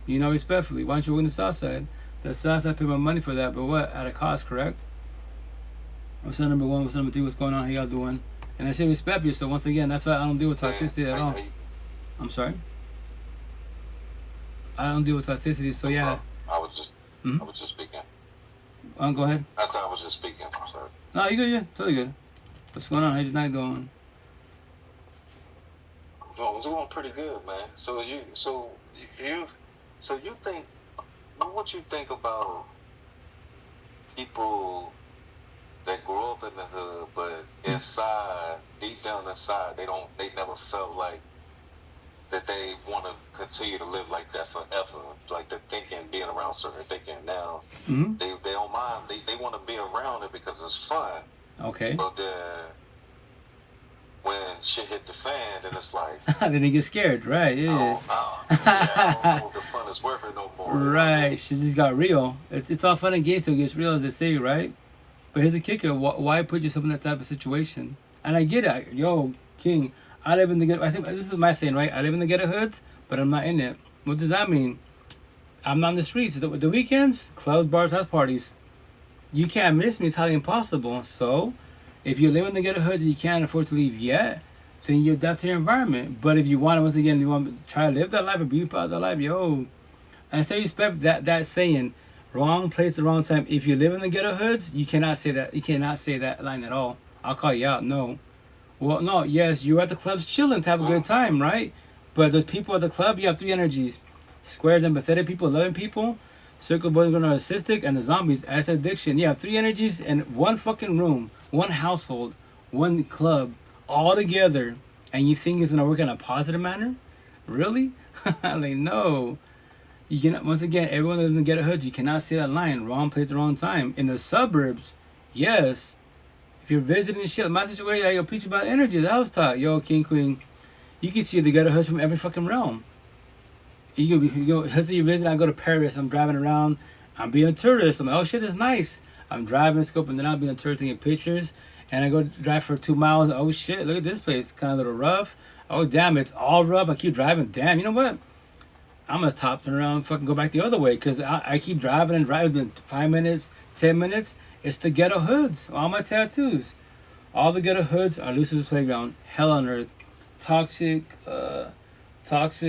You know, respectfully, why don't you work in the south side? The south side pay my money for that, but what? At a cost, correct? What's up, number one? What's up, number two? What's going on? How y'all doing? And I say respect you. So once again, that's why I don't deal with toxicity at all. I'm sorry. I don't deal with toxicity, so yeah. I was just speaking. Go ahead. I said I was just speaking. I'm sorry. No, you good, yeah. Totally good. What's going on? How's your night going? I'm It's going pretty good, man. You, so you think, what you think about people that grow up in the hood, but inside, deep down inside, they never felt like that they want to continue to live like that forever. Like the thinking, being around certain thinking now, Mm-hmm. they don't mind. They want to be around it because it's fun. Okay. But when shit hit the fan, then it's like, Then they get scared, right? Yeah. I don't know if the fun is worth it no more. Right. Shit just got real. It's all fun and games till it gets real, as they say, right? But here's the kicker: why put yourself in that type of situation? And I get it. Yo, King, I live in the ghetto. I think this is my saying, right? I live in the ghetto hoods, but I'm not in it. What does that mean? I'm not in the streets. The weekends, clubs, bars, house parties. You can't miss me. It's highly impossible. So, if you live in the ghetto hoods and you can't afford to leave yet, then you adapt to your environment. But if you want to, once again, you want to try to live that life and be part of that life, yo. And I say respect that saying, wrong place, the wrong time. If you live in the ghetto hoods, you cannot say that. You cannot say that line at all. I'll call you out. No. Well, no. Yes, you're at the clubs chilling to have a good time, right? But those people at the club, you have three energies: squares, empathetic people, loving people; circle boys, narcissistic, and the zombies, as addiction. You have three energies in one fucking room, one household, one club, all together, and you think it's gonna work in a positive manner? Really? Like, no. You cannot. Once again, everyone that doesn't get a hood, you cannot say that line. Wrong place, wrong time. In the suburbs, yes. If you're visiting shit, my situation, I go preach about energy. That was taught. Yo, King, Queen, you can see the ghetto hoods from every fucking realm. You go, let's say you visit, I go to Paris, I'm driving around, I'm being a tourist. I'm like, oh shit, it's nice. I'm driving, scoping, then I'm being a tourist, taking pictures, and I go drive for 2 miles. Oh shit, look at this place, it's kind of a little rough. Oh damn, it's all rough. I keep driving. Damn, you know what? I'm gonna stop, turn around, fucking go back the other way, because I keep driving and driving 5 minutes, 10 minutes. It's the ghetto hoods. All my tattoos. All the ghetto hoods are Lucifer's playground. Hell on earth. Toxic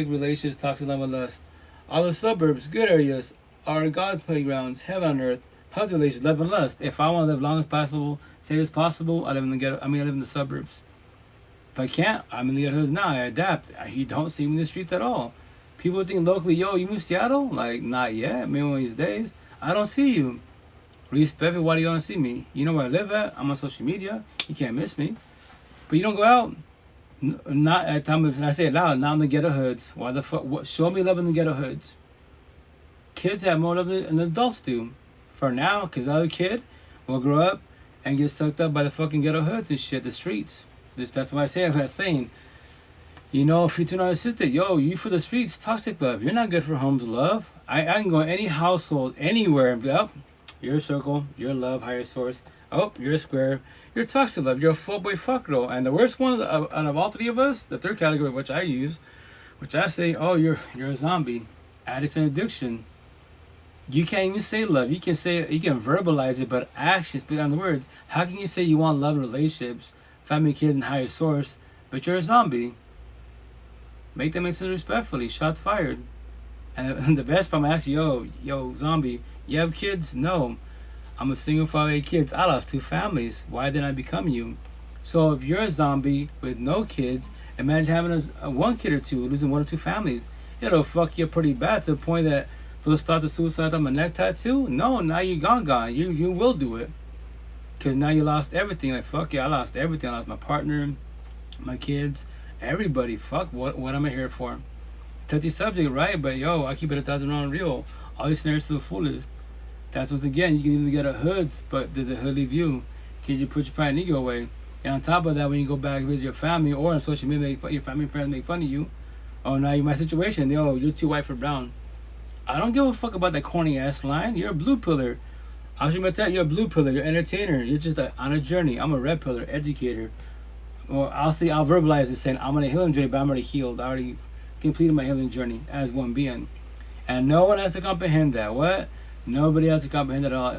relations, toxic love and lust. All the suburbs, good areas, are God's playgrounds. Heaven on earth. Positive relations, love and lust. If I want to live long as possible, safe as possible, I live in the ghetto. I live in the suburbs. If I can't, I'm in the ghetto hoods now. I adapt. You don't see me in the streets at all. People think locally, yo, you moved to Seattle? Like, not yet. Maybe one of these days. I don't see you. Respect it. Why do you want to see me? You know where I live at. I'm on social media. You can't miss me. But you don't go out. Not at time. I say it loud. Not in the ghetto hoods. Why the fuck? Show me love in the ghetto hoods. Kids have more love than adults do. For now, because the other kid will grow up and get sucked up by the fucking ghetto hoods and shit. The streets. That's why I say I'm saying. You know, if you're too narcissistic, yo, you for the streets, toxic love. You're not good for homes love. I can go in any household, anywhere, and be up. You're a circle, you're a love, higher source. Oh, you're a square. You're toxic love. You're a full boy fuck girl. And the worst one out of all three of us, the third category, which I use, which I say, oh, you're a zombie. Addict and addiction. You can't even say love. You can verbalize it, but actions, speak on the words. How can you say you want love and relationships, family, kids, and higher source, but you're a zombie? Make them answer respectfully. Shots fired. And the best part, I ask you, yo, zombie, you have kids? No. I'm a single father, 8 kids. I lost 2 families. Why didn't I become you? So if you're a zombie with no kids, imagine having a 1 kid or 2, losing 1 or 2 families. It'll fuck you pretty bad to the point that those thoughts of suicide on my neck tattoo? No, now you're gone. You will do it. Because now you lost everything. Like, fuck yeah, I lost everything. I lost my partner, my kids, everybody. Fuck, what am I here for? Touchy subject, right? But yo, I keep it 1,000 round real. All these scenarios to the fullest. That's once again, you can even get a hood, but did the hood leave you? Can you put your pride and ego away? And on top of that, when you go back and visit your family or on social media, your family and friends make fun of you. Oh, now you're my situation. Yo, you're too white for brown. I don't give a fuck about that corny ass line. You're a blue pillar. I was going to tell you, you're a blue pillar. You're an entertainer. You're just on a journey. I'm a red pillar, educator. Or I'll verbalize it saying, I'm on a healing journey, but I'm already healed. I already completed my healing journey as one being. And no one has to comprehend that. What? Nobody has to comprehend that at all.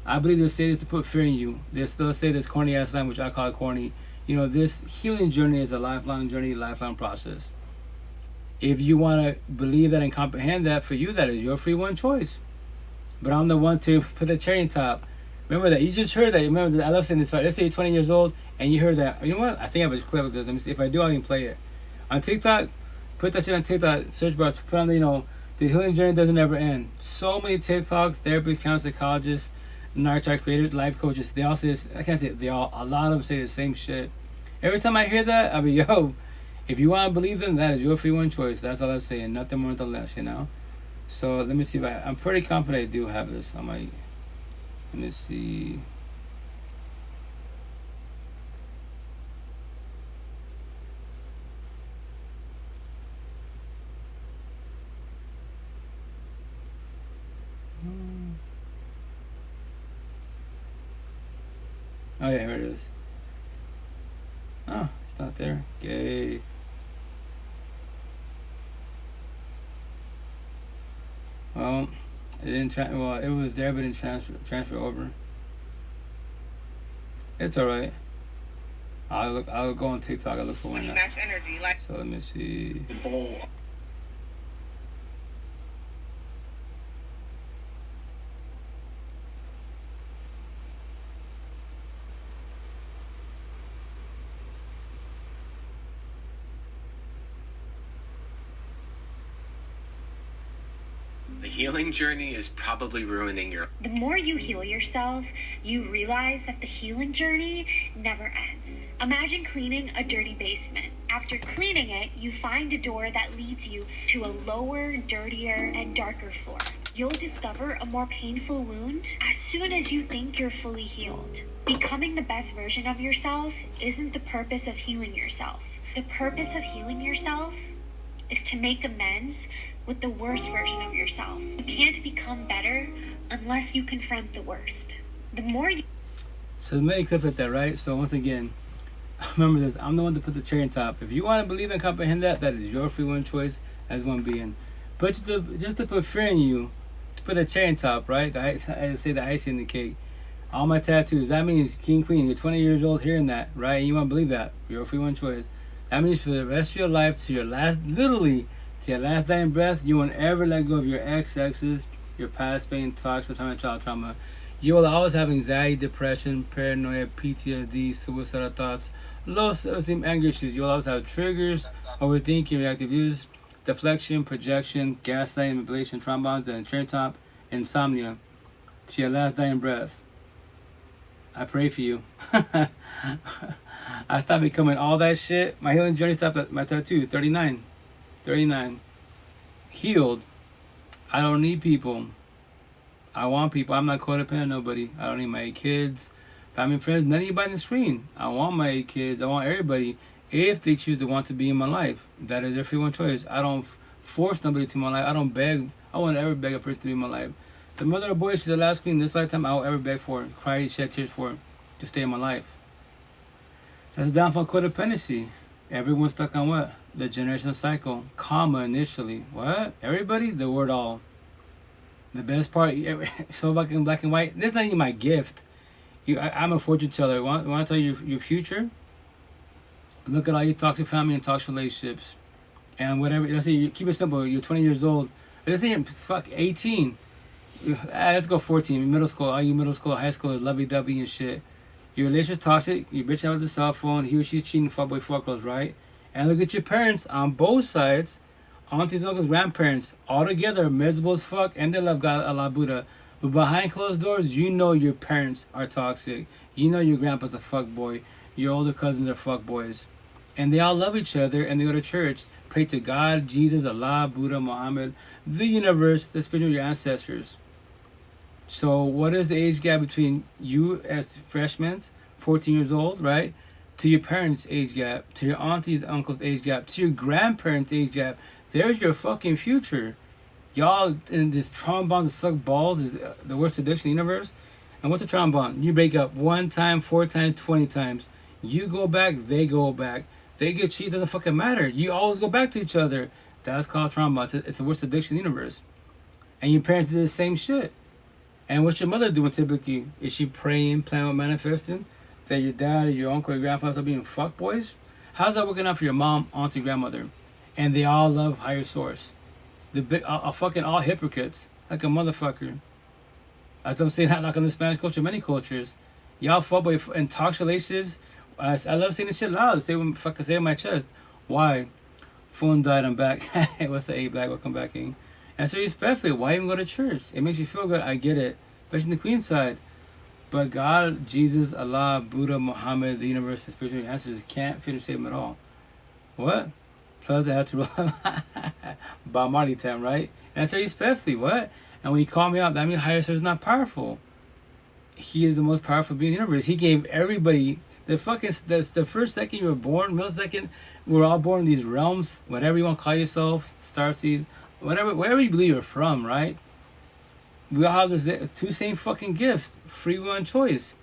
I believe they'll say this to put fear in you. They'll still say this corny ass line, which I call corny. You know, this healing journey is a lifelong journey, lifelong process. If you want to believe that and comprehend that, for you, that is your free one choice. But I'm the one to put the cherry on top. Remember that. You just heard that. Remember that. I love saying this. Let's say you're 20 years old and you heard that. You know what? I think I have a clip of this. Let me see. If I do, I can play it. On TikTok, put that shit on TikTok. Search bar. Put on the healing journey doesn't ever end. So many TikToks, therapists, counselors, psychologists, narcotic creators, life coaches. They all say this. I can't say it, they all. A lot of them say the same shit. Every time I hear that, I be yo. If you want to believe them, that is your free one choice. That's all I'm saying. Nothing more, nothing less. So let me see if I'm pretty confident I do have this on my. Let me see. Oh yeah, here it is. Oh, it's not there. Gay. Well, it didn't. It was there, but it didn't transfer over. It's all right. I'll go on TikTok. I'll look for When one you now. match energy, like So let me see. The healing journey is probably ruining your. The more you heal yourself, you realize that the healing journey never ends. Imagine cleaning a dirty basement. After cleaning it, you find a door that leads you to a lower, dirtier, and darker floor. You'll discover a more painful wound as soon as you think you're fully healed. Becoming the best version of yourself isn't the purpose of healing yourself. The purpose of healing yourself is to make amends with the worst version of yourself. You can't become better unless you confront the worst. The more you... So there's many clips like that, right? So once again, remember this. I'm the one to put the cherry on top. If you want to believe and comprehend that, that is your free one choice as one being. But just to put fear in you, to put the cherry on top, right? I say the icing in the cake. All my tattoos. That means king, queen. You're 20 years old hearing that, right? And you want to believe that. Your free one choice. That means for the rest of your life, to your last, literally, to your last dying breath, you won't ever let go of your exes, your past pain, toxic trauma, child trauma. You will always have anxiety, depression, paranoia, PTSD, suicidal thoughts, low self-esteem, anger issues. You will always have triggers, overthinking, reactive use, deflection, projection, gaslighting, manipulation, traumas, and turn top, insomnia, to your last dying breath. I pray for you. I stopped becoming all that shit. My healing journey stopped at my tattoo, 39. Healed. I don't need people. I want people. I'm not codependent on nobody. I don't need my 8 kids, family, friends, none of you on the screen. I want my 8 kids. I want everybody if they choose to want to be in my life. That is their free one choice. I don't force nobody to my life. I don't beg. I won't ever beg a person to be in my life. The mother of boys, she's the last queen this lifetime I will ever beg for, cry, shed tears for, to stay in my life. That's the downfall of codependency. Everyone's stuck on what? The generational cycle. Comma initially. What? Everybody? The word all. The best part, so fucking black and white. This is not even my gift. I'm a fortune teller. Want to tell you your future? Look at all your toxic family and toxic relationships. And whatever, let's say, keep it simple. You're 20 years old. Let's say you're 18. Let's go 14. Middle school, all you middle school, high schoolers, lovey-dovey and shit. Your relationship's toxic. You bitch out with the cell phone. He or she's cheating, fuckboy, fuckgirls, right? And look at your parents on both sides. Aunties, uncles, grandparents, all together, miserable as fuck, and they love God, Allah, Buddha. But behind closed doors, you know your parents are toxic. You know your grandpa's a fuckboy. Your older cousins are fuckboys. And they all love each other, and they go to church. Pray to God, Jesus, Allah, Buddha, Muhammad, the universe, the spirit of your ancestors. So what is the age gap between you as freshmen, 14 years old, right? To your parents' age gap, to your aunties, uncles' age gap, to your grandparents' age gap. There's your fucking future. Y'all in this trombone to suck balls is the worst addiction in the universe. And what's a trombone? You break up 1 time, 4 times, 20 times. You go back, they go back. They get cheated, doesn't fucking matter. You always go back to each other. That's called trombone. It's the worst addiction in the universe. And your parents did the same shit. And what's your mother doing typically? Is she praying, planning, manifesting that your dad or your uncle or grandfather are being fuckboys? How's that working out for your mom, auntie, grandmother? And they all love higher source. The big, fucking all hypocrites, like a motherfucker. As I'm saying, not like in the Spanish culture, many cultures. Y'all fuckboy in toxic relationships. I love saying this shit loud. Say it in my chest. Why? Phone died, I'm back. What's the A Black? Welcome back, King. And so respectfully, why even go to church? It makes you feel good. I get it. Especially the Queen side. But God, Jesus, Allah, Buddha, Muhammad, the universe, the spiritual answers can't fit or save them at all. What? Plus I had to roll Bob Marley time, right? And I said respectfully, what? And when he called me out, that means higher source is not powerful. He is the most powerful being in the universe. He gave everybody the first second you were born, millisecond, we're all born in these realms, whatever you want to call yourself, starseed, wherever you believe you're from, right? We all have those two same fucking gifts, free will and choice.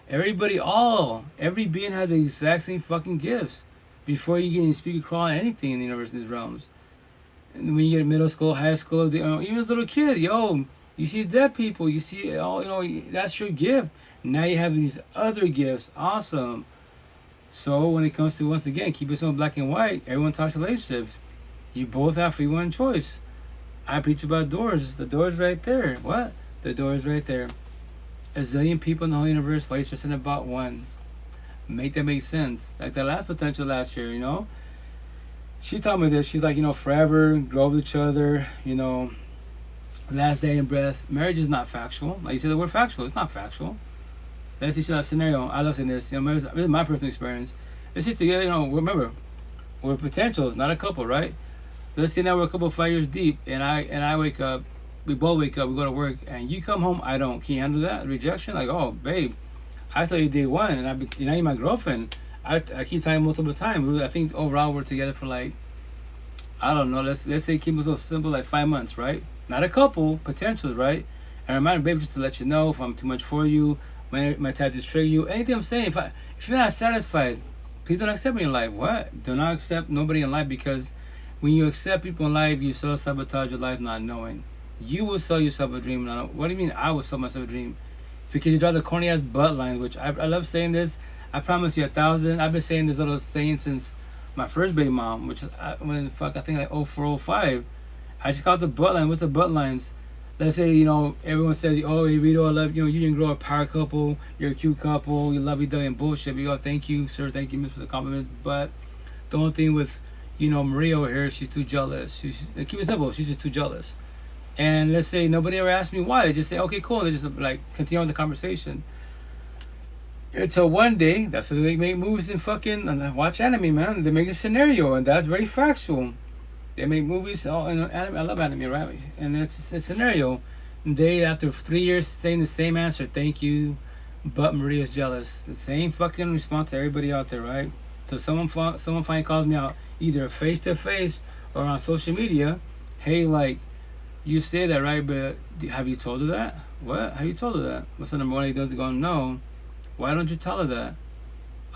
Every being has the exact same fucking gifts before you get any speak or crawl on anything in the universe in these realms. And when you get middle school, high school, even as a little kid, you see dead people, you see that's your gift. Now you have these other gifts, awesome. So when it comes to, once again, keep it simple, black and white, everyone talks relationships. You both have free will and choice. I preach about doors. The door's right there. What? The door's right there. A zillion people in the whole universe. Why are you stressing about one? Make that make sense. Like that last potential last year, She told me this. She's like, forever, grow with each other, last day in breath. Marriage is not factual. Like you said, the word factual. It's not factual. Let's see a scenario. I love saying this. This is my personal experience. Let's see together, remember, we're potentials, not a couple, right? So let's say now we're a couple 5 years deep, and I wake up, we both wake up, we go to work, and you come home, I don't. Can you handle that? Rejection? Like, oh, babe, I told you day one, and you're my girlfriend. I keep telling you multiple times. I think overall we're together for like, I don't know, let's say keep it so simple, like 5 months, right? Not a couple, potentials, right? And remind baby just to let you know if I'm too much for you, my tattoos trigger you, anything I'm saying. If you're not satisfied, please don't accept me in life. What? Do not accept nobody in life, because when you accept people in life, you self-sabotage your life not knowing. You will sell yourself a dream. What do you mean I will sell myself a dream? Because you draw the corny-ass butt lines, which I love saying this. I promise you 1,000. I've been saying this little saying since my first baby mom, which is, I think like 04, 05. I just call it the butt line. What's the butt lines? Let's say, everyone says, oh, Rito, I love you. You didn't grow a power couple. You're a cute couple. You love each other and bullshit. But, thank you, sir. Thank you, miss, for the compliments. But the only thing with, Maria over here, she's too jealous. Keep it simple. She's just too jealous. And let's say nobody ever asked me why. They just say, okay, cool. They just continue on the conversation. Until one day, that's what they make movies and fucking watch anime, man. They make a scenario, and that's very factual. They make movies, anime. I love anime, right? And it's a scenario. They, after 3 years, saying the same answer, thank you, but Maria's jealous. The same fucking response to everybody out there, right? So someone finally calls me out, either face to face or on social media. Hey, you say that, right? But have you told her that? What? Have you told her that? What's the number one he does? Go, no. Why don't you tell her that?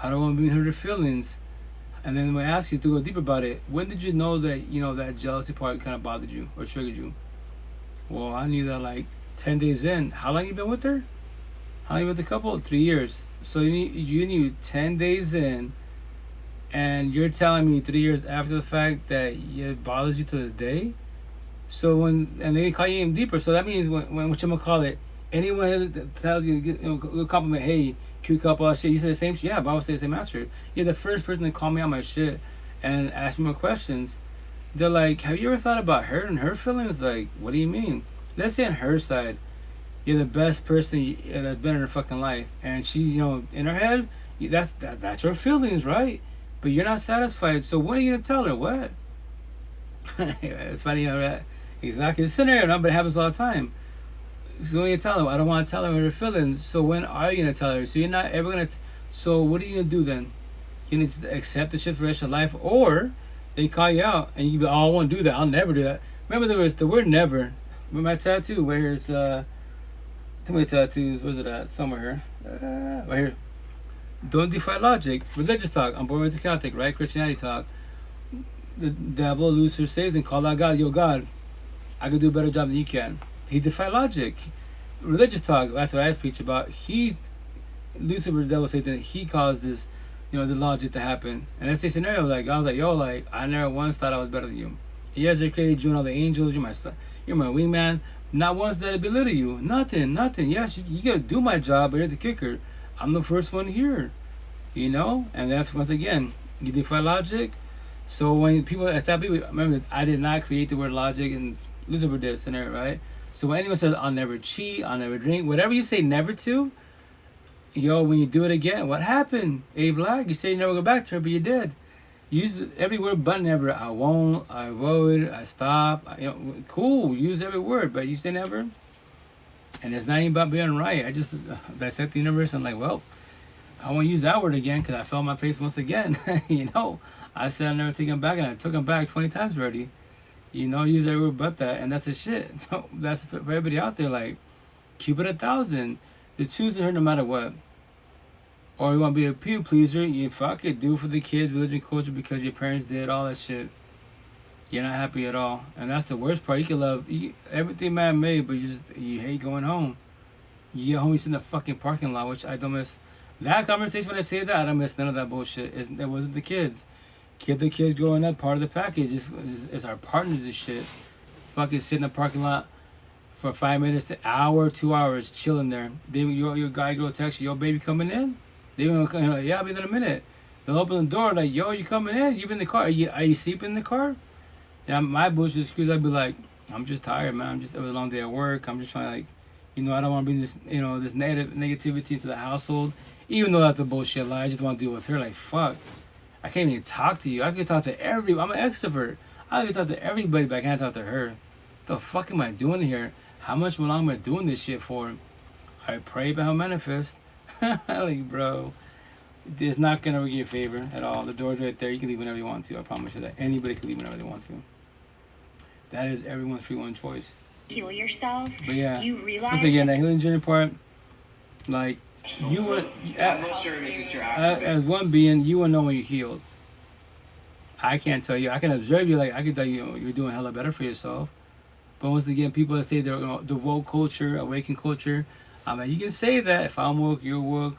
I don't want to be hurt her feelings. And then when I ask you to go deep about it, when did you know that, that jealousy part kind of bothered you or triggered you? Well, I knew that 10 days in. How long you been with her? How long you been with the couple? 3 years. So you knew 10 days in, and you're telling me 3 years after the fact that it bothers you to this day? So and they call you even deeper. So that means when whatchamacallit, anyone that tells you, compliment, hey, cute couple, all shit, you say the same shit. Yeah, but I would say the same answer. You're the first person to call me on my shit and ask me more questions. They're like, have you ever thought about her and her feelings? Like, what do you mean? Let's say on her side, you're the best person that's been in her fucking life, and she's, in her head, that's her feelings, right? But you're not satisfied. So when are you gonna tell her? What? It's funny, right? Exactly the scenario, but it happens all the time. So when you tell her, I don't want to tell her her feelings. So when are you gonna tell her? So you're not ever gonna. So what are you gonna do then? You need to accept the shit for the rest of your life, or they call you out and you be, oh, I won't do that. I'll never do that. Remember, there was the word never. With my tattoo, where it's too many tattoos. Where's it at? Somewhere here. Right here. Don't defy logic. Religious talk. I'm born with the Catholic, right? Christianity talk. The devil, Lucifer, saved and called out God. Yo, God, I could do a better job than you can. He defied logic. Religious talk, that's what I preach about. Lucifer, the devil, Satan, he caused this, the logic to happen. And that's the scenario. I was like, yo, I never once thought I was better than you. Yes, they created you and all the angels. You're my son. You're my wingman. Not once did I belittle you. Nothing. Yes, you gotta do my job, but here's the kicker. I'm the first one here. And that's, once again, you defy logic. So when people, remember, I did not create the word logic, and Lucifer did, sinner, right? So when anyone says, I'll never cheat, I'll never drink, whatever you say never to, yo, when you do it again, what happened? A Black, you say you never go back to her, but you did. Use every word but never. I won't, I avoid, I stop. Cool, use every word, but you say never. And it's not even about being right. I just dissect the universe and like, well, I won't use that word again because I fell on my face once again. I said I'll never take him back, and I took him back 20 times already. Use every word but that, and that's the shit. So that's for everybody out there. Like, keep it 1,000. You're choosing her no matter what. Or you want to be a people pleaser, you fuck it, do it for the kids, religion, culture, because your parents did all that shit. You're not happy at all, and that's the worst part. You can love everything man made, but you hate going home. You get home, you sit in the fucking parking lot, which I don't miss. That conversation, when I say that, I don't miss none of that bullshit. It wasn't the kids. The kids growing up, part of the package is our partners and shit. Fucking sit in the parking lot for 5 minutes to hour, 2 hours, chilling there. Then your guy girl text you, yo baby coming in? They will come like, yeah, I'll be there in a minute. They'll open the door like, yo, you coming in? You been in the car? Are you sleeping in the car? Yeah, my bullshit excuse, I'd be like, I'm just tired, man. It was a long day at work. I'm just trying to I don't want to bring this, this negativity into the household. Even though that's a bullshit lie, I just want to deal with her. Like, fuck. I can't even talk to you. I can talk to everyone. I'm an extrovert. I can talk to everybody, but I can't talk to her. What the fuck am I doing here? How much more long am I doing this shit for? I pray, but I'll manifest. Like, bro, it's not gonna give you a favor at all. The door's right there. You can leave whenever you want to. I promise you that. Anybody can leave whenever they want to. That is everyone's free one choice. Heal yourself. But yeah, You realize. once again, that healing journey part, like, you would, as one being, you will know when you're healed. I can't tell you. I can observe you. Like, I can tell you, you're doing hella better for yourself. But once again, people that say they're the woke culture, awakened culture, you can say that. If I'm woke, you're woke.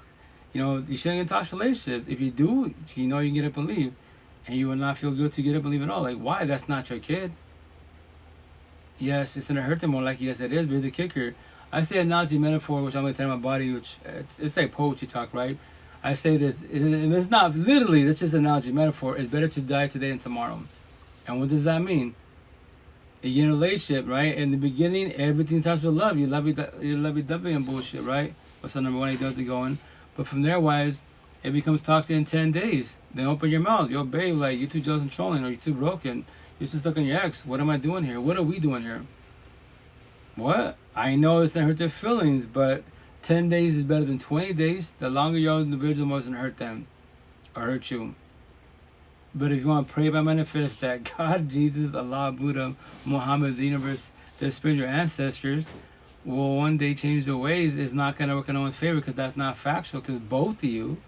You shouldn't get toxic relationships. If you do, you can get up and leave. And you will not feel good to get up and leave at all. Like, why? That's not your kid. Yes, it's going to hurt them more. Like, yes, it is. But here's the kicker. I say analogy metaphor, which I'm going to tell my body, which it's like poetry talk, right? I say this, and it's not literally, it's just an analogy metaphor. It's better to die today than tomorrow. And what does that mean? You get in a relationship, right? In the beginning, everything starts with love. You love lovey and bullshit, right? What's the number one identity going? But from there, wise, it becomes toxic in 10 days. Then open your mouth. Yo, babe, like, you're too jealous and trolling, or you're too broken. You're too stuck on your ex. What am I doing here? What are we doing here? What? I know it's gonna hurt their feelings, but 10 days is better than 20 days. The longer you're individual, the more it's gonna hurt them or hurt you. But if you want to pray by manifest that God, Jesus, Allah, Buddha, Muhammad, the universe, the spirit, your ancestors will one day change their ways, it's not gonna work in no one's favor because that's not factual. Because both of you,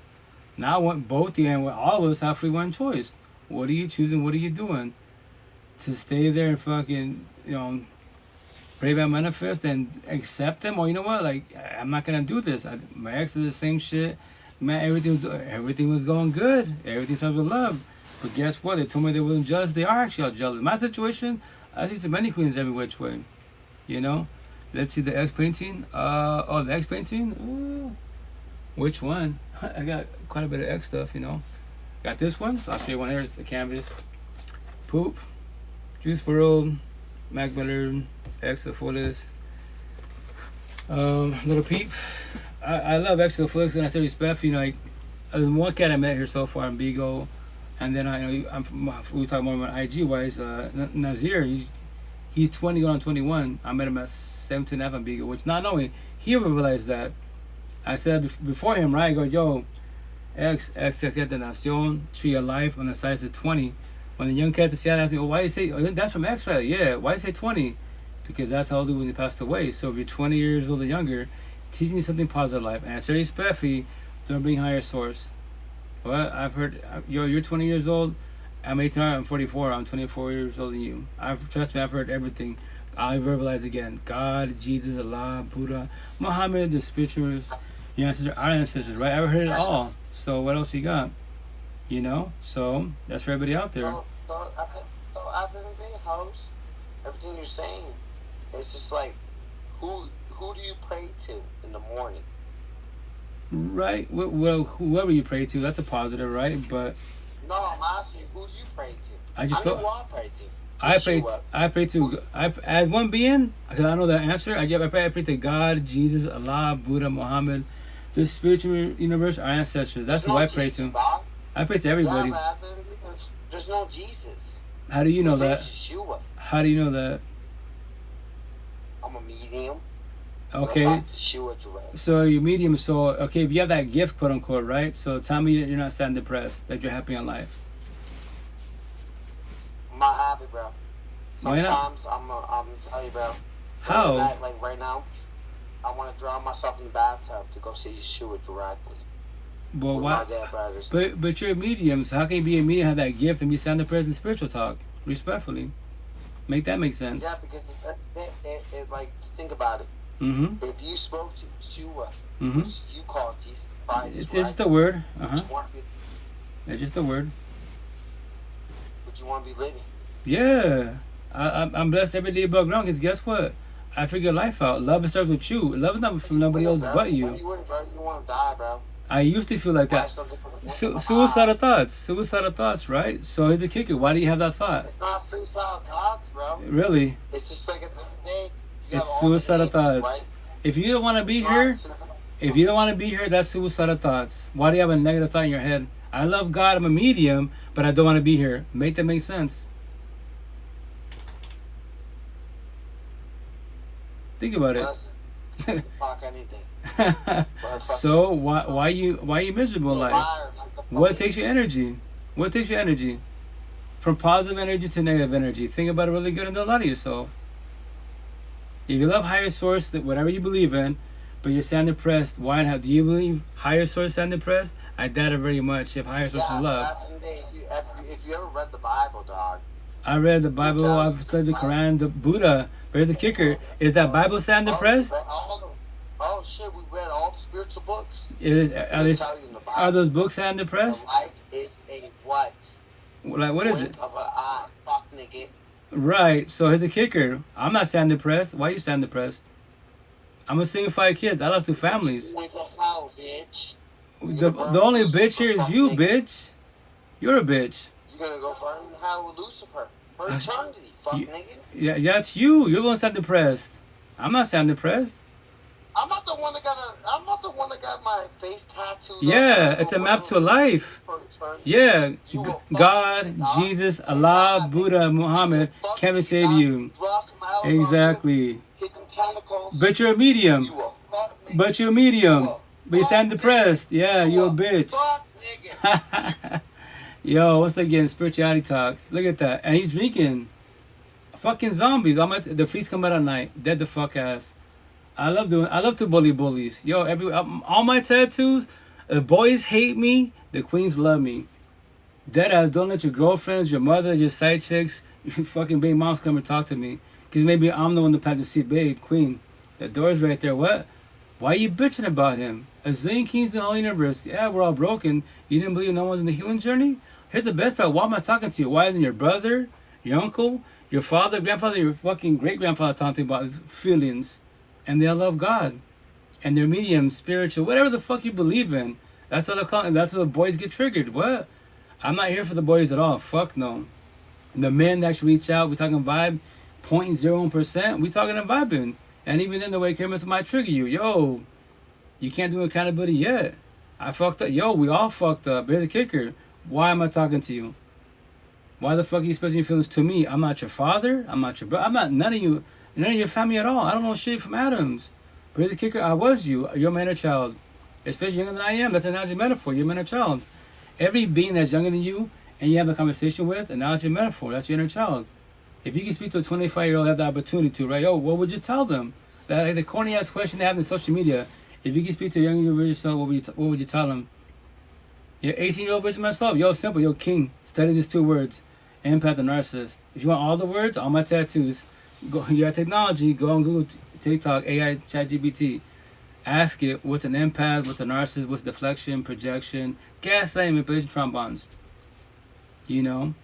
both of you and all of us have free one choice. What are you choosing? What are you doing? To stay there and fucking, pray by manifest and accept them, or you know what? Like, I'm not gonna do this. My ex is the same shit. Man, everything was going good. Everything started with love. But guess what? They told me they wasn't jealous. They are actually all jealous. My situation, I see so many queens every which way. Let's see the X painting. The X painting. Which one? I got quite a bit of X stuff. Got this one. So I'll show you one here. It's the canvas. Poop. Juice WRLD. Mac Miller. X the fullest. Little Peep. I love X the fullest, and I say respect. There's one cat I met here so far in Bigo. And then we talk more about IG wise. Nazir, he's 20 going on 21. I met him at 17 and a half on Bigo, which not knowing he realized that. I said before him, right? I go, yo, X Nacion, tree of life on the size of 20. When the young cat to Seattle asked me, well, why you say that's from X, right? Yeah, why you say 20? Because that's how old he was when he passed away. So if you're 20 years old or younger, teach me something positive life. And I said, respectfully, don't bring higher source. Well, I've heard, you're 20 years old. I'm 18, I'm 44. I'm 24 years older than you. Trust me, I've heard everything. I'll verbalize again. God, Jesus, Allah, Buddha, Muhammad, the spirituals, your ancestors, our ancestors, right? I've heard it all. So what else you got? So that's for everybody out there. So after the day, house, everything you're saying, it's just like, who do you pray to in the morning? Right. Well, whoever you pray to, that's a positive, right? But No, I'm asking you, who do you pray to? I just know thought- who I pray to. I pray. Yeshua. I pray to. As one being, because I know the answer. I pray to God, Jesus, Allah, Buddha, Muhammad, the spiritual universe, our ancestors. That's There's who no I pray Jesus, to. Bob. I pray to everybody. Yeah, but there's no Jesus. How do you know His that? name's Yeshua. How do you know that? I'm a medium. Okay. Yeshua direct. So you're medium. So okay, if you have that gift, quote unquote, right? So tell me you're not sad and depressed. That you're happy in life. I'm not happy, bro. Why not? Sometimes I'm tell you, bro. How? Like right now, I want to drown myself in the bathtub to go see Yeshua directly. Well, with why? my dead brothers. But you're a medium. So how can you be a medium, have that gift, and be sad and depressed in spiritual talk? Respectfully, make that make sense. Yeah, because it like think about it. Mm-hmm. If you spoke to Yeshua, Mm-hmm. which you call Jesus Christ, It's right? just a word. Would you want to be- It's just a word. would you want to be living? Yeah. I'm blessed every day above ground because guess what? I figure life out. Love starts with you. Love is not from nobody else Bro, but you. You wouldn't, bro. You want to die, bro. I used to feel like Why that. something for the- Suicidal thoughts. Suicidal thoughts, right? So here's the kicker. Why do you have that thought? It's not suicidal thoughts, bro. Really? It's just like at the end of the day, you It's have all the suicidal answers, thoughts. right? If you don't want to be Not here, suicidal- if you don't want to be here, that's suicidal thoughts. Why do you have a negative thought in your head? I love God, I'm a medium, but I don't want to be here. Make that make sense. Think about it. Listen, fuck anything. So why you miserable in life? Liar, like the What fucking- takes your energy? What takes your energy? From positive energy to negative energy. Think about it really good and don't lie to yourself. If you love higher source, whatever you believe in, but you're sad and depressed, why not? Do you believe higher source sad and depressed? I doubt it very much if higher source Yeah, is but love. at the end of the day, if you ever read the Bible, dog. I read the Bible, I've studied the Quran, the Buddha. But here's the kicker. Is that Bible sad and depressed? Oh shit, we read all the spiritual books. Are those books sad and The depressed? life is a what? Like, what is it? Blink of an eye. Fuck, nigga. Right. So here's the kicker. I'm not sad and depressed. Why you sad and depressed? I'm a single 5 kids. I lost 2 families. Went to hell, bitch. The only bitch here is you, bitch. You're a bitch. You're gonna go burn in hell with Lucifer for eternity. Fuck, You- nigga. Yeah, that's you. You're the one sad and depressed. I'm not sad and depressed. I'm not the one that got my face tattooed. Yeah, up. it's a map to life. For eternity. Yeah, You will God, fuck me, dog. Jesus, And Allah, God, Buddha, nigga. Muhammad Fuck came me, and save dog. you. Drop some elbows, Exactly. Hit them tentacles. But you're a You medium. will fuck me. But you're a medium. You will But you're sad and fuck depressed. me. Yeah, You you're a will bitch. Fuck, nigga. Yo, what's again? Spirituality talk. Look at that. And he's drinking. Fucking zombies. The fleas come out at night. Dead the fuck ass. I love to bully bullies. Yo, all my tattoos, the boys hate me, the queens love me. Dead ass, don't let your girlfriends, your mother, your side chicks, your fucking baby moms come and talk to me. Because maybe I'm the one to plant the seed, babe, queen. The door's right there. What? Why are you bitching about him? A zillion kings in the whole universe. Yeah, we're all broken. You didn't believe no one's in the healing journey? Here's the best part. Why am I talking to you? Why isn't your brother, your uncle, your father, grandfather, your fucking great-grandfather talking about his feelings? And they all love God. And they're medium, spiritual, whatever the fuck you believe in. That's what that's what the boys get triggered. What? I'm not here for the boys at all. Fuck no. The men that actually reach out, we talking vibe, 0.01%. We talking and vibing. And even in the way Kermit might trigger you. Yo, you can't do accountability yet. I fucked up. Yo, we all fucked up. Here's the kicker. Why am I talking to you? Why the fuck are you expressing your feelings to me? I'm not your father. I'm not your brother. I'm not none of your family at all. I don't know shit from Adams. But here's the kicker. I was you. You're my inner child. Especially younger than I am. That's an analogy metaphor. You're my inner child. Every being that's younger than you and you have a conversation with, analogy metaphor. That's your inner child. If you can speak to a 25-year-old, have the opportunity to, right? Yo, what would you tell them? That, like, the corny ass question they have in social media. If you can speak to a younger version of yourself, what would you tell them? Your 18-year-old version of myself, yo, simple, yo, king. Study these 2 words: empath and narcissist. If you want all the words, all my tattoos, go. You got technology. Go on Google, TikTok, AI, ChatGPT. Ask it what's an empath, what's a narcissist, what's deflection, projection, gaslighting, manipulation, traumas. You know,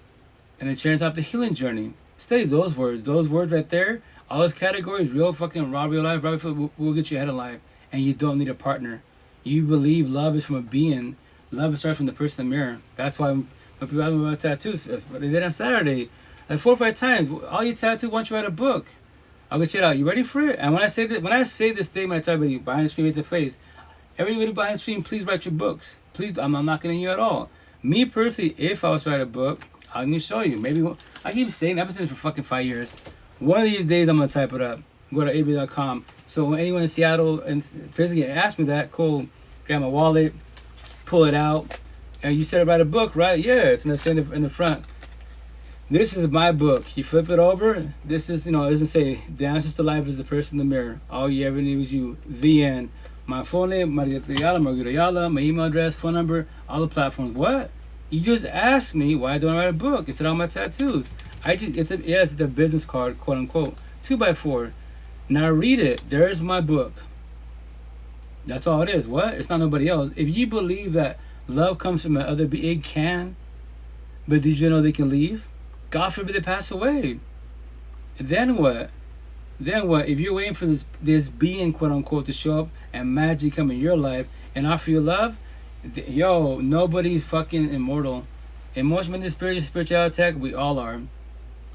and then sharing top the healing journey. Study those words. Those words right there. All those categories, real fucking raw, real life, will get you ahead of life. And you don't need a partner. You believe love is from a being. Love starts from the person in the mirror. That's why When people ask me about tattoos, they did on Saturday, like 4 or 5 times. All you tattoo, why don't you write a book? I'll get you out. You ready for it? And when I say this statement, I tell everybody behind the screen, face to face. Everybody behind the screen, please write your books. Please, I'm not knocking on you at all. Me personally, if I was to write a book, I'm gonna show you. Maybe I keep saying I've been saying this for fucking 5 years. One of these days, I'm gonna type it up. Go to ab.com. So when anyone in Seattle and physically ask me that, cool. Grab my wallet, pull it out, and you said write a book, right? Yeah, it's gonna say in the front. This is my book. You flip it over. This is, it doesn't say the answers to life is the person in the mirror. All you ever need was you. The end. My phone name, Margarita Yala, my email address, phone number, all the platforms. What? You just asked me why don't I write a book instead of all my tattoos. It's a business card, quote unquote, 2x4. Now read it. There's my book. That's all it is. What? It's not nobody else. If you believe that love comes from another being, it can. But did you know they can leave? God forbid they pass away. Then what? Then what? If you're waiting for this being, quote unquote, to show up and magically come in your life and offer you love, nobody's fucking immortal. Emotionally, spiritual attack, we all are.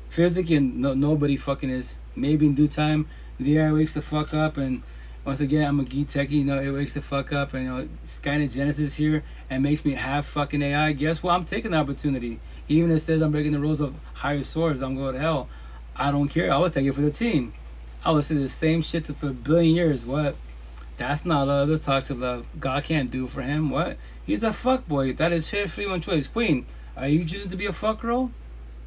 Physically, nobody fucking is. Maybe in due time, the air wakes the fuck up, and once again, I'm a geek techie, it wakes the fuck up, and Skynet Genesis here and makes me have fucking AI. Guess what? I'm taking the opportunity. Even if it says I'm breaking the rules of higher swords, I'm going to hell. I don't care. I will take it for the team. I will say the same shit for a billion years. What? That's not love. That's toxic love. God can't do for him. What? He's a fuckboy. That is his free one choice. Queen, are you choosing to be a fuck girl?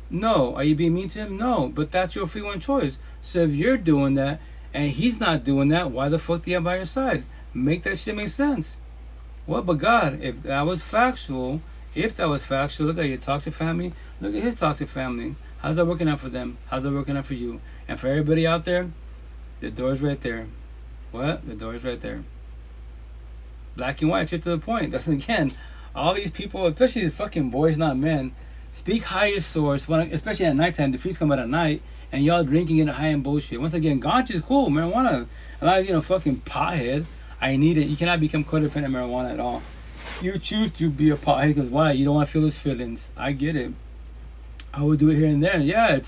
No. Are you being mean to him? No. But that's your free one choice. So if you're doing that and he's not doing that, why the fuck do you have by your side? Make that shit make sense. What? But God, if that was factual, look at your toxic family. Look at his toxic family. How's that working out for them? How's that working out for you? And for everybody out there, the door's right there. What? The door's right there. Black and white, straight to the point. That's again, all these people, especially these fucking boys, not men, speak higher source, especially at nighttime. The freaks come out at night, and y'all drinking and high and bullshit. Once again, ganja is cool. Marijuana, a lot of fucking pothead. I need it. You cannot become codependent of marijuana at all. You choose to be a pothead because why? You don't want to feel his feelings. I get it. I would do it here and there. Yeah,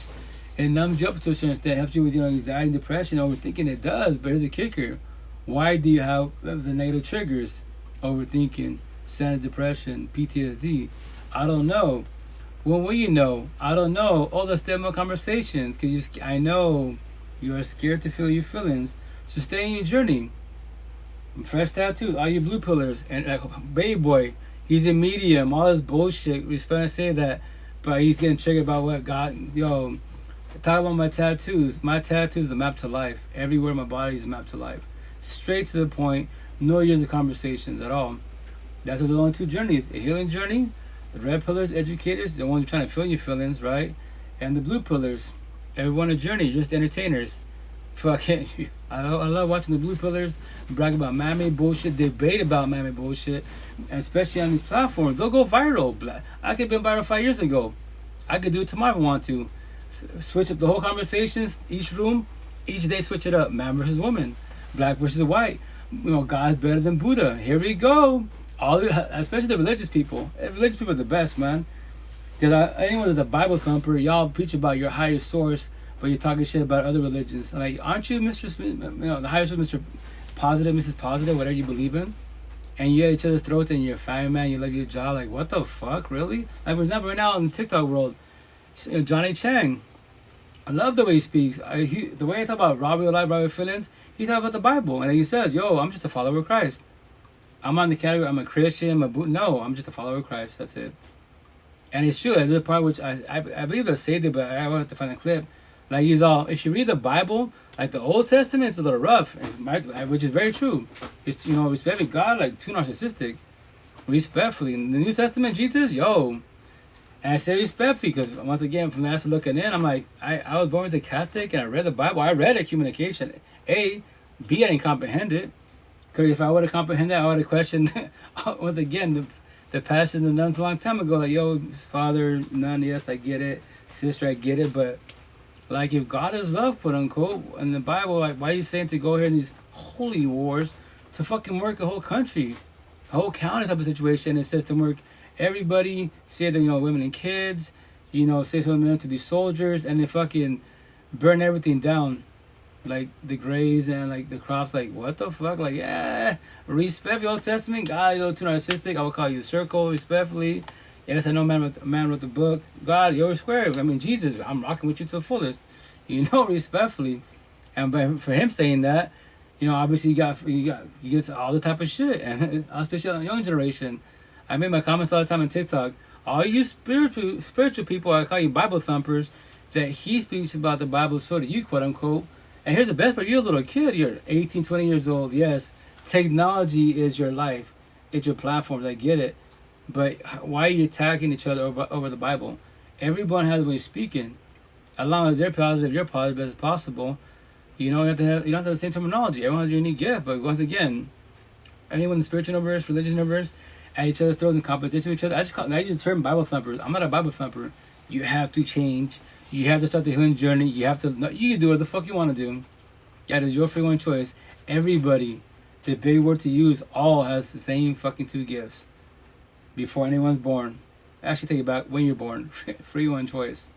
it numbs you up to a certain extent. It helps you with anxiety, depression, overthinking. It does, but here's the kicker. Why do you have the negative triggers? Overthinking, sadness, depression, PTSD. I don't know. When will you know? I don't know. All the stem conversations, because I know you are scared to feel your feelings. So stay in your journey. Fresh tattoo, all your blue pillars, and baby boy, he's a medium. All this bullshit. We're supposed to say that, but he's getting triggered about what God. Talk about my tattoos. My tattoos is a map to life. Everywhere in my body is a map to life. Straight to the point. No years of conversations at all. That's the only two journeys: a healing journey. The red pillars, educators, the ones who are trying to feel your feelings, right? And the blue pillars, everyone a journey, just entertainers. Fucking, I love watching the blue pillars brag about man-made bullshit, debate about man-made bullshit, and especially on these platforms. They'll go viral. I could have been viral 5 years ago. I could do it tomorrow if I want to. Switch up the whole conversations, each room, each day switch it up. Man versus woman, black versus white. God's better than Buddha. Here we go. Especially the religious people. Religious people are the best, man. Because anyone that's a Bible thumper, y'all preach about your higher source, but you're talking shit about other religions. Like, aren't you Mr. The higher source, Mr. Positive, Mrs. Positive, whatever you believe in? And you at each other's throats and you're a family man, you love your job. Like, what the fuck, really? Like, for example, right now in the TikTok world, Johnny Chang, I love the way he speaks. The way he talk about robbery of life, robbery of feelings, he talks about the Bible. And he says, I'm just a follower of Christ. I'm on the category, I'm a Christian, no, I'm just a follower of Christ. That's it. And it's true. There's a part which I believe they saved it, but I will have to find a clip. Like, if you read the Bible, like the Old Testament, it's a little rough, which is very true. It's, respecting God, like, too narcissistic. Respectfully. In the New Testament, Jesus, And I say respectfully because, once again, from the outside looking in, I'm like, I was born as a Catholic and I read the Bible. I read it, communication. A. B, I didn't comprehend it. Because if I would have comprehended it, I would have questioned, once again, the pastors and the nuns a long time ago. Like, father, nun, yes, I get it. Sister, I get it. But, like, if God is love, quote unquote, in the Bible, like, why are you saying to go here in these holy wars to fucking work a whole country, a whole county type of situation? It says to work Everybody say that, women and kids, say some men to be soldiers, and they fucking burn everything down. Like the graves and like the crops, like what the fuck? Like, yeah, respect the Old Testament. God, too narcissistic. I will call you a circle, respectfully. Yes, I know man wrote the book. God, you're square. I mean, Jesus, I'm rocking with you to the fullest. Respectfully. And for him saying that, obviously he gets all this type of shit, and especially on the young generation. I make my comments all the time on TikTok. All you spiritual people, I call you Bible thumpers, that he speaks about the Bible, so do you, quote unquote. And here's the best part: you're a little kid. You're 18, 20 years old. Yes, technology is your life. It's your platforms. I get it. But why are you attacking each other over the Bible? Everyone has a way of speaking. As long as they're positive, you're positive as possible. You don't have to have the same terminology. Everyone has a unique gift. But once again, anyone in the spiritual universe, religious universe, at each other's throats in competition with each other. I use the term Bible thumpers. I'm not a Bible thumper. You have to change. You have to start the healing journey. You have to. You can do whatever the fuck you want to do. That is your free one choice. Everybody, the big word to use, all has the same fucking two gifts. Before anyone's born. Actually, take it back. When you're born. Free one choice.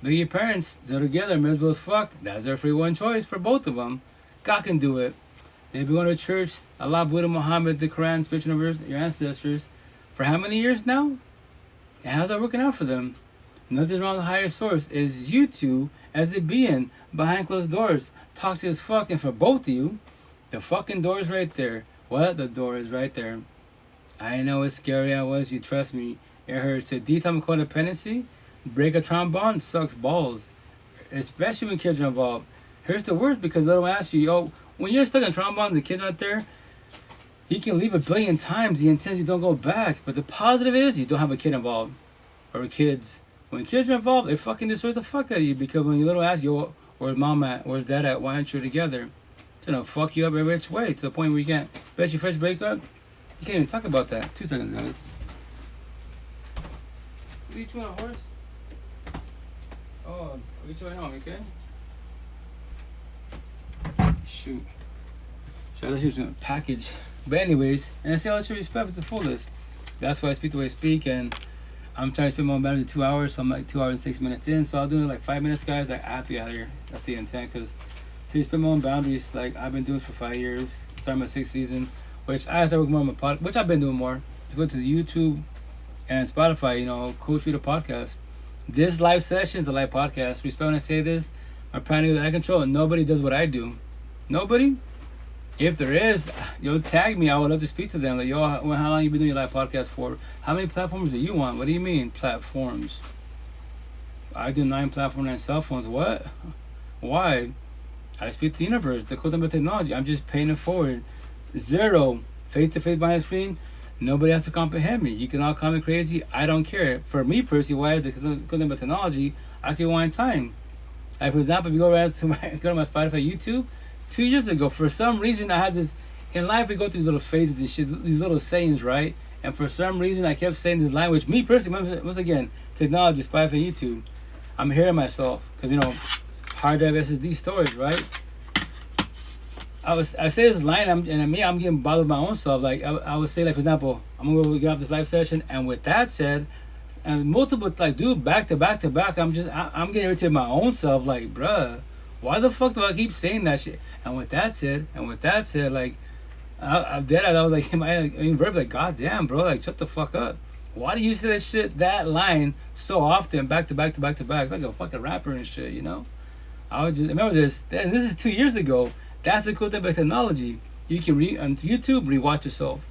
Look at your parents. They're together. Miserable as fuck. That's their free one choice for both of them. God can do it. They've been going to church. Allah, Buddha, Muhammad, the Quran, spiritual universe, your ancestors. For how many years now? And how's that working out for them? Nothing wrong with the higher source. Is you two, as a being, behind closed doors, toxic as fuck, and for both of you, the fucking door is right there. What? The door is right there. I know it's scary. I was. You trust me. It hurts. To detox codependency, break a trombone sucks balls, especially when kids are involved. Here's the worst, because they'll ask you, when you're stuck in trombone, the kids right there, you can leave a billion times. The intensity don't go back. But the positive is you don't have a kid involved, or kids. When kids are involved, it fucking destroys the fuck out of you, because when your little ass, where's mom at? Where's dad at? Why aren't you together? It's gonna fuck you up every which way, to the point where you can't, especially fresh breakup. You can't even talk about that. 2 seconds, guys. What are you chewing on, horse? Oh, are you chewing home, okay? Shoot. So let's use a package. But anyways, and I say all should respect to the fullest. That's why I speak the way I speak, and I'm trying to spend more better than 2 hours, so I'm like 2 hours and 6 minutes in. So I'll do it like 5 minutes, guys. I have to get out of here. That's the intent, because to respect my own boundaries, like I've been doing for 5 years, starting my 6th season. Which I started working more on my pod, which I've been doing more. Go to the YouTube and Spotify, Coach Reader podcast. This live session is a live podcast. Respect when I say this. I'm trying to do that control, and nobody does what I do. Nobody? If there is, tag me. I would love to speak to them. Like, how long you been doing your live podcast for? How many platforms do you want? What do you mean, platforms? I do 9 platforms, 9 cell phones. What? Why? I speak to the universe, the code of technology. I'm just paying it forward. 0 face-to-face behind the screen. Nobody has to comprehend me. You can all call me crazy. I don't care. For me personally, why is the code of technology? I can wind time. Like, for example, if you go to my Spotify, YouTube, 2 years ago, for some reason, I had this in life. We go through these little phases and shit, these little sayings, right? And for some reason, I kept saying this line, which me personally, once again, technology, Spotify, YouTube, I'm hearing myself, because hard drive SSD storage, right? I say this line, I'm getting bothered with my own self. Like I would say, like, for example, I'm gonna get off this live session, and with that said, and multiple, like, dude, back to back, I'm getting irritated my own self. Like, bruh, why the fuck do I keep saying that shit? And with that said, like, I was like, verbally, like, god damn, bro, like, shut the fuck up. Why do you say that line so often, back to back, like a fucking rapper and shit, I would just remember this, and this is 2 years ago. That's the cool thing about technology. You can on YouTube rewatch yourself.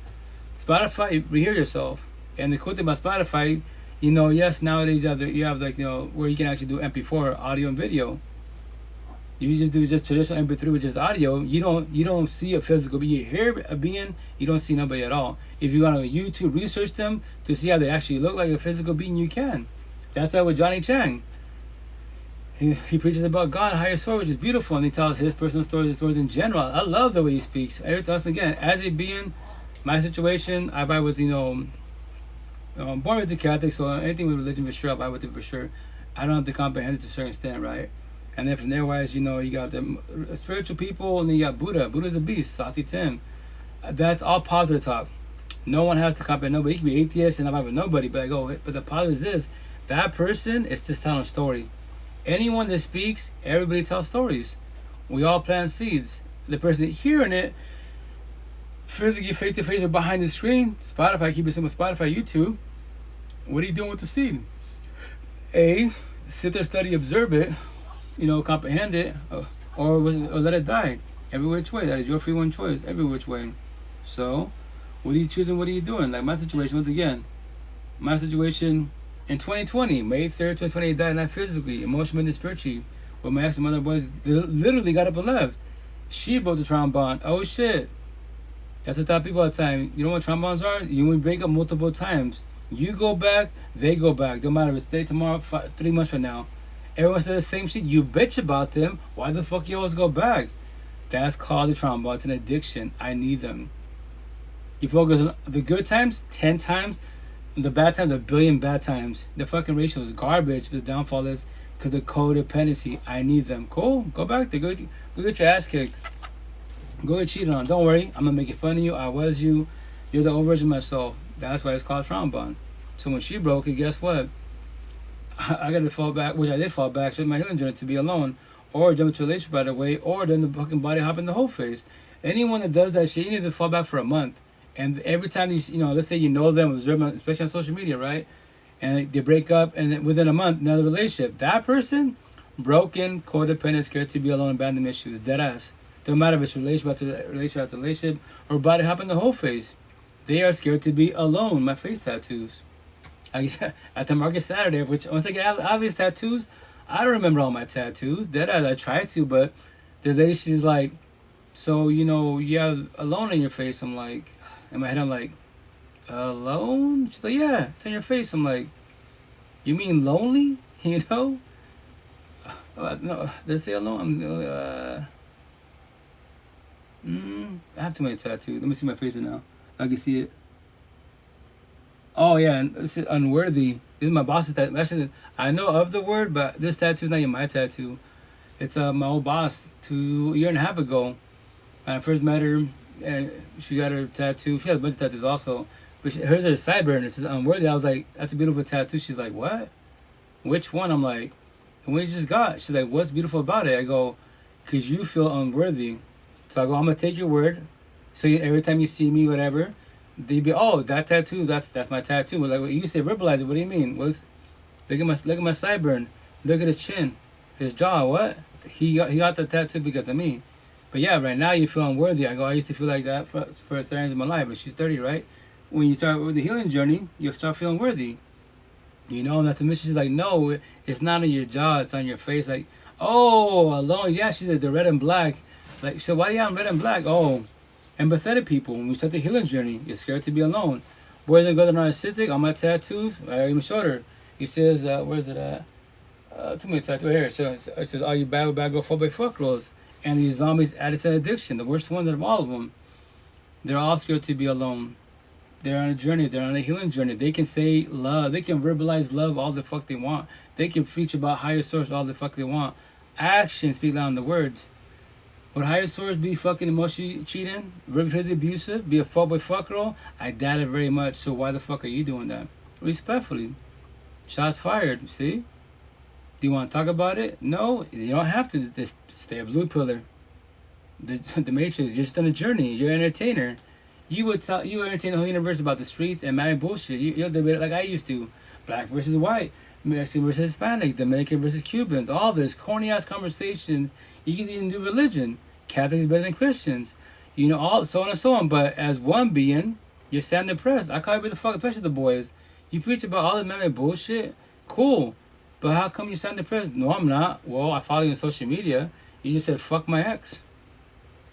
Spotify, rehear yourself. And the cool thing about Spotify, yes, nowadays you have where you can actually do MP4 audio and video. You just do traditional MP3, which is audio. You don't see a physical being. You hear a being, you don't see nobody at all. If you want to YouTube research them to see how they actually look like a physical being, you can. That's how with Johnny Chang. He preaches about God, higher source, which is beautiful, and he tells his personal stories and stories in general. I love the way he speaks. Once again, as a being, my situation, I vibe with, born with the Catholic, so anything with religion for sure, I vibe with it for sure. I don't have to comprehend it to a certain extent, right? And then from there, wise, you got the spiritual people, and then you got Buddha. Buddha's a beast, Sati Tim. That's all positive talk. No one has to comprehend nobody. You can be atheist and not have nobody, but but the problem is this: that person is just telling a story. Anyone that speaks, everybody tells stories. We all plant seeds. The person hearing it, physically face to face or behind the screen, Spotify, keep it simple, Spotify, YouTube. What are you doing with the seed? A, sit there, study, observe it, comprehend it, or let it die. Every which way. That is your free one choice. Every which way. So, what are you choosing? What are you doing? Like my situation, once again, my situation in 2020, May 3rd, 2020, I died not physically, emotionally, and spiritually. When my ex and mother boys literally got up and left. She broke the trombone. Oh shit. That's the type of people all the time. You know what trombones are? You will break up multiple times. You go back, they go back. Don't matter if it's today, tomorrow, 3 months from now. Everyone says the same shit. You bitch about them. Why the fuck you always go back? That's called the trombone. It's an addiction. I need them. You focus on the good times 10 times, the bad times 1,000,000,000 bad times. The fucking ratio is garbage. The downfall is because the codependency. I need them. Cool. Go back there. Go get your ass kicked. Go get cheated on. Don't worry. I'm gonna make it fun of you. I was you. You're the old version of myself. That's why it's called trombone. So when she broke it, guess what? I got to fall back, which I did fall back, so my healing journey to be alone, or jump into a relationship right away, or then the fucking body hop in the whole face. Anyone that does that shit, you need to fall back for a month. And every time let's say you know them, observe them, especially on social media, right? And they break up, and then within a month, another relationship. That person, broken, codependent, scared to be alone, abandonment issues, dead ass. Don't matter if it's relationship after relationship, or body hop in the whole face. They are scared to be alone. My face tattoos. At the market Saturday, which once I get obvious tattoos, I don't remember all my tattoos. Dead ass, I tried to, but the lady, she's like, so, you have alone in your face. I'm like, in my head, I'm like, alone? She's like, yeah, it's on your face. I'm like, you mean lonely? No, did I say alone? I have too many tattoos. Let me see my face right now. I can see it. Oh yeah, and this is unworthy. This is my boss's tattoo. Actually, I know of the word, but this tattoo is not even my tattoo. It's my old boss. 2 years and a half ago, when I first met her, and she got her tattoo. She has a bunch of tattoos also, but hers is a sideburn. It says unworthy. I was like, that's a beautiful tattoo. She's like, what? Which one? I'm like, the one you just got. She's like, what's beautiful about it? I go, cause you feel unworthy. So I go, I'm gonna take your word. So every time you see me, whatever, they be, oh, that tattoo, that's my tattoo. Like you say, verbalize it. What do you mean? Look at my sideburn. Look at his chin, his jaw. What? He got the tattoo because of me. But yeah, right now you feel unworthy. I go, I used to feel like that for 30 years of my life. But she's 30, right? When you start with the healing journey, you'll start feeling worthy. And that's a mission. She's like, no, it's not on your jaw. It's on your face. Like, oh, alone. Yeah, she's like the red and black. Like, so why do you have red and black? Oh. Empathetic people, when we start the healing journey, you're scared to be alone. Boys and girls are narcissistic. On my tattoos, I even showed her. He says, where's it at? Too many tattoos here. So it says, are you bad with bad girl, fuck girls? And these zombies added to addiction, the worst ones of all of them. They're all scared to be alone. They're on a journey. They're on a healing journey. They can say love. They can verbalize love all the fuck they want. They can preach about higher source all the fuck they want. Actions speak louder than the words. Would higher source be fucking emotionally cheating, physically abusive, be a fuckboy fuck girl? I doubt it very much. So why the fuck are you doing that? Respectfully. Shots fired. See? Do you want to talk about it? No, you don't have to. Just stay a blue pillar. The Matrix. You're just on a journey. You're an entertainer. You entertain the whole universe about the streets and mad bullshit. You'll debate it like I used to. Black versus white, Mexican versus Hispanics, Dominican versus Cubans. All this corny ass conversations. You can even do religion. Catholics better than Christians. All so on and so on. But as one being, you're sad and depressed. I call you the fuck, especially the boys. You preach about all this man bullshit. Cool. But how come you sad and depressed? No, I'm not. Well, I follow you on social media. You just said fuck my ex.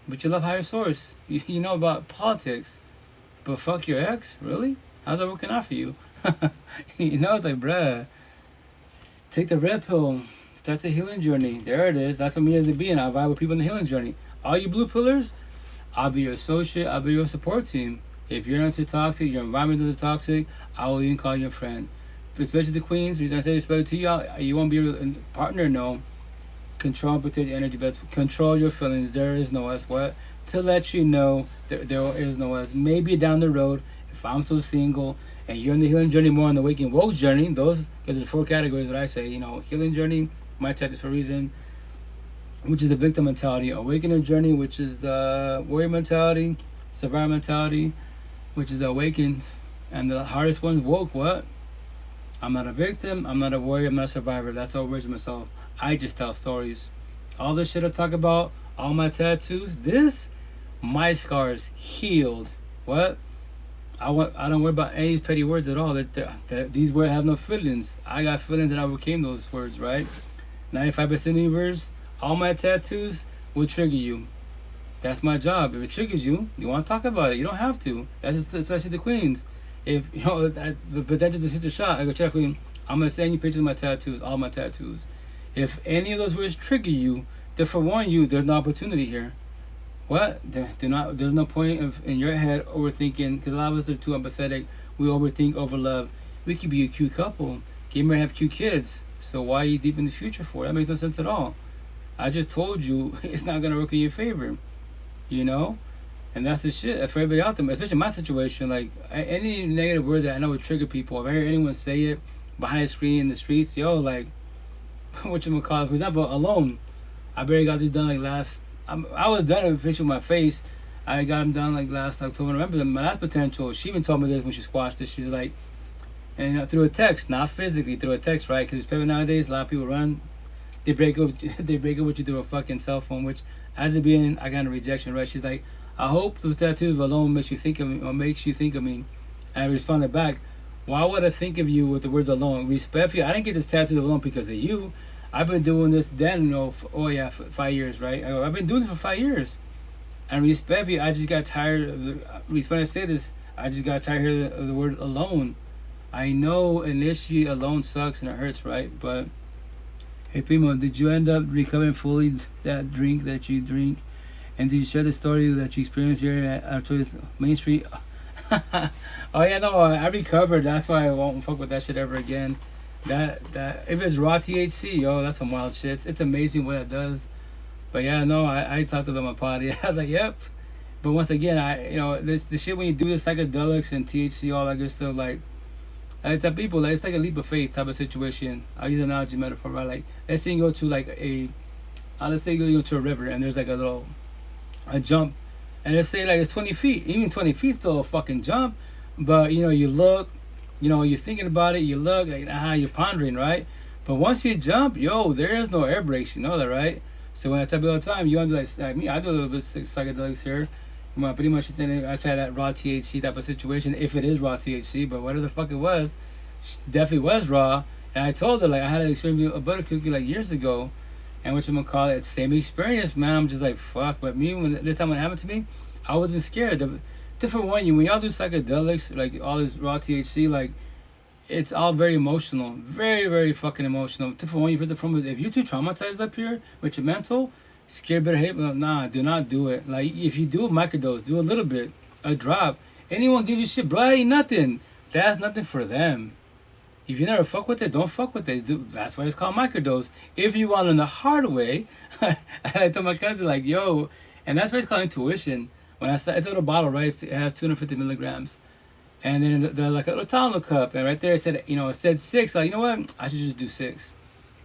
But you love higher source. You know about politics. But fuck your ex? Really? How's that working out for you? It's like, bruh. Take the red pill. Start the healing journey. There it is. That's what me as a being. I vibe with people in the healing journey. All you blue pillars, I'll be your associate. I'll be your support team. If you're not too toxic, your environment is toxic, I will even call you a friend. Especially the queens, reason I say respect to you, you won't be a partner, no. Control and protect your energy best. Control your feelings. There is no us. What? To let you know there is no us. Maybe down the road, if I'm still single, and you're in the healing journey more on the Awakening Woke journey, those, because there's 4 categories that I say, healing journey, my tattoo is for a reason, which is the victim mentality, awakening journey, which is the warrior mentality, survivor mentality, which is the awakened, and the hardest one is woke. What? I'm not a victim, I'm not a warrior, I'm not a survivor. That's all words of myself. I just tell stories. All this shit I talk about, all my tattoos, my scars healed. What? I don't worry about any of these petty words at all. That these words have no feelings. I got feelings and I overcame those words, right? 95% of the universe, all my tattoos will trigger you. That's my job. If it triggers you, you want to talk about it. You don't have to. That's just, especially the queens. If the potential to shoot a shot, I go check queen. I'm gonna send you pictures of my tattoos, all my tattoos. If any of those words trigger you, to forewarn you, there's no opportunity here. What? There's no point of in your head overthinking, because a lot of us are too empathetic. We overthink, over love. We could be a cute couple. You might have cute kids. So why are you deep in the future for? That makes no sense at all. I just told you it's not gonna work in your favor. And that's the shit for everybody out there, especially in my situation. Like, any negative word that I know would trigger people, if I hear anyone say it behind a screen in the streets, like, whatchamacallit, for example, alone. I barely got this done like I was done officially with my face. I got them done like last October. I remember my last potential, she even told me this when she squashed it. She's like, and through a text, not physically, through a text, right? Because people nowadays, a lot of people run, they break up with you through a fucking cell phone, which, as it being, I got a rejection, right? She's like, I hope those tattoos alone makes you think of me, or makes you think of me. And I responded back, why would I think of you with the words alone? Respect you. I didn't get this tattoo alone because of you. I've been doing this then, for 5 years, right? I've been doing this for 5 years. And respect you, I just got tired of when I say this, I just got tired of the word alone. I know initially alone sucks and it hurts, right? But, hey, Primo, did you end up recovering fully that drink that you drink? And did you share the story that you experienced here at Artois Main Street? Oh, yeah, no, I recovered. That's why I won't fuck with that shit ever again. That if it's raw THC, that's some wild shit. It's amazing what it does. But yeah, no, I talked about my party. I was like, yep. But once again, this the shit when you do the psychedelics and THC, all that good stuff. Like, I tell people, like, it's like a leap of faith type of situation. I'll use an analogy metaphor, right? Like, let's say you go to let's say you go to a river and there's like a jump, and let's say like it's 20 feet. Even 20 feet still a fucking jump. But you look. You're thinking about it, you look, like, you're pondering, right? But once you jump, there is no air brakes, you know that, right? So when I tell people all the time, you want to do like me, I do a little bit of psychedelics here. Pretty much, I try that raw THC type of situation, if it is raw THC, but whatever the fuck it was, definitely was raw. And I told her, like, I had an experience with a butter cookie, like, years ago, and it, same experience, man. I'm just like, fuck. But this time when it happened to me, I wasn't scared. Different one, when y'all do psychedelics, like all this raw THC, like, it's all very emotional, very, very fucking emotional. Different one, if you're too traumatized up here with your mental, scared, better hate. Nah, do not do it. Like, if you do a microdose, do a little bit, a drop. Anyone give you shit, bro, ain't nothing. That's nothing for them. If you never fuck with it, don't fuck with it. That's why it's called microdose. If you want it in the hard way, I told my cousin, like, yo, and that's why it's called intuition. When it's a little bottle, right, it has 250 milligrams. And then the like a little Tylenol cup, and right there it said 6. Like, you know what? I should just do 6.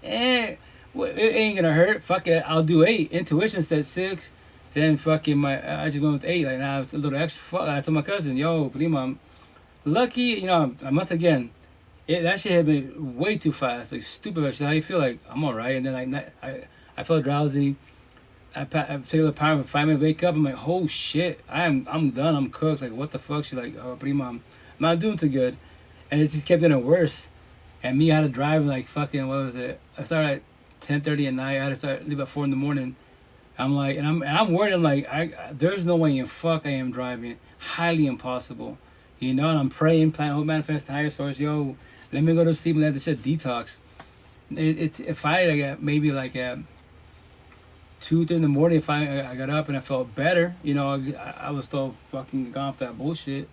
It ain't gonna hurt. Fuck it, I'll do 8. Intuition said 6. Then fucking I just went with 8. Like, now it's a little extra. Fuck. I told my cousin, yo, prima, I'm lucky. Once again, that shit hit me way too fast. Like, stupid. Actually, how you feel? Like, I'm alright. And then I felt drowsy. I take a power, 5 minutes, wake up, I'm like, oh shit, I'm done, I'm cooked. Like, what the fuck? She's like, oh, prima, I'm not doing too good. And it just kept getting worse. And me, I had to drive like fucking, what was it? I started at 10:30 at night. I had to leave at 4 in the morning. I'm like, and I'm worried. I'm like, there's no way in fuck I am driving. Highly impossible. And I'm praying, planning, hope, manifest, higher source. Yo, let me go to sleep and let this shit detox. It's Friday, I got maybe like at 2-3 in the morning. I got up and I felt better. I was still fucking gone off that bullshit.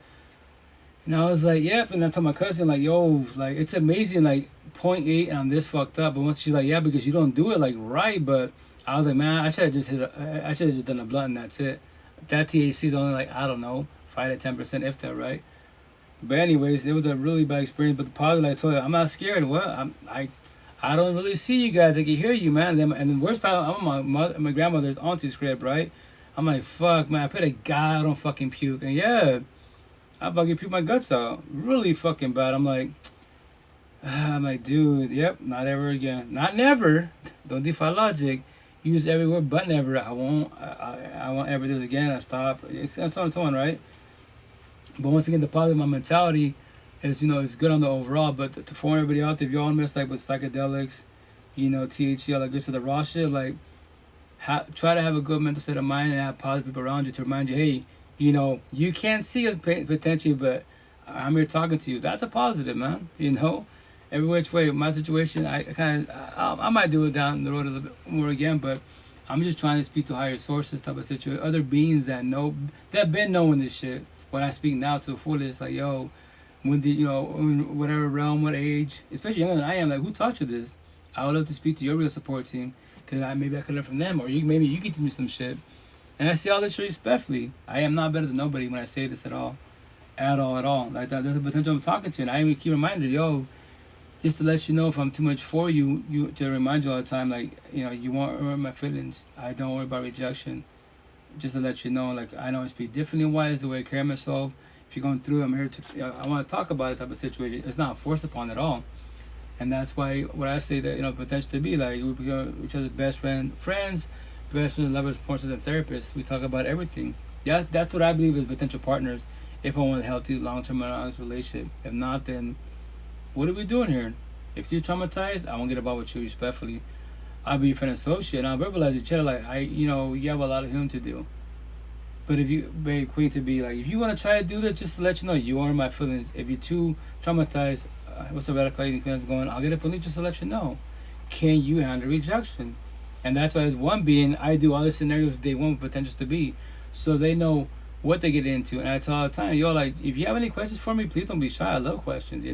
And I was like, yep. And I told my cousin, like, yo, like, it's amazing, like, 0.8 and I'm this fucked up. But once she's like, yeah, because you don't do it, like, right. But I was like, man, I should have just done a blunt and that's it. That THC is only, like, I don't know, 5 to 10%, if that, right? But anyways, it was a really bad experience. But the positive, I told you, I'm not scared. What? I don't really see you guys. I can hear you, man. And the worst part, I'm on my grandmother's auntie's crib, right? I'm like, fuck, man. I pray to God I don't fucking puke. And yeah, I fucking puke my guts out. Really fucking bad. I'm like, dude, yep, not ever again. Not never. Don't defy logic. Use every word but never. I won't. I won't ever do it again. I stop. It's on its own, right? But once again, the positive, my mentality is, it's good on the overall. But for everybody out there, if y'all mess like with psychedelics, THC, all that good stuff, the raw shit, like, try to have a good mental state of mind and have positive people around you to remind you, hey, you can't see us potentially, but I'm here talking to you. That's a positive, man. Every which way, my situation, I might do it down the road a little bit more again, but I'm just trying to speak to higher sources type of situation, other beings that been knowing this shit. When I speak now to the fullest, like, yo, when did, in whatever realm, what age, especially younger than I am, like, who taught you this? I would love to speak to your real support team, because maybe I could learn from them, or maybe you can teach me some shit. And I say all this respectfully. I am not better than nobody when I say this at all. At all. Like, that, there's a potential I'm talking to, and I even keep reminding yo, just to let you know if I'm too much for you, to remind you all the time, like, you won't hurt my feelings. I don't worry about rejection. Just to let you know, like, I know I speak differently wise, the way I carry myself. If you're going through it, I'm here to, I want to talk about it type of situation. It's not forced upon at all. And that's why what I say that, potential to be, like, we become each other's best friends, best friends, lovers, partners, and therapists. We talk about everything. That's what I believe is potential partners if I want a healthy, long-term, monogamous relationship. If not, then what are we doing here? If you're traumatized, I won't get involved with you respectfully. I'll be your friend associate, and I'll verbalize each other like, you have a lot of healing to do. But if you, babe, queen to be, like, if you want to try to do this, just to let you know, you are my feelings. If you're too traumatized, what's the radical feelings going, I'll get a police just to let you know. Can you handle rejection? And that's why as one being, I do all the scenarios they want potentials to be. So they know what they get into. And I tell all the time, like, if you have any questions for me, please don't be shy. I love questions,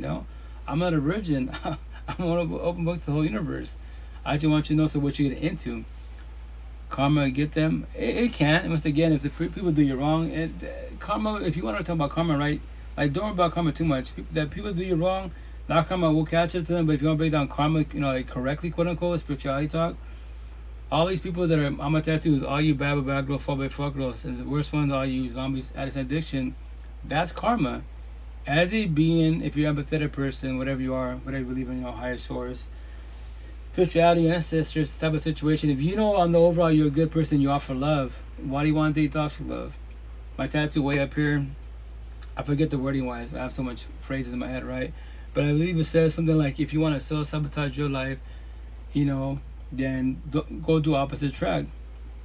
I'm not a virgin. I'm an open book to the whole universe. I just want you to know what you get into. Karma, get them. It can. Once again, if the people do you wrong, karma. If you want to talk about karma, right? Like, don't worry about karma too much. That people do you wrong, not karma will catch up to them. But if you want to break down karma, like correctly, quote unquote, spirituality talk. All these people that are on my tattoos, all you bad girl, fuck girls, and the worst ones, all you zombies, addicts, addiction. That's karma. As a being, if you're an empathetic person, whatever you are, whatever you believe in, higher source, spirituality, ancestors, type of situation. If you know on the overall you're a good person, you offer love. Why do you want to date toxic love? My tattoo way up here, I forget the wording wise. I have so much phrases in my head, right? But I believe it says something like, if you want to self-sabotage your life, then go do opposite track.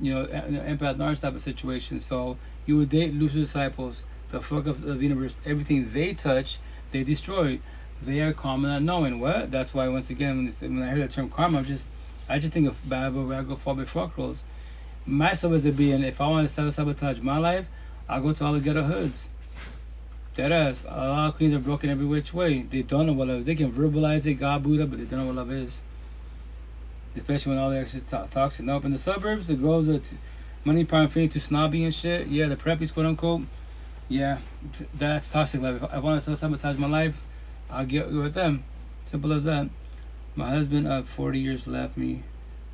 Empath narcissist type of situation. So you would date loser disciples, the fuck up of the universe. Everything they touch, they destroy. They are karma not knowing. What? That's why once again when I hear the term karma, I just think of bad where I go fall before crows. Myself as a being, if I want to sabotage my life, I'll go to all the ghetto hoods. Deadass. A lot of queens are broken every which way. They don't know what love is. They can verbalize it, God Buddha, but they don't know what love is. Especially when all the extra toxic. Nope, in the suburbs, the girls are money, power, and feeling too snobby and shit. Yeah, the preppies, quote unquote. Yeah, that's toxic love. If I want to sabotage my life, I'll get with them. Simple as that. My husband of 40 years left me.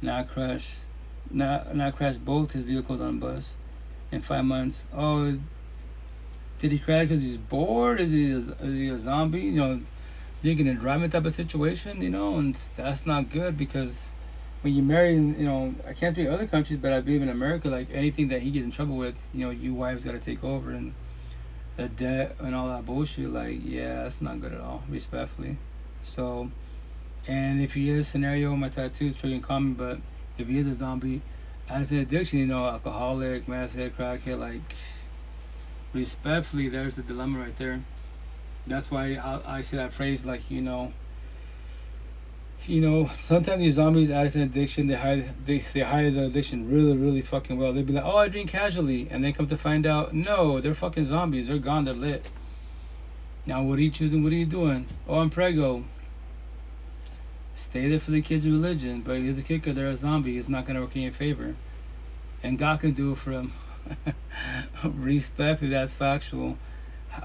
Now crashed both his vehicles on a bus in 5 months. Oh, did he crash because he's bored? Is he a zombie? Thinking and driving type of situation, and that's not good because when you're married, I can't speak other countries, but I believe in America, like anything that he gets in trouble with, you wives got to take over, and the debt and all that bullshit, like, yeah, that's not good at all, respectfully. So, and if he is a scenario, my tattoos triggering common, but if he is a zombie, as an addiction, alcoholic, meth head, crackhead, like, respectfully, there's the dilemma right there. That's why I say that phrase, like, sometimes these zombies, addicts and addiction, they hide the addiction really, really fucking well. They'd be like, oh, I drink casually, and then come to find out, no, they're fucking zombies. They're gone. They're lit. Now, what are you choosing? What are you doing? Oh, I'm preggo. Stay there for the kids' religion, but here's the kicker: they're a zombie. It's not gonna work in your favor, and God can do it for them. Respect, if that's factual.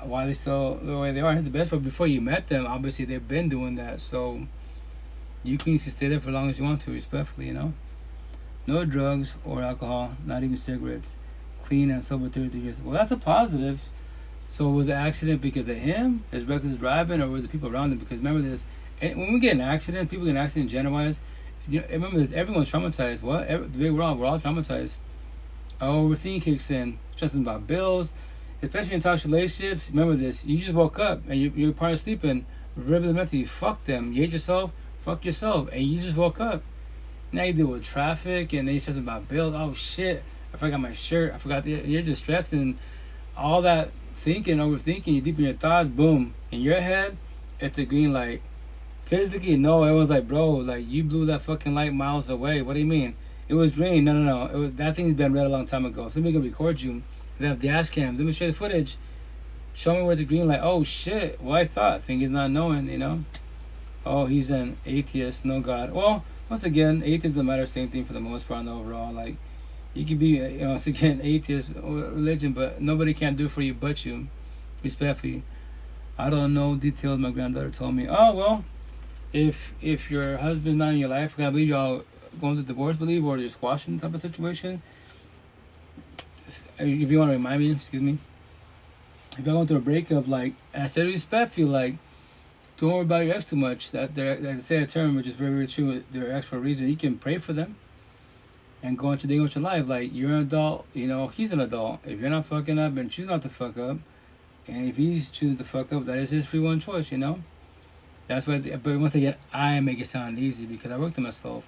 why they still the way they are. Here's the best part: before you met them, obviously they've been doing that. So you can stay there for as long as you want to, respectfully. No drugs or alcohol, not even cigarettes. Clean and sober 33 years. Well, that's a positive. So was the accident because of him, his reckless driving, or was it people around him? Because remember this, when we get in an accident, people get in an accident generalized. Remember this, everyone's traumatized. We're all traumatized. Overthinking kicks in, stressing about bills, especially in toxic relationships. Remember this, you just woke up and your partner's sleeping, verbally, mentally, fuck them. You hate yourself, fuck yourself, and you just woke up. Now you deal with traffic and then you're stressing about bills. Oh shit, I forgot my shirt. I forgot you're just stressed and all that thinking, overthinking, you're deep in your thoughts, boom. In your head, it's a green light. Physically, no, everyone's like, bro, like you blew that fucking light miles away. What do you mean? It was green. No. That thing's been red a long time ago. Somebody can record you. They have dash cams. Let me show you the footage. Show me where it's a green light. Oh shit. Well, I thought. Thing is not knowing. Oh, he's an atheist. No God. Well, once again, atheists don't matter. Same thing for the most part. Overall, like you could be, once again, atheist religion, but nobody can do it for you but you. Respectfully, I don't know details. My granddaughter told me. Oh well, if your husband's not in your life, I believe y'all going to divorce, or you're squashing type of situation. If you want to remind me, excuse me. If y'all going through a breakup, like I said, respectfully, like don't worry about your ex too much. That they say a term which is very, very true. They're ex for a reason. You can pray for them and go into with your life. Like you're an adult, he's an adult. If you're not fucking up and choose not to fuck up, and if he's choosing to fuck up, that is his free one choice. That's what. But once again, I make it sound easy because I worked on myself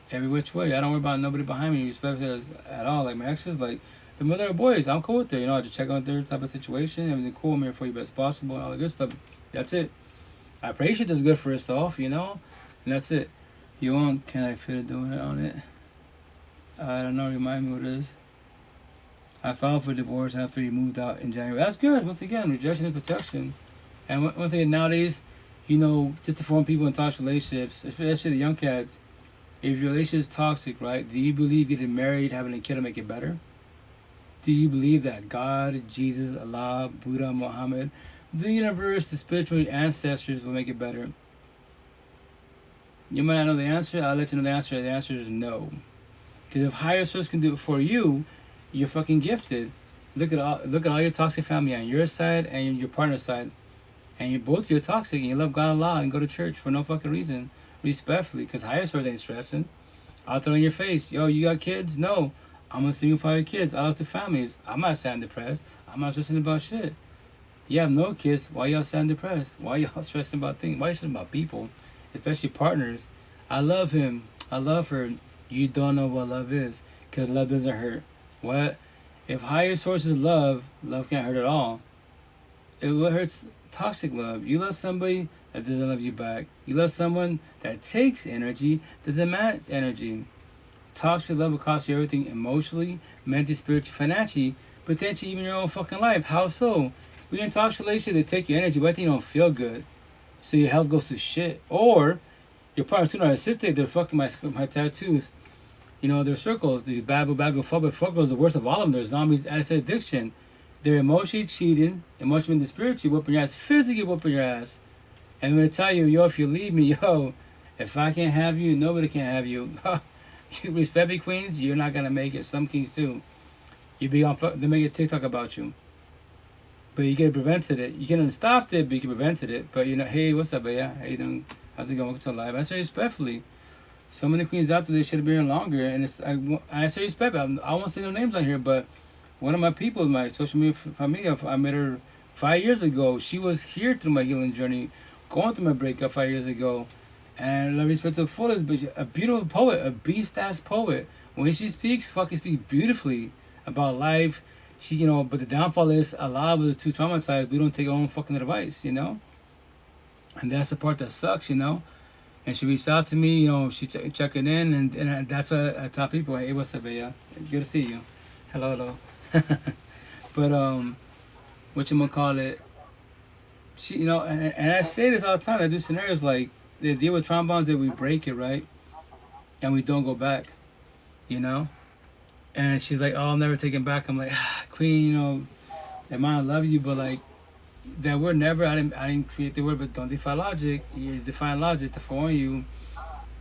every which way. I don't worry about nobody behind me, respect us at all. Like my exes, like the mother of boys, I'm cool with her. I just check on their type of situation, everything cool, I'm here for you best possible, and all the good stuff. That's it. I pray she does good for herself, and that's it. You want? Can I fit it doing it on it? I don't know. Remind me what it is. I filed for divorce after he moved out in January. That's good. Once again, rejection and protection. And once again, nowadays, just to form people in toxic relationships, especially the young cats. If your relationship is toxic, right? Do you believe getting married, having a kid will make it better? Do you believe that God, Jesus, Allah, Buddha, Muhammad, the universe, the spiritual ancestors will make it better? You might not know the answer. I'll let you know the answer. The answer is no. Because if higher source can do it for you, you're fucking gifted. Look at all your toxic family on your side and your partner's side, and you're toxic and you love God, Allah, and go to church for no fucking reason. Respectfully, because higher source ain't stressing. I'll throw in your face, yo, you got kids? No. I'm gonna single for your kids. I lost the families. I'm not sad and depressed. I'm not stressing about shit. You have no kids. Why y'all sad and depressed? Why y'all stressing about things? Why you stressing about people? Especially partners. I love him. I love her. You don't know what love is. Because love doesn't hurt. What? If higher source is love can't hurt at all. What hurts? Toxic love. You love somebody that doesn't love you back. You love someone that takes energy, doesn't match energy. Toxic love will cost you everything emotionally, mentally, spiritually, financially, potentially even your own fucking life. How so? When you're in a toxic relationship, they take your energy, but I think you don't feel good. So your health goes to shit. Or your partner's too narcissistic, they're fucking my tattoos. Their circles, these bagophobic fuckers, the worst of all of them, they're zombies, addicts to addiction. They're emotionally cheating, emotionally and spiritually whooping your ass, physically whooping your ass. And I'm gonna tell you, yo, if you leave me, yo, if I can't have you, nobody can have you. You respect me, queens, you're not gonna make it. Some kings too. You be on, they make a TikTok about you. But you could have prevented it. You couldn't have stopped it, but you could have prevented it. But hey, what's up, Baya? How you doing? How's it going? Welcome to live. I say respectfully. So many queens out there, they should have been here longer. And I say respectfully. I won't say no names on here, but one of my people, my social media family, I met her 5 years ago. She was here through my healing journey, going through my breakup 5 years ago. And I respect to the fullest, but a beautiful poet, a beast-ass poet. When she speaks, fucking speaks beautifully about life. She, but the downfall is a lot of us are too traumatized. We don't take our own fucking advice, And that's the part that sucks, And she reached out to me, she checking in, and that's what I tell people. Hey, what's up, Bea? Good to see you. Hello. But whatchamacallit, she, and I say this all the time. I do scenarios like they deal with trauma bonds that we break it, right, and we don't go back, And she's like, "Oh, I'll never take it back." I'm like, "Queen, I love you, but like, that word never. I didn't create the word, but don't defy logic. You define logic to warn you.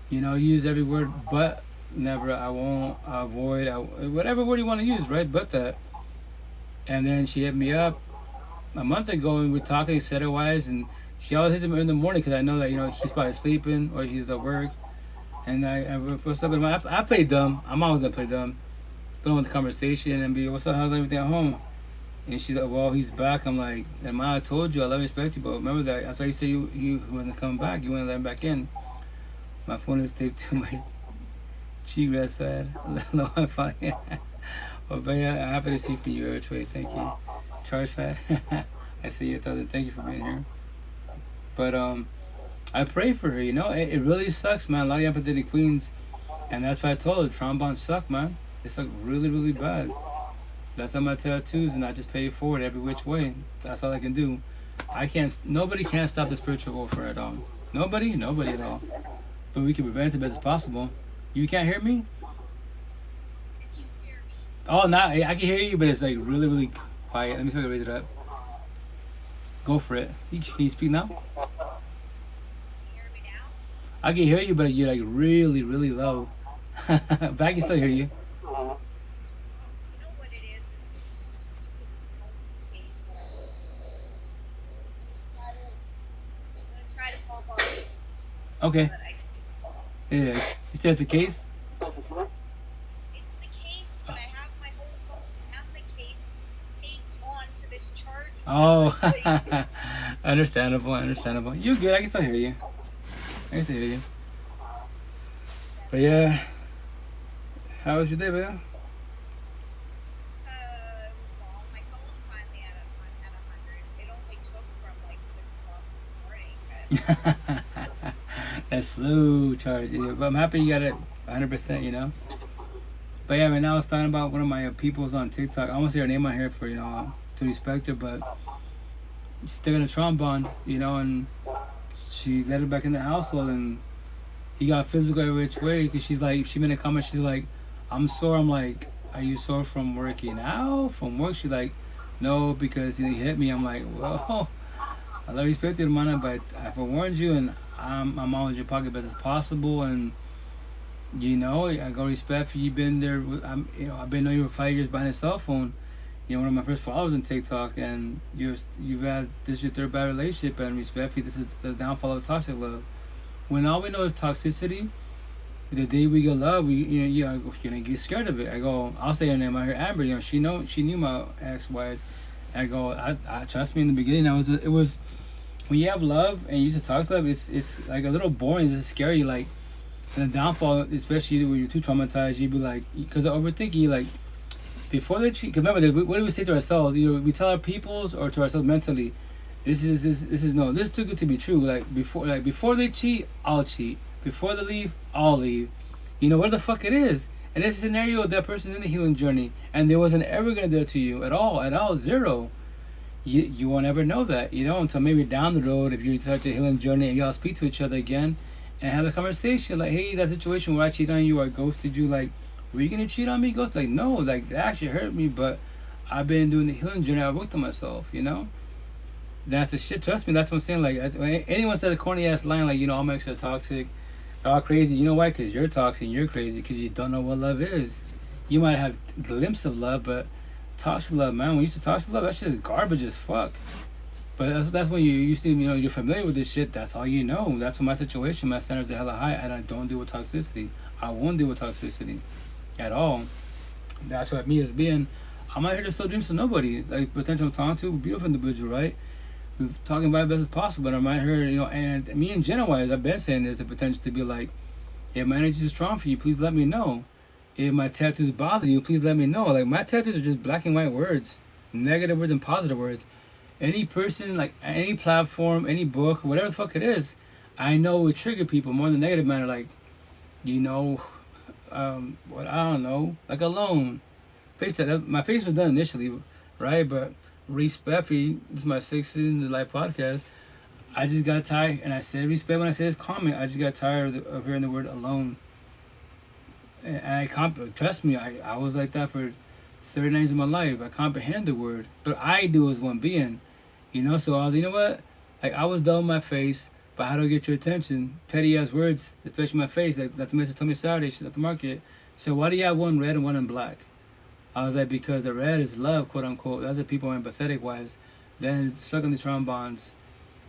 You know, use every word but never. I won't. I avoid. Whatever word you want to use, right? But that. And then she hit me up a month ago, and we're talking center wise, and she always hits me in the morning because I know that he's probably sleeping or he's at work. And I what's up with him? I play dumb. I'm always gonna play dumb. Go on with the conversation and be, what's up? How's everything at home? And she's like, well, he's back. I'm like, and I told you I love and respect you, but remember that. That's why you said you wasn't coming back. You wouldn't let him back in. My phone is taped to my cheek rest pad. No, I'm fine. Well, but yeah, I'm happy to see for you, Trey. Thank you. Charge fat. I see you. Thank you for being here. But I pray for her. It really sucks, man. A lot of empathetic queens, and that's why I told her trombones suck, man. They suck really, really bad. That's on my tattoos, and I just pay it forward every which way. That's all I can do. Nobody can stop the spiritual warfare at all. Nobody at all. But we can prevent it as best as possible. You can't hear me? Oh, now I can hear you, but it's like really, really quiet. Let me see if I can raise it up. Go for it. Can you speak now? I can hear you, but you're like really, really low. But I can still hear you. Okay. It is. You said it's the case? It's the case, but I have my whole phone and the case taped onto this charge. Oh, understandable. You're good. I can still hear you. But yeah. How was your day, man? It was long. My phone's finally at 100. It only took from like 6 o'clock this morning. That slow charge, but I'm happy you got it 100%, But yeah, right now I was talking about one of my peoples on TikTok. I won't say her name on here for, to respect her, but she's still in a trombone, and she let her back in the household, and he got physical every which way because she made a comment, she's like, I'm sore. I'm like, are you sore from working out? From work? She's like, no, because he hit me. I'm like, well, I love you, respect you, hermana, but I forewarned you, and I'm always your pocket best as possible, and I got respect for you. Been there. I've been knowing you for 5 years behind a cell phone. One of my first followers on TikTok, and you've had this is your third bad relationship, and respect for you. This is the downfall of toxic love. When all we know is toxicity, the day we get love, you're gonna get scared of it. I'll say her name out here, Amber. She knew my ex-wife. I trust me. In the beginning, it was. When you have love and you use to talk love, it's like a little boring. It's scary. Like, and the downfall, especially when you're too traumatized, you be like, because of overthinking, like, before they cheat. Cause remember, what do we say to ourselves? We tell our peoples or to ourselves mentally, this is too good to be true. Like before they cheat, I'll cheat. Before they leave, I'll leave. What the fuck it is. In this scenario, that person's in the healing journey, and they wasn't ever gonna do it to you at all, zero. You won't ever know that, until maybe down the road, if you start the healing journey and y'all speak to each other again and have a conversation like, hey, that situation where I cheated on you or I ghosted you, like, were you gonna cheat on me? Ghost? Like, no, like, that actually hurt me, but I've been doing the healing journey. I worked on myself, That's the shit. Trust me, that's what I'm saying. Like, when anyone said a corny ass line, like, all my exes are toxic, they're all crazy. You know why? Because you're toxic and you're crazy because you don't know what love is. You might have a glimpse of love, but toxic love, man. When you used to toxic love, that's just garbage as fuck. But that's when you used to, you're familiar with this shit. That's all you know. That's what my situation. My standards are hella high, and I don't deal with toxicity. I won't deal with toxicity at all. That's what me as being. I'm not here to sell dreams to nobody. Like potential I'm talking to, beautiful individual, right? We're talking about it best as possible. But I'm not here, and me and Jenna wise, I've been saying there's the potential to be like, if my energy is strong for you, please let me know. If my tattoos bother you, please let me know. Like, my tattoos are just black and white words. Negative words and positive words. Any person, like, any platform, any book, whatever the fuck it is, I know would trigger people more in the negative manner. Like, what, I don't know. Like, alone. My face was done initially, right? But respectfully, this is my 6th in the live podcast. I just got tired, and I said respect when I said this comment. I just got tired of hearing the word alone. And trust me, I was like that for 39 years of my life. I comprehend the word, but I do as one being. You know, so I was, you know what? Like, I was done with my face, but how do I get your attention? Petty ass words, especially my face. Like the message told me Saturday, she's at the market. So why do you have one red and one in black? I was like, because the red is love, quote unquote. The other people are empathetic wise. Then sucking these trombones.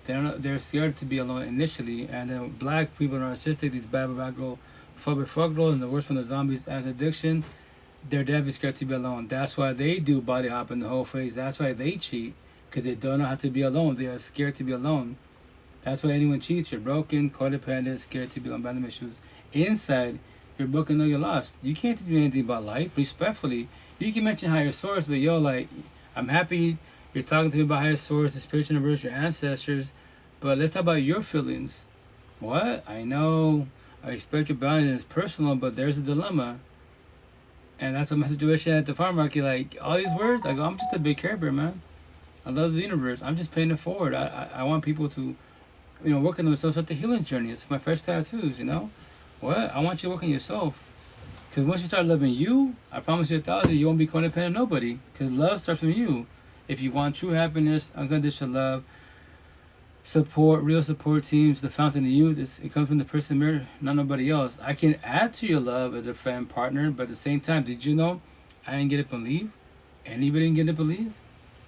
They're scared to be alone initially. And then black people are narcissistic, these bad girl, phobic fuck girls, and the worst one, the zombies as addiction. They're definitely scared to be alone. That's why they do body hopping the whole phase. That's why they cheat. Because they don't know how to be alone. They are scared to be alone. That's why anyone cheats. You're broken, codependent, scared to be alone, random issues. Inside, you're broken or you're lost. You can't teach me anything about life, respectfully. You can mention higher source, but yo, like, I'm happy you're talking to me about higher source, the spiritual universe, your ancestors, but let's talk about your feelings. What? I know, I respect your boundaries and it's personal, but there's a dilemma. And that's what my situation at the farm market, like, all these words, I go, I'm just a big care bear, man. I love the universe. I'm just paying it forward. I want people to, work on themselves at the healing journey. It's my fresh tattoos, What? I want you to work on yourself. Because once you start loving you, I promise you 1,000, you won't be codependent on nobody. Because love starts from you. If you want true happiness, unconditional love, support, real support teams, the fountain of youth, it comes from the person mirror, not nobody else. I can add to your love as a friend, partner, but at the same time, did you know I didn't get to believe? Anybody didn't get to believe?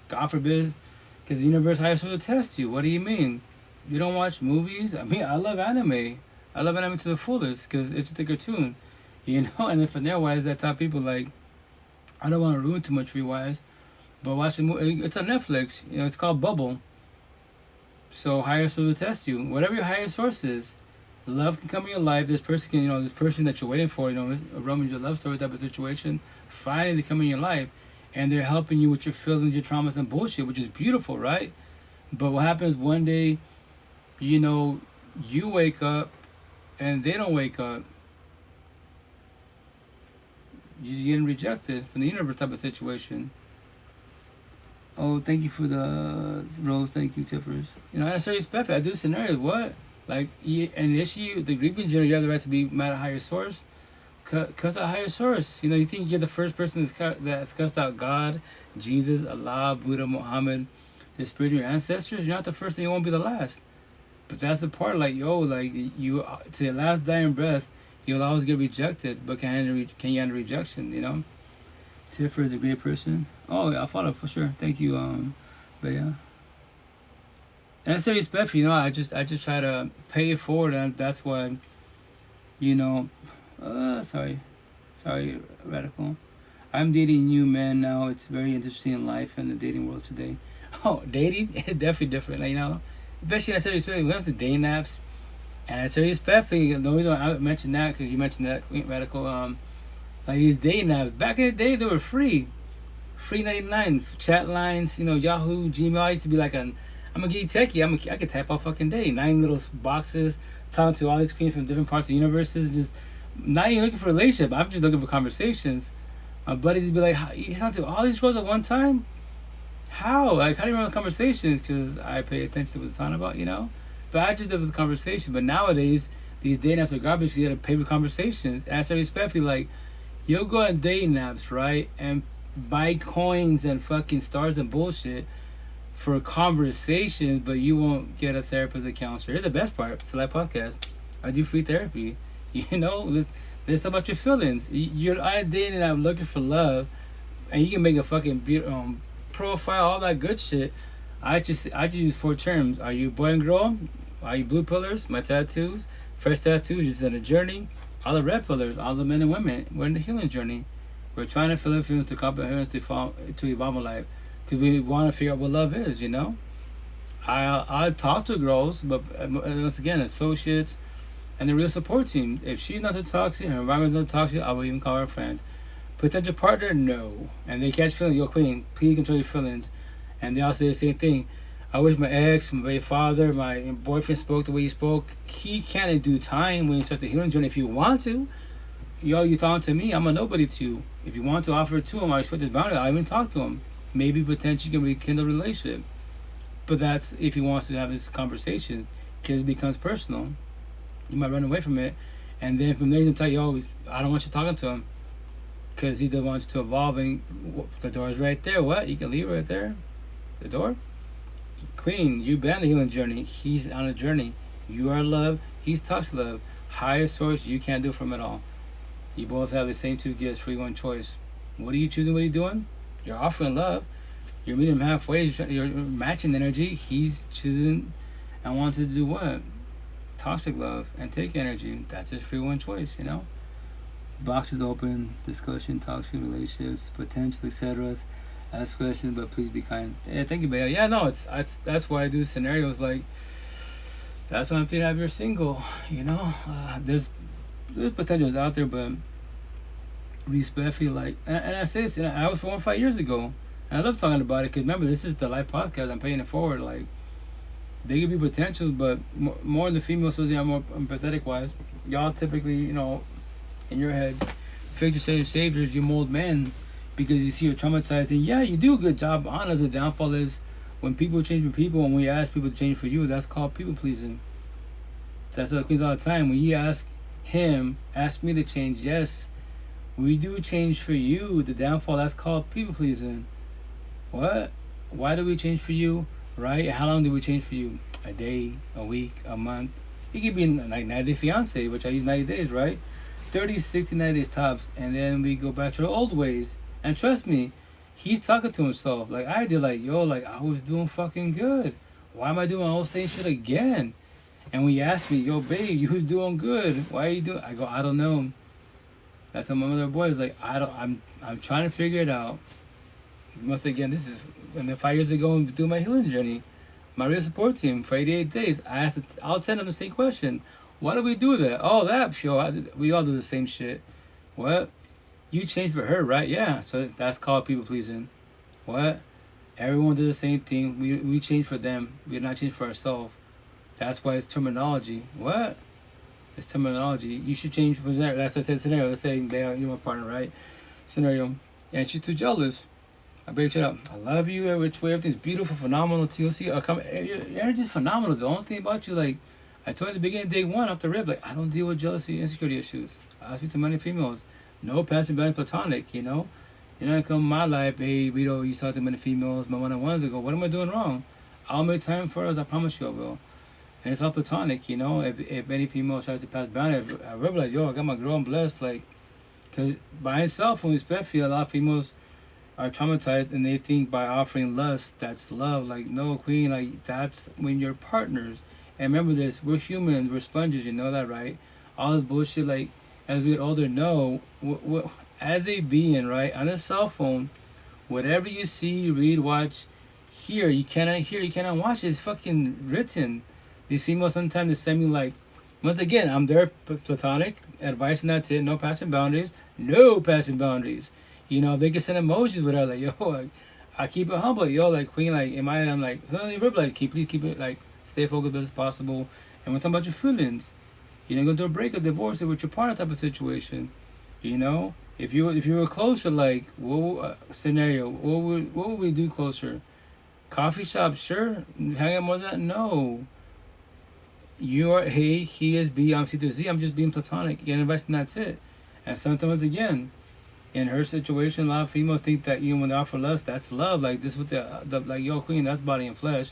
God forbid, because the universe hires to test you. What do you mean? You don't watch movies? I mean, I love anime. I love anime to the fullest because it's just a cartoon, And then from there, why is that top people like? I don't want to ruin too much for you, wise, but watch the movie. It's on Netflix. It's called Bubble. So higher source will test you. Whatever your higher source is, love can come in your life. This person can, this person that you're waiting for, a Romeo love story type of situation, finally come in your life. And they're helping you with your feelings, your traumas, and bullshit, which is beautiful, right? But what happens one day, you wake up and they don't wake up. You're getting rejected from the universe type of situation. Oh, thank you for the rose. Thank you, Tiffers. I necessarily expect it. I do scenarios. What? Like, and the issue, the grieving journey, you have the right to be mad at higher source. Cuss out higher source. You think you're the first person that's cussed out God, Jesus, Allah, Buddha, Muhammad, the spiritual ancestors. You're not the first and you won't be the last. But that's the part, you to your last dying breath, you'll always get rejected. But can you handle rejection? Tiffer is a great person. Oh yeah, I'll follow for sure. Thank you, but yeah. And I say respect, I just try to pay it forward, and that's why, sorry, radical. I'm dating new men now. It's very interesting in life and the dating world today. Oh, dating? Definitely different, especially I say respect. When it comes to dating apps, and I say respectfully, the reason I mentioned that, because you mentioned that, radical, like these dating apps, back in the day, they were free. Free 99, chat lines, Yahoo, Gmail. I used to be like I'm a geek techie. I could type all fucking day. 9 little boxes, talking to all these queens from different parts of the universes. Just not even looking for a relationship. I'm just looking for conversations. My buddies would be like, you talk to all these girls at one time? How? Like, how do you remember the conversations? Because I pay attention to what it's talking about, But I just live with the conversation. But nowadays, these dating apps are garbage. You gotta pay for conversations. And I say respectfully, you'll go on dating apps, right? And buy coins and fucking stars and bullshit for conversations, but you won't get a therapist or counselor. Here's the best part. It's a live podcast. I do free therapy. There's about your feelings. You're on a dating app looking for love, and you can make a fucking profile, all that good shit. I just use 4 terms. Are you boy and girl? Are you blue pillars? My tattoos, fresh tattoos, just in a journey. All the red pillars, all the men and women. We're in the healing journey. We're trying to fill in feelings to comprehend to evolve our life, because we want to figure out what love is. I talk to girls, but once again, associates and the real support team. If she's not too toxic, her environment's not toxic, I will even call her a friend. Potential partner, no. And they catch feelings. Yo, queen, please control your feelings. And they all say the same thing. I wish my ex, my father, my boyfriend spoke the way he spoke. He can in due time when you start the healing journey if you want to. Yo, you talking to me? I'm a nobody to you. If you want to offer it to him, I respect his boundary. I'll even talk to him. Maybe potentially can rekindle a relationship. But that's if he wants to have this conversation, because it becomes personal. You might run away from it. And then from there, he's going to tell you, oh, I don't want you talking to him, because he doesn't want you to evolve. And the door is right there. What? You can leave right there? The door? Queen, you've been on a healing journey. He's on a journey. You are love. He's tough love. Highest source, you can't do from it all. You both have the same two gifts, free one choice. What are you choosing? What are you doing? You're offering love. You're meeting him halfway. You're matching energy. He's choosing and wants to do what? Toxic love and take energy. That's his free one choice, you know? Box is open. Discussion, toxic relationships, potential, etc. Ask questions, but please be kind. Yeah, thank you, babe. Yeah, no, it's that's why I do scenarios like. That's why I'm thinking if you're single. You know, there's potentials out there, but respectfully, like, and I say this, and I was 4 or 5 years ago. And I love talking about it because remember, this is the live podcast. I'm paying it forward. Like, they could be potentials, but more in the female society, I'm more empathetic wise. Y'all typically, you know, in your heads, fix yourself saviors, you mold men because you see you're traumatized. And yeah, you do a good job on us. The downfall is when people change for people, and when you ask people to change for you, that's called people pleasing. That's what the Queen's all the time. When you ask him, ask me to change, yes, we do change for you. The downfall, that's called people pleasing. What? Why do we change for you? Right? How long do we change for you? A day, a week, a month. It could be like 90 fiance, which I use 90 days, right? 30, 60, 90 days tops. And then we go back to our old ways. And trust me, he's talking to himself. Like I did, like, yo, like I was doing fucking good. Why am I doing my old same shit again? And when you ask me, yo, babe, you was doing good. Why are you doing? I go, I don't know. That's what my mother boy was like. I'm trying to figure it out. Once again, this is when 5 years ago doing my healing journey. My real support team for 88 days. I asked, I'll send them the same question. Why do we do that? Oh, that show. We all do the same shit. What? You changed for her, right? Yeah. So that's called people pleasing. What? Everyone did the same thing. We change for them. We did not change for ourselves. That's why it's terminology. What? It's terminology. You should change for scenario. That's what I said scenario. Let's say you're my partner, right? Scenario. And she's too jealous. I better shut up. I love you every which way. Everything's beautiful, phenomenal. TLC. Your energy's phenomenal. The only thing about you, like, I told you at the beginning, day one, off the rip, like, I don't deal with jealousy, insecurity issues. I speak to many females. No passing by platonic, you know? You're not come in my life, hey, Vito, you talk to many females, my one-on-ones ago. What am I doing wrong? I'll make time for us. I promise you I will. And it's all platonic, you know? If any female tries to pass boundary, I realize, yo, I got my girl, I'm blessed. Like, because by itself, when we spend feel, a lot of females are traumatized and they think by offering lust, that's love. Like, no, queen, like, that's when you're partners. And remember this, we're humans, we're sponges, you know that, right? All this bullshit, like, as we get older, no, as a being, right, on a cell phone, whatever you see, read, watch, hear, you cannot watch. It's fucking written. These females sometimes they send me like, once again, I'm their platonic advice and that's it. No passing boundaries. No passing boundaries. You know, they can send emojis without like, yo, like, I keep it humble. Yo, like, queen, like, am I? And I'm like, suddenly realize, please keep it, like, stay focused as possible. And we're talking about your feelings. You know, go through a breakup, divorce, with your partner type of situation. You know, if you were closer, like, scenario, what would we do closer? Coffee shop, sure. Hang out more than that, no. You are A, he is B, I'm C to Z. I'm just being platonic. Getting advice and that's it. And sometimes again, in her situation, a lot of females think that, you know, when they offer lust, that's love. Like this with the like, yo, queen, that's body and flesh.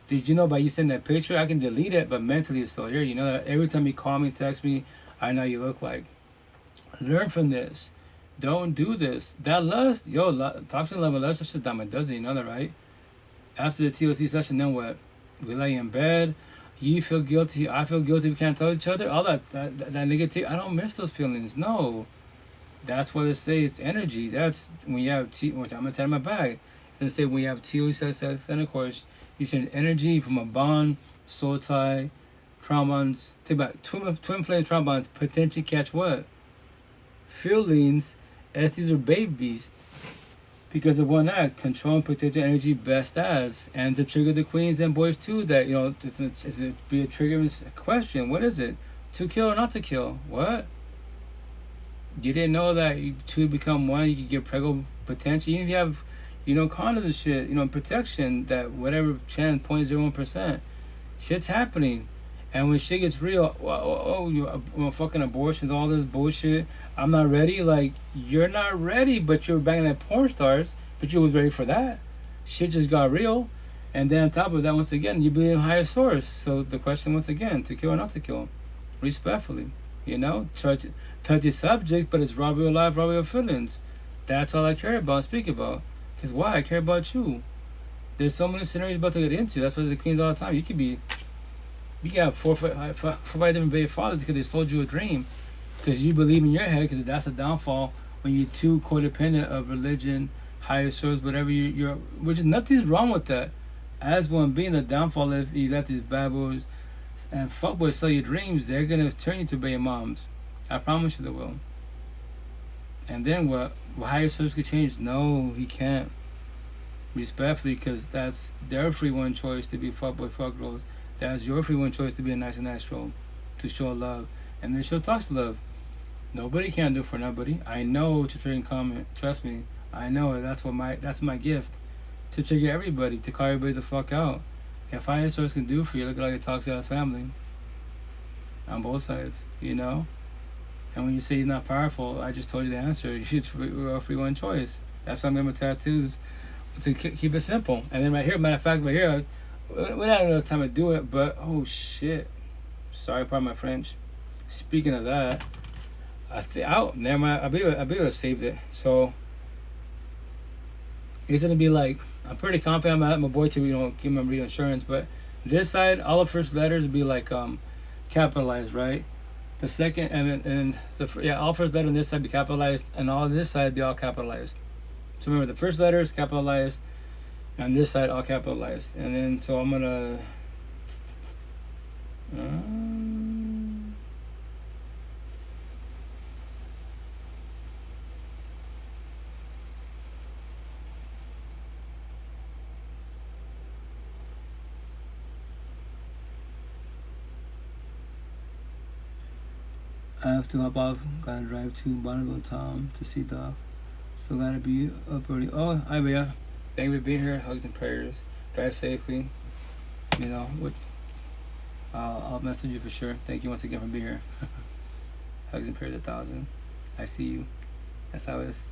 Did you know by you sending that picture, I can delete it, but mentally it's still here. You know that every time you call me, text me, I know you look like. Learn from this. Don't do this. That lust, yo, toxic love and lust, that's just damn it does it. You know that, right? After the TLC session, then what? We lay in bed. You feel guilty. I feel guilty. We can't tell each other. All that negative. I don't miss those feelings. No. That's what they say. It's energy. That's when you have which I'm gonna tell my bag. They say when you have TLC sex intercourse, you change energy from a bond, soul tie, traumas. Think about twin flame traumas potentially catch what? Feelings, as these are babies. Because of one act, control and protect your energy best as. And to trigger the queens and boys too, that, you know, it's be a triggering question. What is it? To kill or not to kill? What? You didn't know that you two become one, you could get pregnant potentially. Even if you have, you know, condoms and shit, you know, protection, that whatever chance, 0.01%. Shit's happening. And when shit gets real, you're fucking abortions, all this bullshit. I'm not ready. Like, you're not ready, but you're banging at porn stars, but you was ready for that. Shit just got real. And then on top of that, once again, you believe in higher source. So the question once again, to kill or not to kill, respectfully, you know, touchy subject, but it's rob your life, rob your feelings. That's all I care about, and speak about. Cause why? I care about you. There's so many scenarios about to get into. That's why the queens all the time. You can have four, five different baby fathers because they sold you a dream. Because you believe in your head, because that's a downfall when you're too codependent of religion, higher source, whatever you're, which is nothing's wrong with that. As one being the downfall, if you let these bad boys and fuckboys sell your dreams, they're gonna turn you to baby moms. I promise you they will. And then what? Well, higher source could change? No, he can't. Respectfully, because that's their free one choice to be fuckboy, fuck girls. That's your free one choice to be a nice and natural, to show love, and then she'll talk to love. Nobody can do for nobody. I know to trigger and comment. Trust me, I know that's my gift, to trigger everybody, to call everybody the fuck out. If higher source can do for you, look at all your toxic ass family. On both sides, you know. And when you say he's not powerful, I just told you the answer. You should free one choice. That's why I'm getting my tattoos, to keep it simple. And then right here, matter of fact, right here, we don't have enough time to do it, but oh shit. Sorry, pardon my French. Speaking of that, never mind. I believe I saved it. So it's gonna be like, I'm pretty confident. I'm my boy to give him reinsurance, but this side, all the first letters be like capitalized, right? The second and all first letter on this side be capitalized, and all on this side be all capitalized. So remember, the first letter is capitalized, and this side all capitalized. And then so I'm gonna. I have to hop off. Gotta drive to Bonneville Tom to see Doc. So gotta be up early. Oh, hi, Bea. Thank you for being here. Hugs and prayers. Drive safely. You know, I'll message you for sure. Thank you once again for being here. Hugs and prayers 1,000. I see you. That's how it is.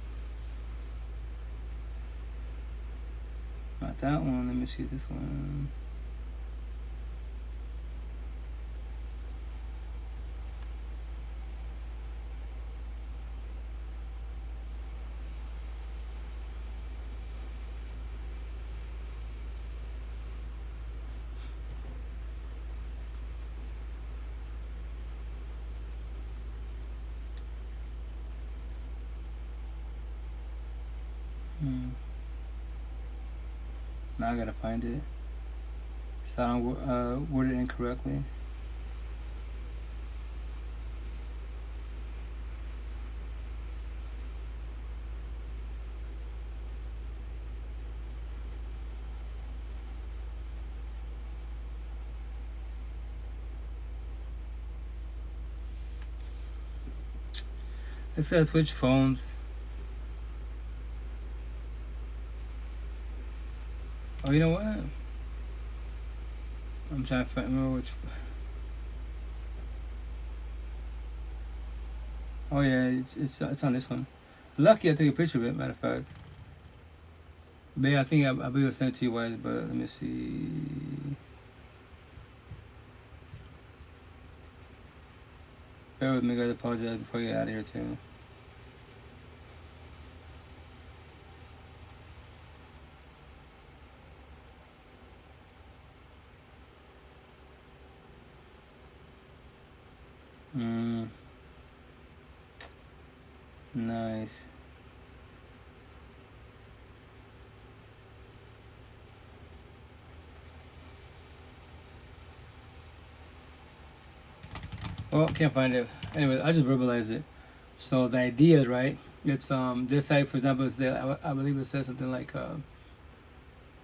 Not that one. Let me see this one. Now I gotta find it. So I don't word it incorrectly. It says switch phones. Oh, you know what? I'm trying to remember which. Oh yeah, it's on this one. Lucky I took a picture of it. Matter of fact, but yeah, I think I believe I sent it to you guys. But let me see. Bear with me, guys. I apologize before you get out of here too. Nice. Well, can't find it. Anyway, I just verbalize it. So the idea is right. It's this side, for example, I believe it says something like God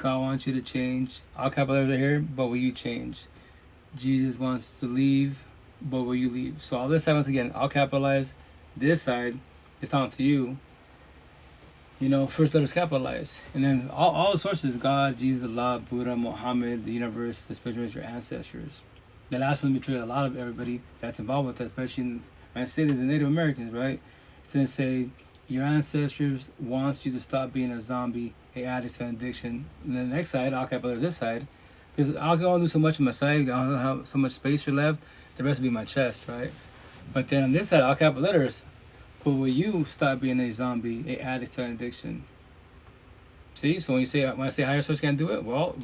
wants you to change. All capital letters are here, but will you change? Jesus wants to leave, but will you leave? So all this side, once again, all capitalized. This side, it's down to you. You know, first letter is capitalized. And then all the sources, God, Jesus, Allah, Buddha, Muhammad, the universe, the spiritual, your ancestors. The last one betrayed a lot of everybody that's involved with that, especially in the United States and Native Americans, right? It's going to say, your ancestors wants you to stop being a zombie a addict to an addiction. And the next side, all capital letters this side, because I can only do so much on my side. I don't have so much space for left. The rest will be my chest, right? But then on this side, all capital letters, who will you stop being a zombie, a addict to an addiction? See, so when I say higher source can't do it, well,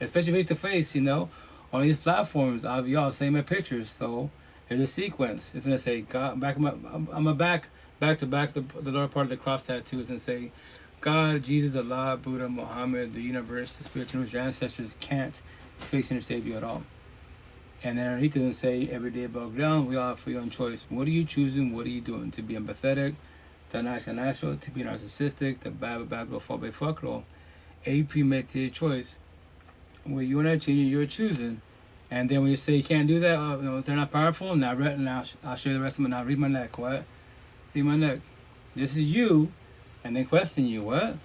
especially face to face, on these platforms, y'all say my pictures, so there's a sequence. It's gonna say God back. I'm gonna back to back the lower part of the cross tattoo. It's gonna say God, Jesus, Allah, Buddha, Muhammad, the universe, the spiritual roots, your ancestors can't fix and save you at all. And then underneath it, say every day above ground, we all have free own choice. What are you choosing? What are you doing? To be empathetic, to natural, to be narcissistic, to bad girl, fall by fuck roll. A premeditated choice. What you want to change, you're choosing. And then when you say you can't do that, they're not powerful. Now I'll show you the rest of them. Now read my neck. What? Read my neck. This is you, and then question you. What?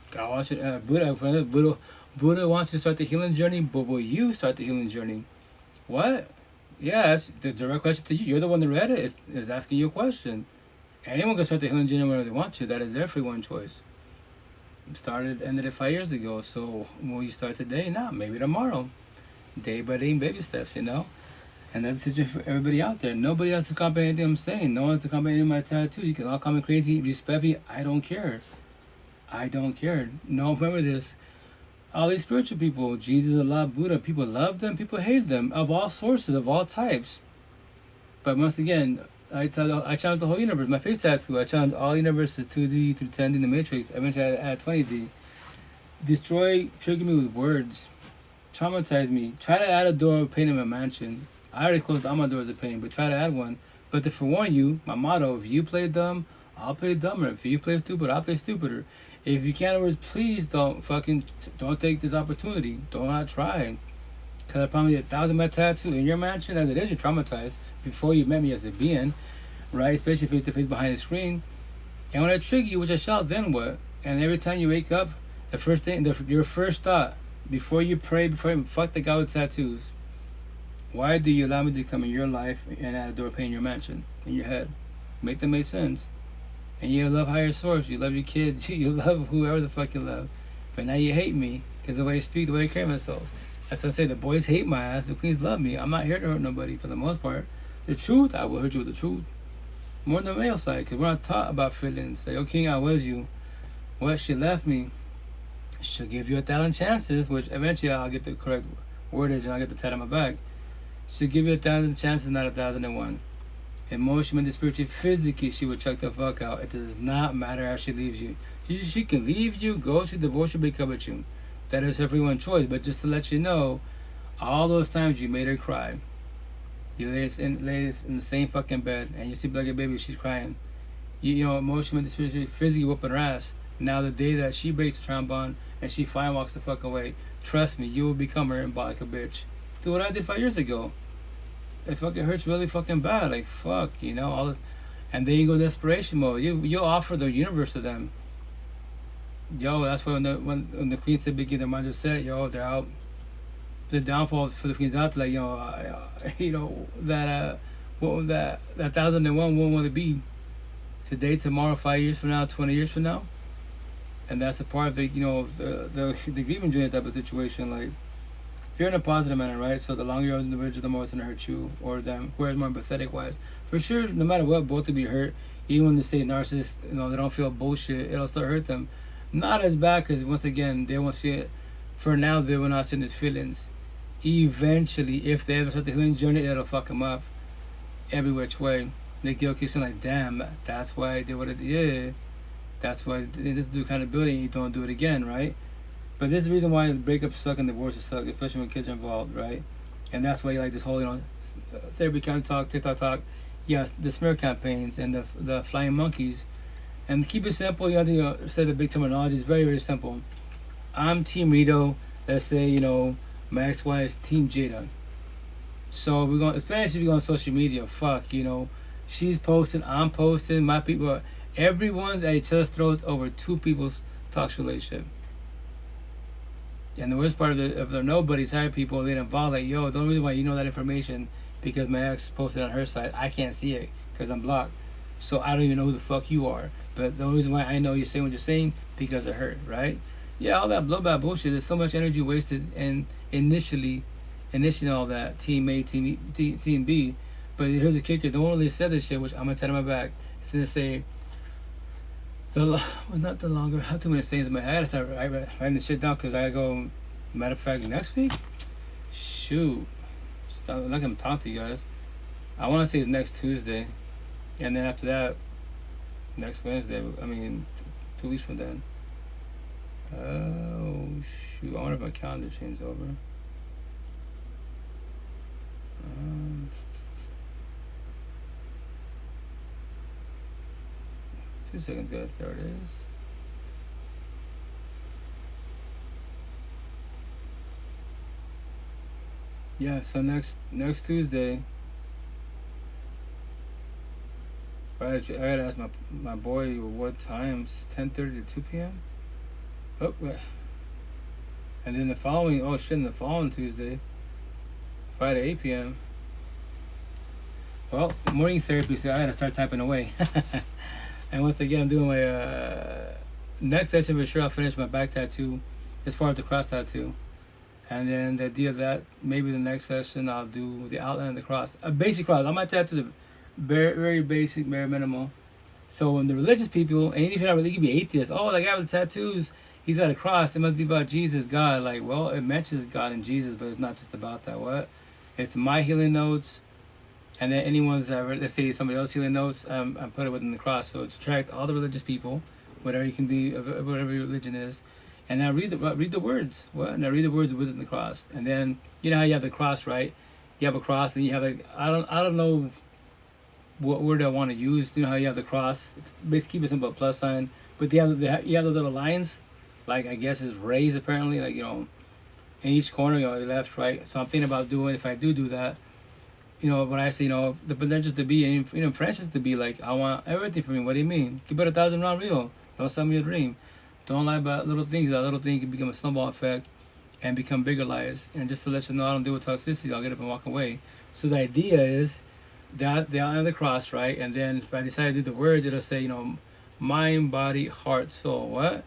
God wants you. Buddha wants you to start the healing journey, but will you start the healing journey? What? Yeah, that's the direct question to you. You're the one that read it. It's asking you a question. Anyone can start the healing journey whenever they want to. That is their free one choice. Ended it 5 years ago. So will you start today? Nah, maybe tomorrow. Day by day, baby steps, And that's the situation for everybody out there. Nobody has to copy anything I'm saying. No one has to copy any of my tattoos. You can all call me crazy, respect me. I don't care. No, remember this. All these spiritual people, Jesus, Allah, Buddha, people love them, people hate them, of all sources, of all types. But once again, I challenge the whole universe. My face tattoo, I challenge all universes, 2D through 10D in the Matrix. Eventually I add 20D. Destroy, trigger me with words. Traumatize me. Try to add a door of pain in my mansion. I already closed all my doors of pain, but try to add one. But to forewarn you, my motto, if you play dumb, I'll play dumber. If you play stupid, I'll play stupider. If you can't words, please don't take this opportunity. Do not try. Because I promise you 1,000 my tattoo in your mansion, as it is, you're traumatized before you met me as a being, right? Especially face to face behind the screen. And when I trigger you, which I shall, then what? And every time you wake up, the first thing, your first thought, before you pray, fuck the guy with tattoos. Why do you allow me to come in your life and add a door pane in your mansion, in your head? Make them make sense. And you love higher source, you love your kids, you love whoever the fuck you love. But now you hate me, because the way I speak, the way I carry myself. That's what I say, the boys hate my ass, the queens love me. I'm not here to hurt nobody for the most part. The truth, I will hurt you with the truth. More than the male side, because we're not taught about feelings. Like, okay, I was you. What, she left me. She'll give you 1,000 chances, which eventually I'll get the correct wordage and I'll get the tat on my back. She'll give you 1,000 chances, not 1,001. Emotionally, spiritually, physically, she will check the fuck out. It does not matter how she leaves you. She can leave you, go to divorce, or break up with you. That is her free one choice. But just to let you know, all those times you made her cry. You lay in the same fucking bed and you sleep like a baby, she's crying. Emotionally, spiritually, physically whooping her ass. Now the day that she breaks the trombone and she finally walks the fuck away, trust me, you will become her and ball like a bitch. Do what I did 5 years ago. It fucking hurts really fucking bad. Like, fuck, all this. And then you go desperation mode. You'll offer the universe to them. That's why when the queens said begin, their minds are set, they're out. The downfall for the queens out there, that 1,001 won't want to be today, tomorrow, 5 years from now, 20 years from now. And that's a part of the grieving journey type of situation. Like, if you're in a positive manner, right? So the longer you're in the individual, the more it's gonna hurt you or them. Whereas more empathetic wise, for sure, no matter what, both will be hurt. Even when they say narcissists, they don't feel bullshit. It'll still hurt them. Not as bad because once again, they won't see it. For now, they will not see his feelings. Eventually, if they ever start the healing journey, it'll fuck them up every which way. They get okay, like, damn, that's why I did what I did. That's why they just do accountability and you don't do it again, right? But this is the reason why breakups suck and divorces suck, especially when kids are involved, right? And that's why you like this whole, therapy kind talk, TikTok talk, yes, the smear campaigns and the flying monkeys. And keep it simple, you have to say the big terminology. It's very, very simple. I'm Team Rito. Let's say, my ex-wife's Team Jada. So we're going, especially if you go on social media, fuck, she's posting, I'm posting, my people, everyone's at each other's throats over two people's toxic relationship. And the worst part of the nobody's hired people, they involve like, the only reason why you know that information because my ex posted on her side, I can't see it because I'm blocked. So I don't even know who the fuck you are. But the reason why I know you're saying what you're saying, because it hurt, right? Yeah, all that blowback bullshit. There's so much energy wasted, and initially all that team A, team B. But here's the kicker: the one really said this shit, which I'm gonna tell in my back. It's gonna say not the longer. I have too many sayings in my head. I start writing this shit down because I go. Matter of fact, next week, shoot, I'm not gonna talk to you guys. I want to say it's next Tuesday, and then after that, next Wednesday. I mean, 2 weeks from then. Oh shoot! I wonder if my calendar changed over. 2 seconds, guys. There it is. Yeah. So next Tuesday. I gotta ask my boy what times. 10:30 to 2 p.m. Oh, and then the following. Oh shit! And the following Tuesday. 5 to 8 p.m. Well, morning therapy, so I gotta start typing away. And once again, I'm doing my next session for sure. I'll finish my back tattoo, as far as the cross tattoo, and then the idea of that maybe the next session I'll do the outline of the cross, a basic cross. I might tattoo the very basic, bare minimal. So when the religious people, and even if you're not really, you can be atheist. Oh, that guy with the tattoos, he's got a cross. It must be about Jesus, God. Like, well, it mentions God and Jesus, but it's not just about that. What? It's my healing notes. And then anyone's, let's say somebody else healing notes, I put it within the cross. So to attract all the religious people, whatever you can be, whatever your religion is. And now read the words. What? Now read the words within the cross. And then, you know how you have the cross, right? You have a cross, and you have like, I don't know what word I want to use. You know how you have the cross? It's basically keep it simple, plus sign. But you have the little lines, like I guess is raised apparently, like, you know, in each corner, you know, left, right. So I'm thinking about doing, if I do that, you know, when I say, you know, the potential to be, you know, friendships to be like, I want everything from you. What do you mean? Keep it 1,000 round real. Don't sell me a dream. Don't lie about little things. That little thing can become a snowball effect and become bigger lies. And just to let you know, I don't deal with toxicity. I'll get up and walk away. So the idea is that the outline of the cross, right? And then if I decide to do the words, it'll say, you know, mind, body, heart, soul. What?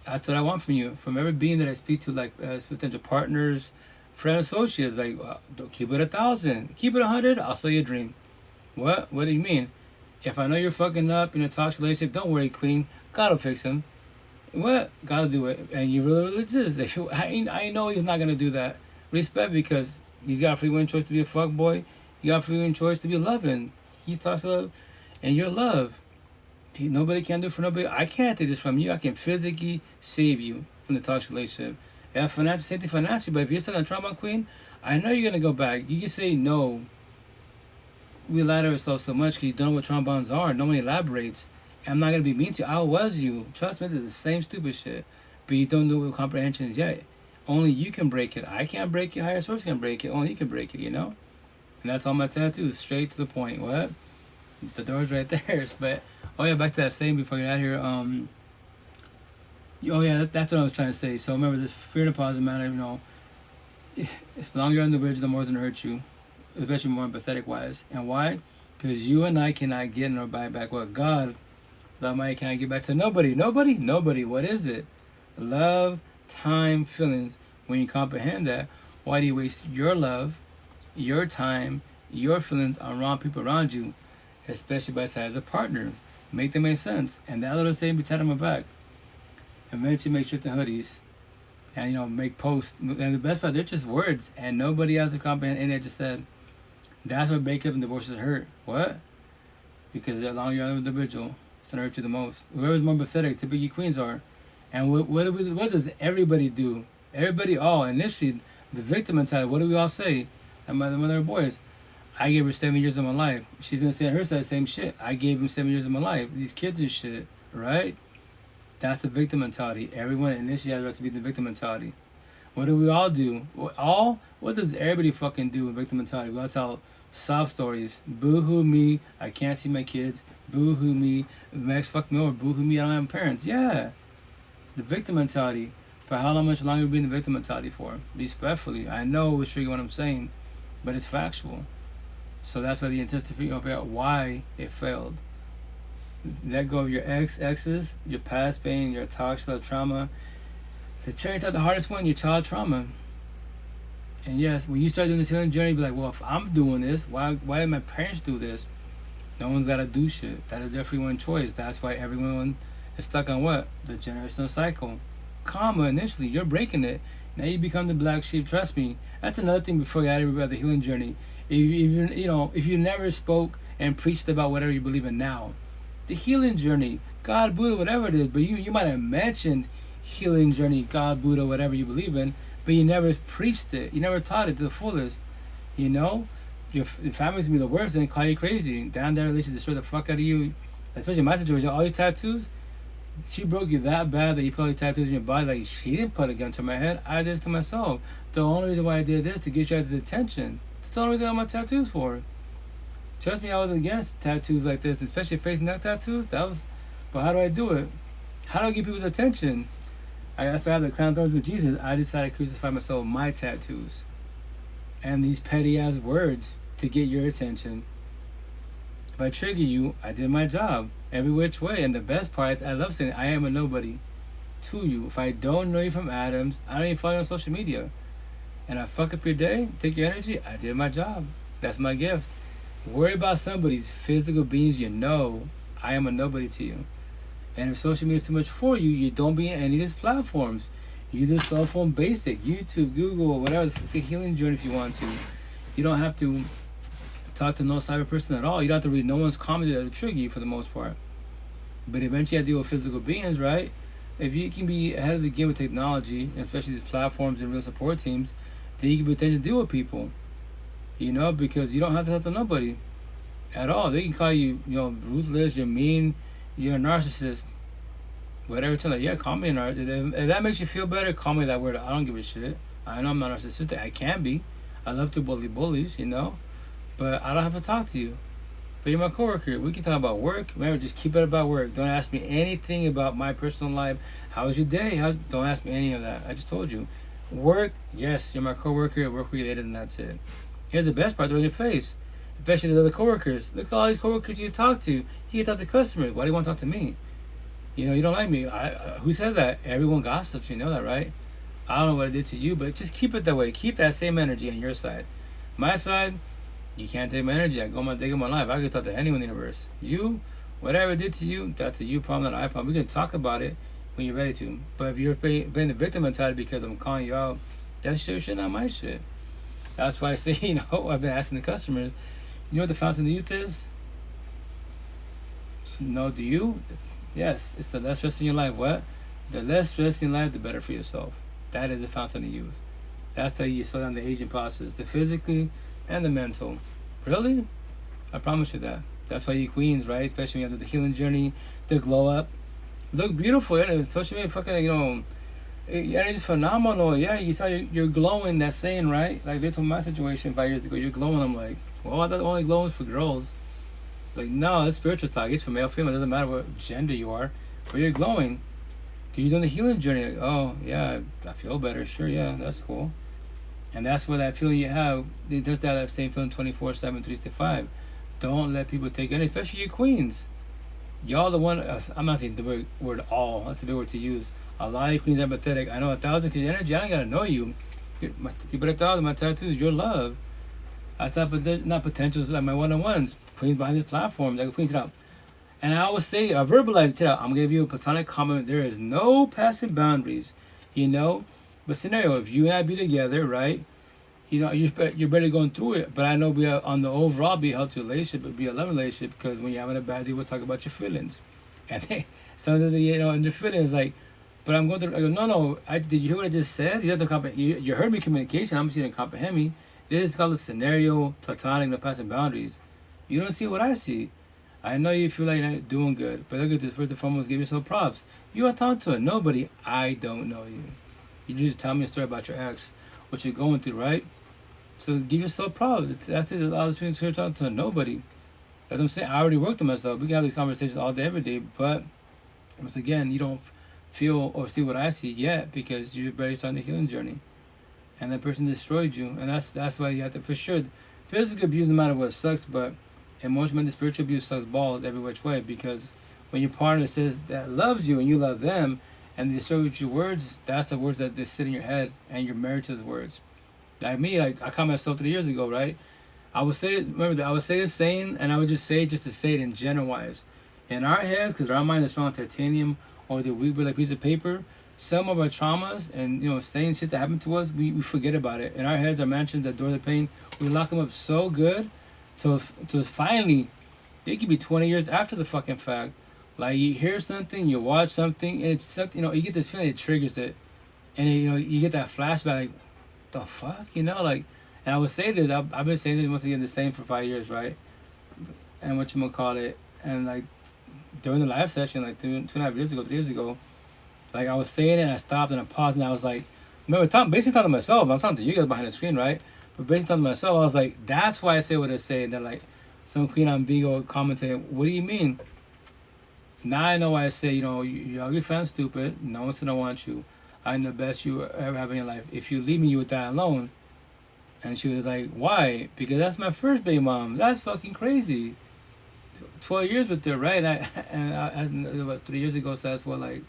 That's what I want from you. From every being that I speak to, like as potential partners, friend, associates, like, don't keep it 1,000. Keep it 100. I'll sell you a dream. What? What do you mean? If I know you're fucking up in a toxic relationship, don't worry, queen. God will fix him. What? God will do it. And you're really religious. I know he's not gonna do that. Respect, because he's got a free will choice to be a fuck boy. You got a free will choice to be loving. He's toxic love, and you're love. Nobody can do it for nobody. I can't take this from you. I can physically save you from the toxic relationship. Yeah, financial, same thing financially. But if you're stuck on trauma, queen, I know you're gonna go back. You can say no. We lie to ourselves so much because you don't know what trauma bonds are. No one elaborates. I'm not gonna be mean to you. I was you. Trust me, it's the same stupid shit. But you don't know what comprehension is yet. Only you can break it. I can't break it. Higher source can break it. Only you can break it. You know. And that's all my tattoos. Straight to the point. What? The door's right there. But oh yeah, back to that saying before I get out of here. Oh yeah, that's what I was trying to say. So remember, this fear and positive matter. You know, as long as you're on the bridge, the more it's gonna hurt you, especially more empathetic wise. And why? Because you and I cannot get nor buy back what God, love, money cannot get back to nobody. What is it? Love, time, feelings. When you comprehend that, why do you waste your love, your time, your feelings on wrong people around you, especially by side as a partner? Make them make sense. And that little saying be tatted on my back. Eventually make shirts and hoodies, and you know, make posts. And the best part, they're just words, and nobody else to comprehend anything I just said. That's what breakup and divorces hurt. What? Because the longer you're an individual, it's gonna hurt you the most. Whoever's more pathetic, typically queens are. And what does everybody do? Everybody, all initially, the victim mentality. What do we all say? And my mother of boys, I gave her 7 years of my life. She's gonna say on her side the same shit. I gave him 7 years of my life. These kids and shit, right? That's the victim mentality. Everyone initially has the right to be the victim mentality. What do we all do? What does everybody fucking do with victim mentality? We all tell sob stories. Boo-hoo me, I can't see my kids. Boo-hoo me, my ex fucked me over. Boo-hoo me, I don't have parents. Yeah. The victim mentality. For how much longer be in the victim mentality for? Respectfully. I know it's triggering what I'm saying, but it's factual. So that's why the intent to figure out why it failed. Let go of your exes, your past pain, your toxic trauma. The cherry top, the hardest one, your child trauma. And yes, when you start doing this healing journey, be like, well, if I'm doing this, why did my parents do this? No one's got to do shit. That is definitely one choice. That's why everyone is stuck on what? The generational cycle. Karma, initially, you're breaking it. Now you become the black sheep. Trust me. That's another thing before you add about the healing journey. If you never spoke and preached about whatever you believe in now, the healing journey, God, Buddha, whatever it is, but you might have mentioned healing journey, God, Buddha, whatever you believe in, but you never preached it. You never taught it to the fullest. You know? Your family's gonna be the worst and call you crazy. Down there, at least destroy the fuck out of you. Especially in my situation, all these tattoos, she broke you that bad that you put all these tattoos in your body. Like, she didn't put a gun to my head. I did this to myself. The only reason why I did this to get you guys' attention. That's the only reason I got my tattoos for. Trust me, I was against tattoos like this, especially face and neck tattoos. But how do I do it? How do I get people's attention? That's why I have the crown of thorns with Jesus. I decided to crucify myself with my tattoos and these petty ass words to get your attention. If I trigger you, I did my job every which way. And the best part is, I love saying I am a nobody to you. If I don't know you from Adams, I don't even follow you on social media, and I fuck up your day, take your energy, I did my job. That's my gift. Worry about somebody's physical beings you know. I am a nobody to you. And if social media is too much for you, you don't be in any of these platforms. Use a cell phone basic, YouTube, Google, whatever, the healing journey if you want to. You don't have to talk to no cyber person at all. You don't have to read no one's comment that will trigger you for the most part. But eventually you have to deal with physical beings, right? If you can be ahead of the game with technology, especially these platforms and real support teams, then you can be attention to deal with people. You know, because you don't have to talk to nobody at all. They can call you, ruthless, you're mean, you're a narcissist. Whatever, tell like, yeah, call me a narcissist. If that makes you feel better, call me that word. I don't give a shit. I know I'm not narcissistic. I can be. I love to bully bullies, but I don't have to talk to you. But you're my coworker. We can talk about work. Remember, just keep it about work. Don't ask me anything about my personal life. How was your day? Don't ask me any of that. I just told you. Work, yes, you're my coworker. Work related, and that's it. Here's the best part: they're in your face. Especially the other coworkers. Look at all these coworkers you talk to. You can talk to customers. Why do you want to talk to me? You don't like me. Who said that? Everyone gossips. You know that, right? I don't know what I did to you, but just keep it that way. Keep that same energy on your side. My side, you can't take my energy. I go my day of my life. I can talk to anyone in the universe. You, whatever I did to you, that's a you problem, not an I problem. We can talk about it when you're ready to. But if you're being the victim mentality because I'm calling you out, that's your shit, not my shit. That's why I say, I've been asking the customers, you know what the fountain of youth is? No, do you? Yes, it's the less stress in your life. What? The less stress in your life, the better for yourself. That is the fountain of youth. That's how you slow down the aging process, the physically and the mental. Really? I promise you that. That's why you queens, right? Especially when you have the healing journey, the glow up. Look beautiful. Social media fucking, your energy's phenomenal. Yeah, you saw you're glowing, that saying, right? Like they told my situation 5 years ago, you're glowing. I'm like, well, I thought only glowing was for girls. Like, no, it's spiritual talk. It's for male, female. It doesn't matter what gender you are. But you're glowing. Because you're doing the healing journey. Like, oh, yeah, I feel better. Sure, yeah, that's cool. And that's what that feeling you have. They just have that same feeling 24/7, 365. Don't let people take any, especially you queens. Y'all the one, I'm not saying the word all. That's the big word to use. A lot of you queens are empathetic. I know 1,000 because your energy, I don't got to know you. Keep it 1,000, my tattoos, your love. I thought, but not potentials like my one-on-ones. Queens behind this platform, like queens it out. And I always say, I verbalize it out. I'm gonna give you a platonic comment. There is no passing boundaries, But scenario, if you and I be together, right? You're better going through it. But I know we are on the overall be a healthy relationship, but be a loving relationship because when you're having a bad day, we'll talk about your feelings. And they, sometimes in their feelings like, but I'm going through. I go, no. Did you hear what I just said? You have to comprehend. You heard me communication. I'm just going to comprehend me. This is called a scenario, platonic, no passing boundaries. You don't see what I see. I know you feel like you're not doing good, but look at this. First and foremost, give yourself props. You are talking to nobody. I don't know you. You just tell me a story about your ex, what you're going through, right? So give yourself props. That's it. A lot of people talking to nobody. That's what I'm saying. I already worked on myself. We can have these conversations all day, every day, but once again, you don't feel or see what I see yet because you're barely starting the healing journey. And that person destroyed you, and that's why you have to, for sure, physical abuse no matter what sucks, but emotional and spiritual abuse sucks balls every which way because when your partner says that loves you and you love them, and they show you your words, that's the words that they sit in your head, and you're married to those words. Like me, like I caught myself 3 years ago, right? I would say, remember that I would say this saying, and I would just say it just to say it in general wise. In our heads, because our mind is strong titanium, or the weak like piece of paper, some of our traumas and saying shit that happened to us, we forget about it. In our heads, our mansions that door the pain, we lock them up so good, till finally, they could be 20 years after the fucking fact. Like you hear something, you watch something, and it's something, you get this feeling, it triggers it, and you get that flashback, like, the fuck, like. And I would say this, I've been saying this once again the same for 5 years, right? And whatchamacallit, and like during the live session, like 2.5 years ago, 3 years ago, like I was saying it and I stopped and I paused and I was like, remember, basically talking to myself, I'm talking to you guys behind the screen, right? But basically talking to myself, I was like, that's why I say what I say. And then like some queen on Vigo commented, what do you mean? Now I know why I say, you're fan stupid, no one's gonna want you. I'm the best you ever have in your life. If you leave me, you would die alone. And she was like, why? Because that's my first baby mom. That's fucking crazy. 12 years with her, right? It was 3 years ago, so that's what, like,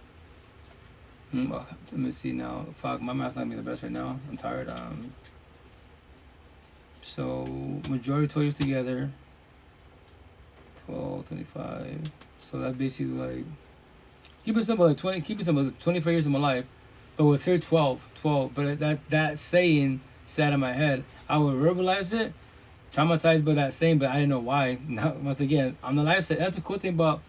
let me see now. Fuck, my math's not being the best right now. I'm tired. So, majority 12 years together. 12, 25. So that's basically like, keep it simple, 25 years of my life. But with her, 12. But that saying sat in my head. I would verbalize it, traumatized by that saying, but I didn't know why. Now, once again, on the live set, that's the cool thing about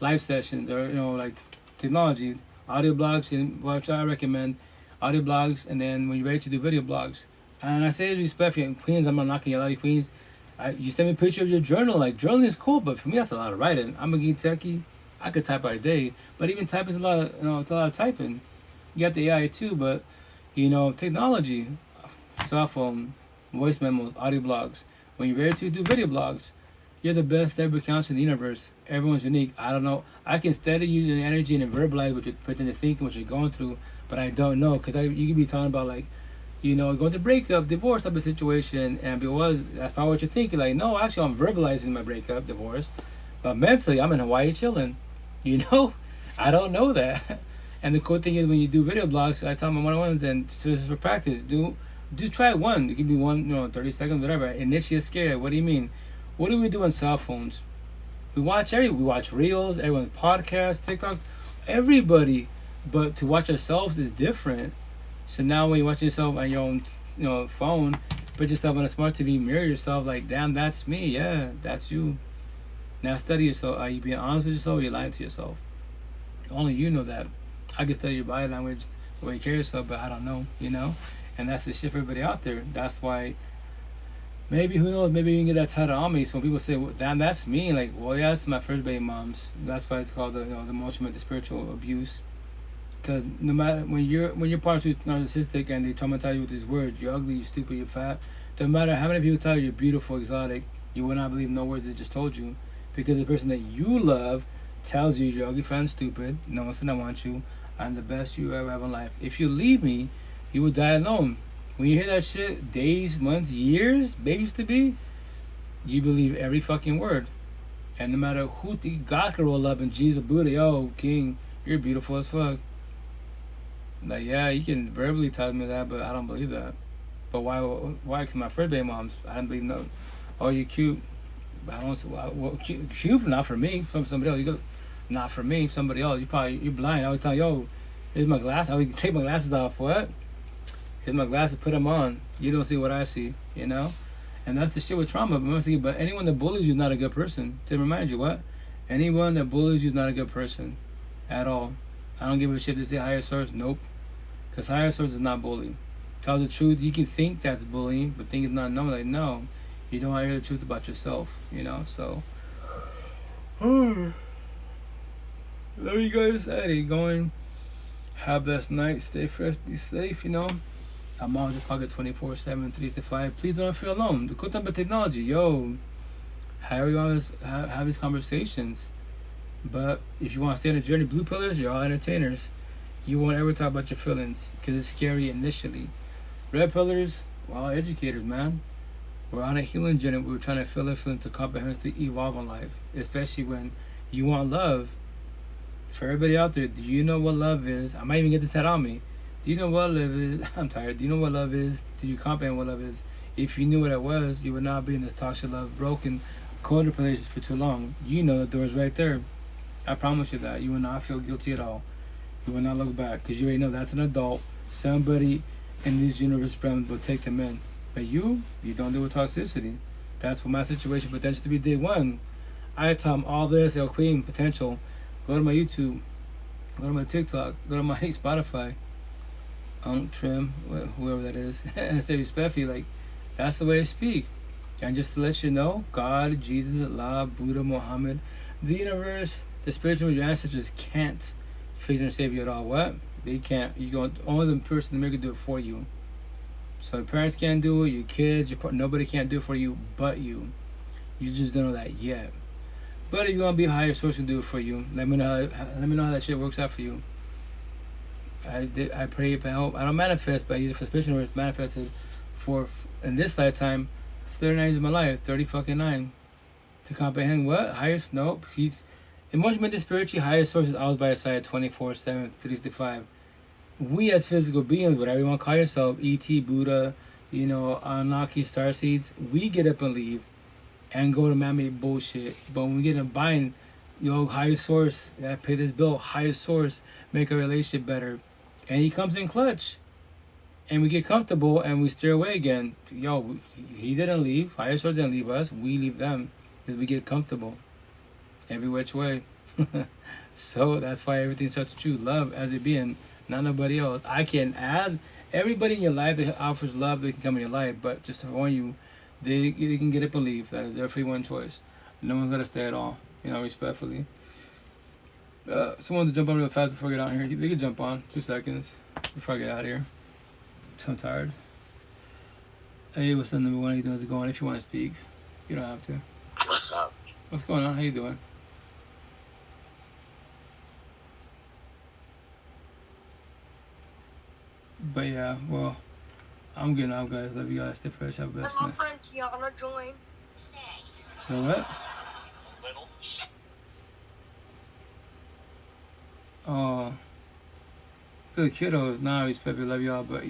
live sessions, or like technology, audio blogs, and what I recommend, audio blogs, and then when you're ready to do video blogs. And I say this respectfully, Queens, I'm not knocking you, I love you, Queens. You send me a picture of your journal. Like, journaling is cool, but for me, that's a lot of writing. I'm a geek techie. I could type all day, but even typing is a lot of, it's a lot of typing. You got the AI too, but technology, cell phone, voice memos, audio blogs. When you're ready to do video blogs, you're the best that ever counts in the universe. Everyone's unique. I don't know. I can steady use the energy and verbalize what you're putting into thinking, what you're going through, but I don't know, because you can be talking about like, going to breakup, divorce type of situation, and be, well, that's probably what you're thinking. Like, no, actually, I'm verbalizing my breakup, divorce, but mentally, I'm in Hawaii chilling. I don't know that. And the cool thing is, when you do video blogs, I tell my one-on-ones, and this is for practice. Do try one. It can be one, 30 seconds, whatever. Initially, it's scary. What do you mean? What do we do on cell phones? We watch reels, everyone's podcasts, TikToks, everybody. But to watch ourselves is different. So now when you watch yourself on your own, phone, put yourself on a smart TV, mirror yourself, like, damn, that's me. Yeah, that's you. Now study yourself. Are you being honest with yourself, or are you lying to yourself? Only you know that. I can study your body language, the way you carry yourself, but I don't know, And that's the shit for everybody out there. That's why, maybe, who knows, maybe you can get that title on me. So when people say, well, damn, that's me. Like, well, yeah, that's my first baby mom's. That's why it's called the emotional, the spiritual abuse. Because no matter, when you're part too narcissistic and they traumatize you with these words, you're ugly, you're stupid, you're fat. Don't matter how many people tell you you're beautiful, exotic, you will not believe no words they just told you. Because the person that you love tells you you're ugly, fat, and stupid. No one's gonna want you. I'm the best you ever have in life. If you leave me, you will die alone. When you hear that shit, days, months, years, babies to be, you believe every fucking word. And no matter who God can roll up and Jesus, Buddha, yo, King, you're beautiful as fuck. Like, yeah, you can verbally tell me that, but I don't believe that. But why? Because my first baby moms, I didn't believe no. Oh, you're cute. But I don't. Well, cute, not for me. From somebody else. You go, not for me. Somebody else. You're blind. I would tell you, yo, here's my glasses. I would take my glasses off. What? Here's my glasses. Put them on. You don't see what I see. And that's the shit with trauma. But anyone that bullies you is not a good person. To remind you, what? Anyone that bullies you is not a good person, at all. I don't give a shit to say higher source. Nope. Because higher source is not bullying. Tells the truth. You can think that's bullying, but think it's not. No, like, no. You don't want to hear the truth about yourself, so. Love you guys. Hey, going. Have best night. Stay fresh. Be safe, I'm out the pocket 24/7, 365. Please don't feel alone. The cool thing about technology, yo. How you always have these conversations. But if you want to stay on the journey, blue pillars, you're all entertainers. You won't ever talk about your feelings because it's scary initially. Red pillars, we're all educators, man. We're on a healing journey. We're trying to feel it, to comprehend, to evolve in life. Especially when you want love, For everybody out there, do you know what love is? I might even get this head on me. Do you know what love is? I'm tired. Do you know what love is? Do you comprehend what love is? If you knew what it was, you would not be in this toxic love, broken, coded relationship for too long. You know the door's right there. I promise you that. You will not feel guilty at all. You will not look back because you already know that's an adult. Somebody in this universe realm will take them in. But you don't deal with toxicity. That's what my situation potential to be day one. I tell them all this, El Queen potential. Go to my YouTube, go to my TikTok, go to my Spotify, Trim, whoever that is, and say respectfully, like, that's the way I speak. And just to let you know, God, Jesus, Allah, Buddha, Muhammad, the universe, the spiritual, your ancestors can't fix and save you at all. What? They can't. You go. Only the person in the mirror can do it for you. So your parents can't do it. Your kids, nobody can't do it for you, but you. You just don't know that yet. But if you want to be a higher source, can do it for you. Let me know. Let me know how that shit works out for you. I pray. I hope. I don't manifest, but I use it for spiritual universe. Manifested for in this lifetime, 39 years of my life, 30 fucking 9, to comprehend what highest. Nope. He's emotional, mental, spiritually highest source is always by your side, 24/7, 365. We as physical beings, whatever you want to call yourself, ET, Buddha, Anunnaki, starseeds, we get up and leave and go to man-made bullshit. But when we get in a bind, highest source, gotta pay this bill, highest source, make a relationship better. And he comes in clutch. And we get comfortable and we steer away again. He didn't leave. Highest source didn't leave us. We leave them because we get comfortable every which way. So that's why everything starts to choose love as it being, not nobody else. I can add everybody in your life that offers love, they can come in your life, but just to warn you, they can get up and leave. That is their free one choice. No one's gonna stay at all, respectfully. Someone to jump on real fast before I get out here. They can jump on 2 seconds before I get out of here. I'm tired. Hey, what's up, number one? How you doing? How's it going? If you want to speak, you don't have to. What's up? What's going on? How you doing? But yeah, well, I'm getting out, guys. Love you guys. Stay fresh. Have a best night. My friend Kiana joined. You know what? Oh, the kiddos. Nah, respectfully, love y'all, but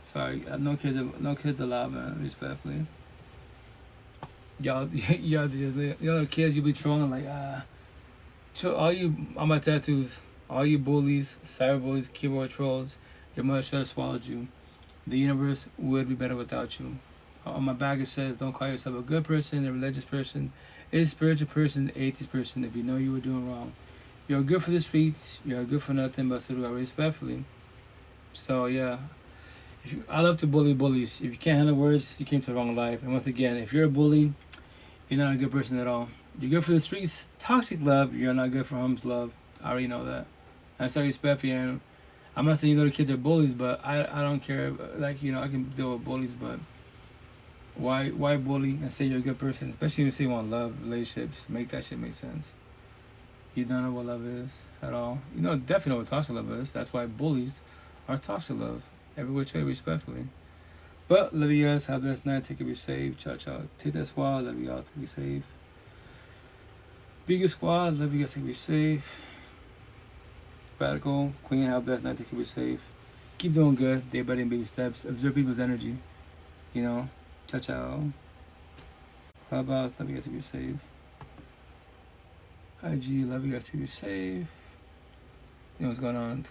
sorry, no kids allowed, man. Respectfully, y'all the kids you be trolling like all you on my tattoos, all you bullies, cyber bullies, keyboard trolls. Your mother should have swallowed you. The universe would be better without you. On my back it says, don't call yourself a good person, a religious person, a spiritual person, an atheist person if you know you were doing wrong. You're good for the streets, you're good for nothing but to do it respectfully. So yeah, I love to bully bullies. If you can't handle words, you came to the wrong life. And once again, if you're a bully, you're not a good person at all. You're good for the streets, toxic love, you're not good for home's love. I already know that. I say respect for you. I'm not saying little kids are bullies, but I don't care. Like, I can deal with bullies, but why bully and say you're a good person? Especially when you say you want love, relationships. Make that shit make sense. You don't know what love is at all. Definitely know what toxic love is. That's why bullies are toxic love. Every which way, respectfully. But love you guys. Have a blessed night. Take it, be safe. Ciao, ciao. Take that squad. Love you all. Take it, be safe. Biggest squad. Love you guys. Take it, be safe. Radical Queen. Have a blessed night. Take it, be safe. Keep doing good. Day by day, baby steps. Observe people's energy. Ciao, ciao. Clubhouse. Love you guys. Take it, be safe. IG. Love you guys. Take it, be safe. What's going on?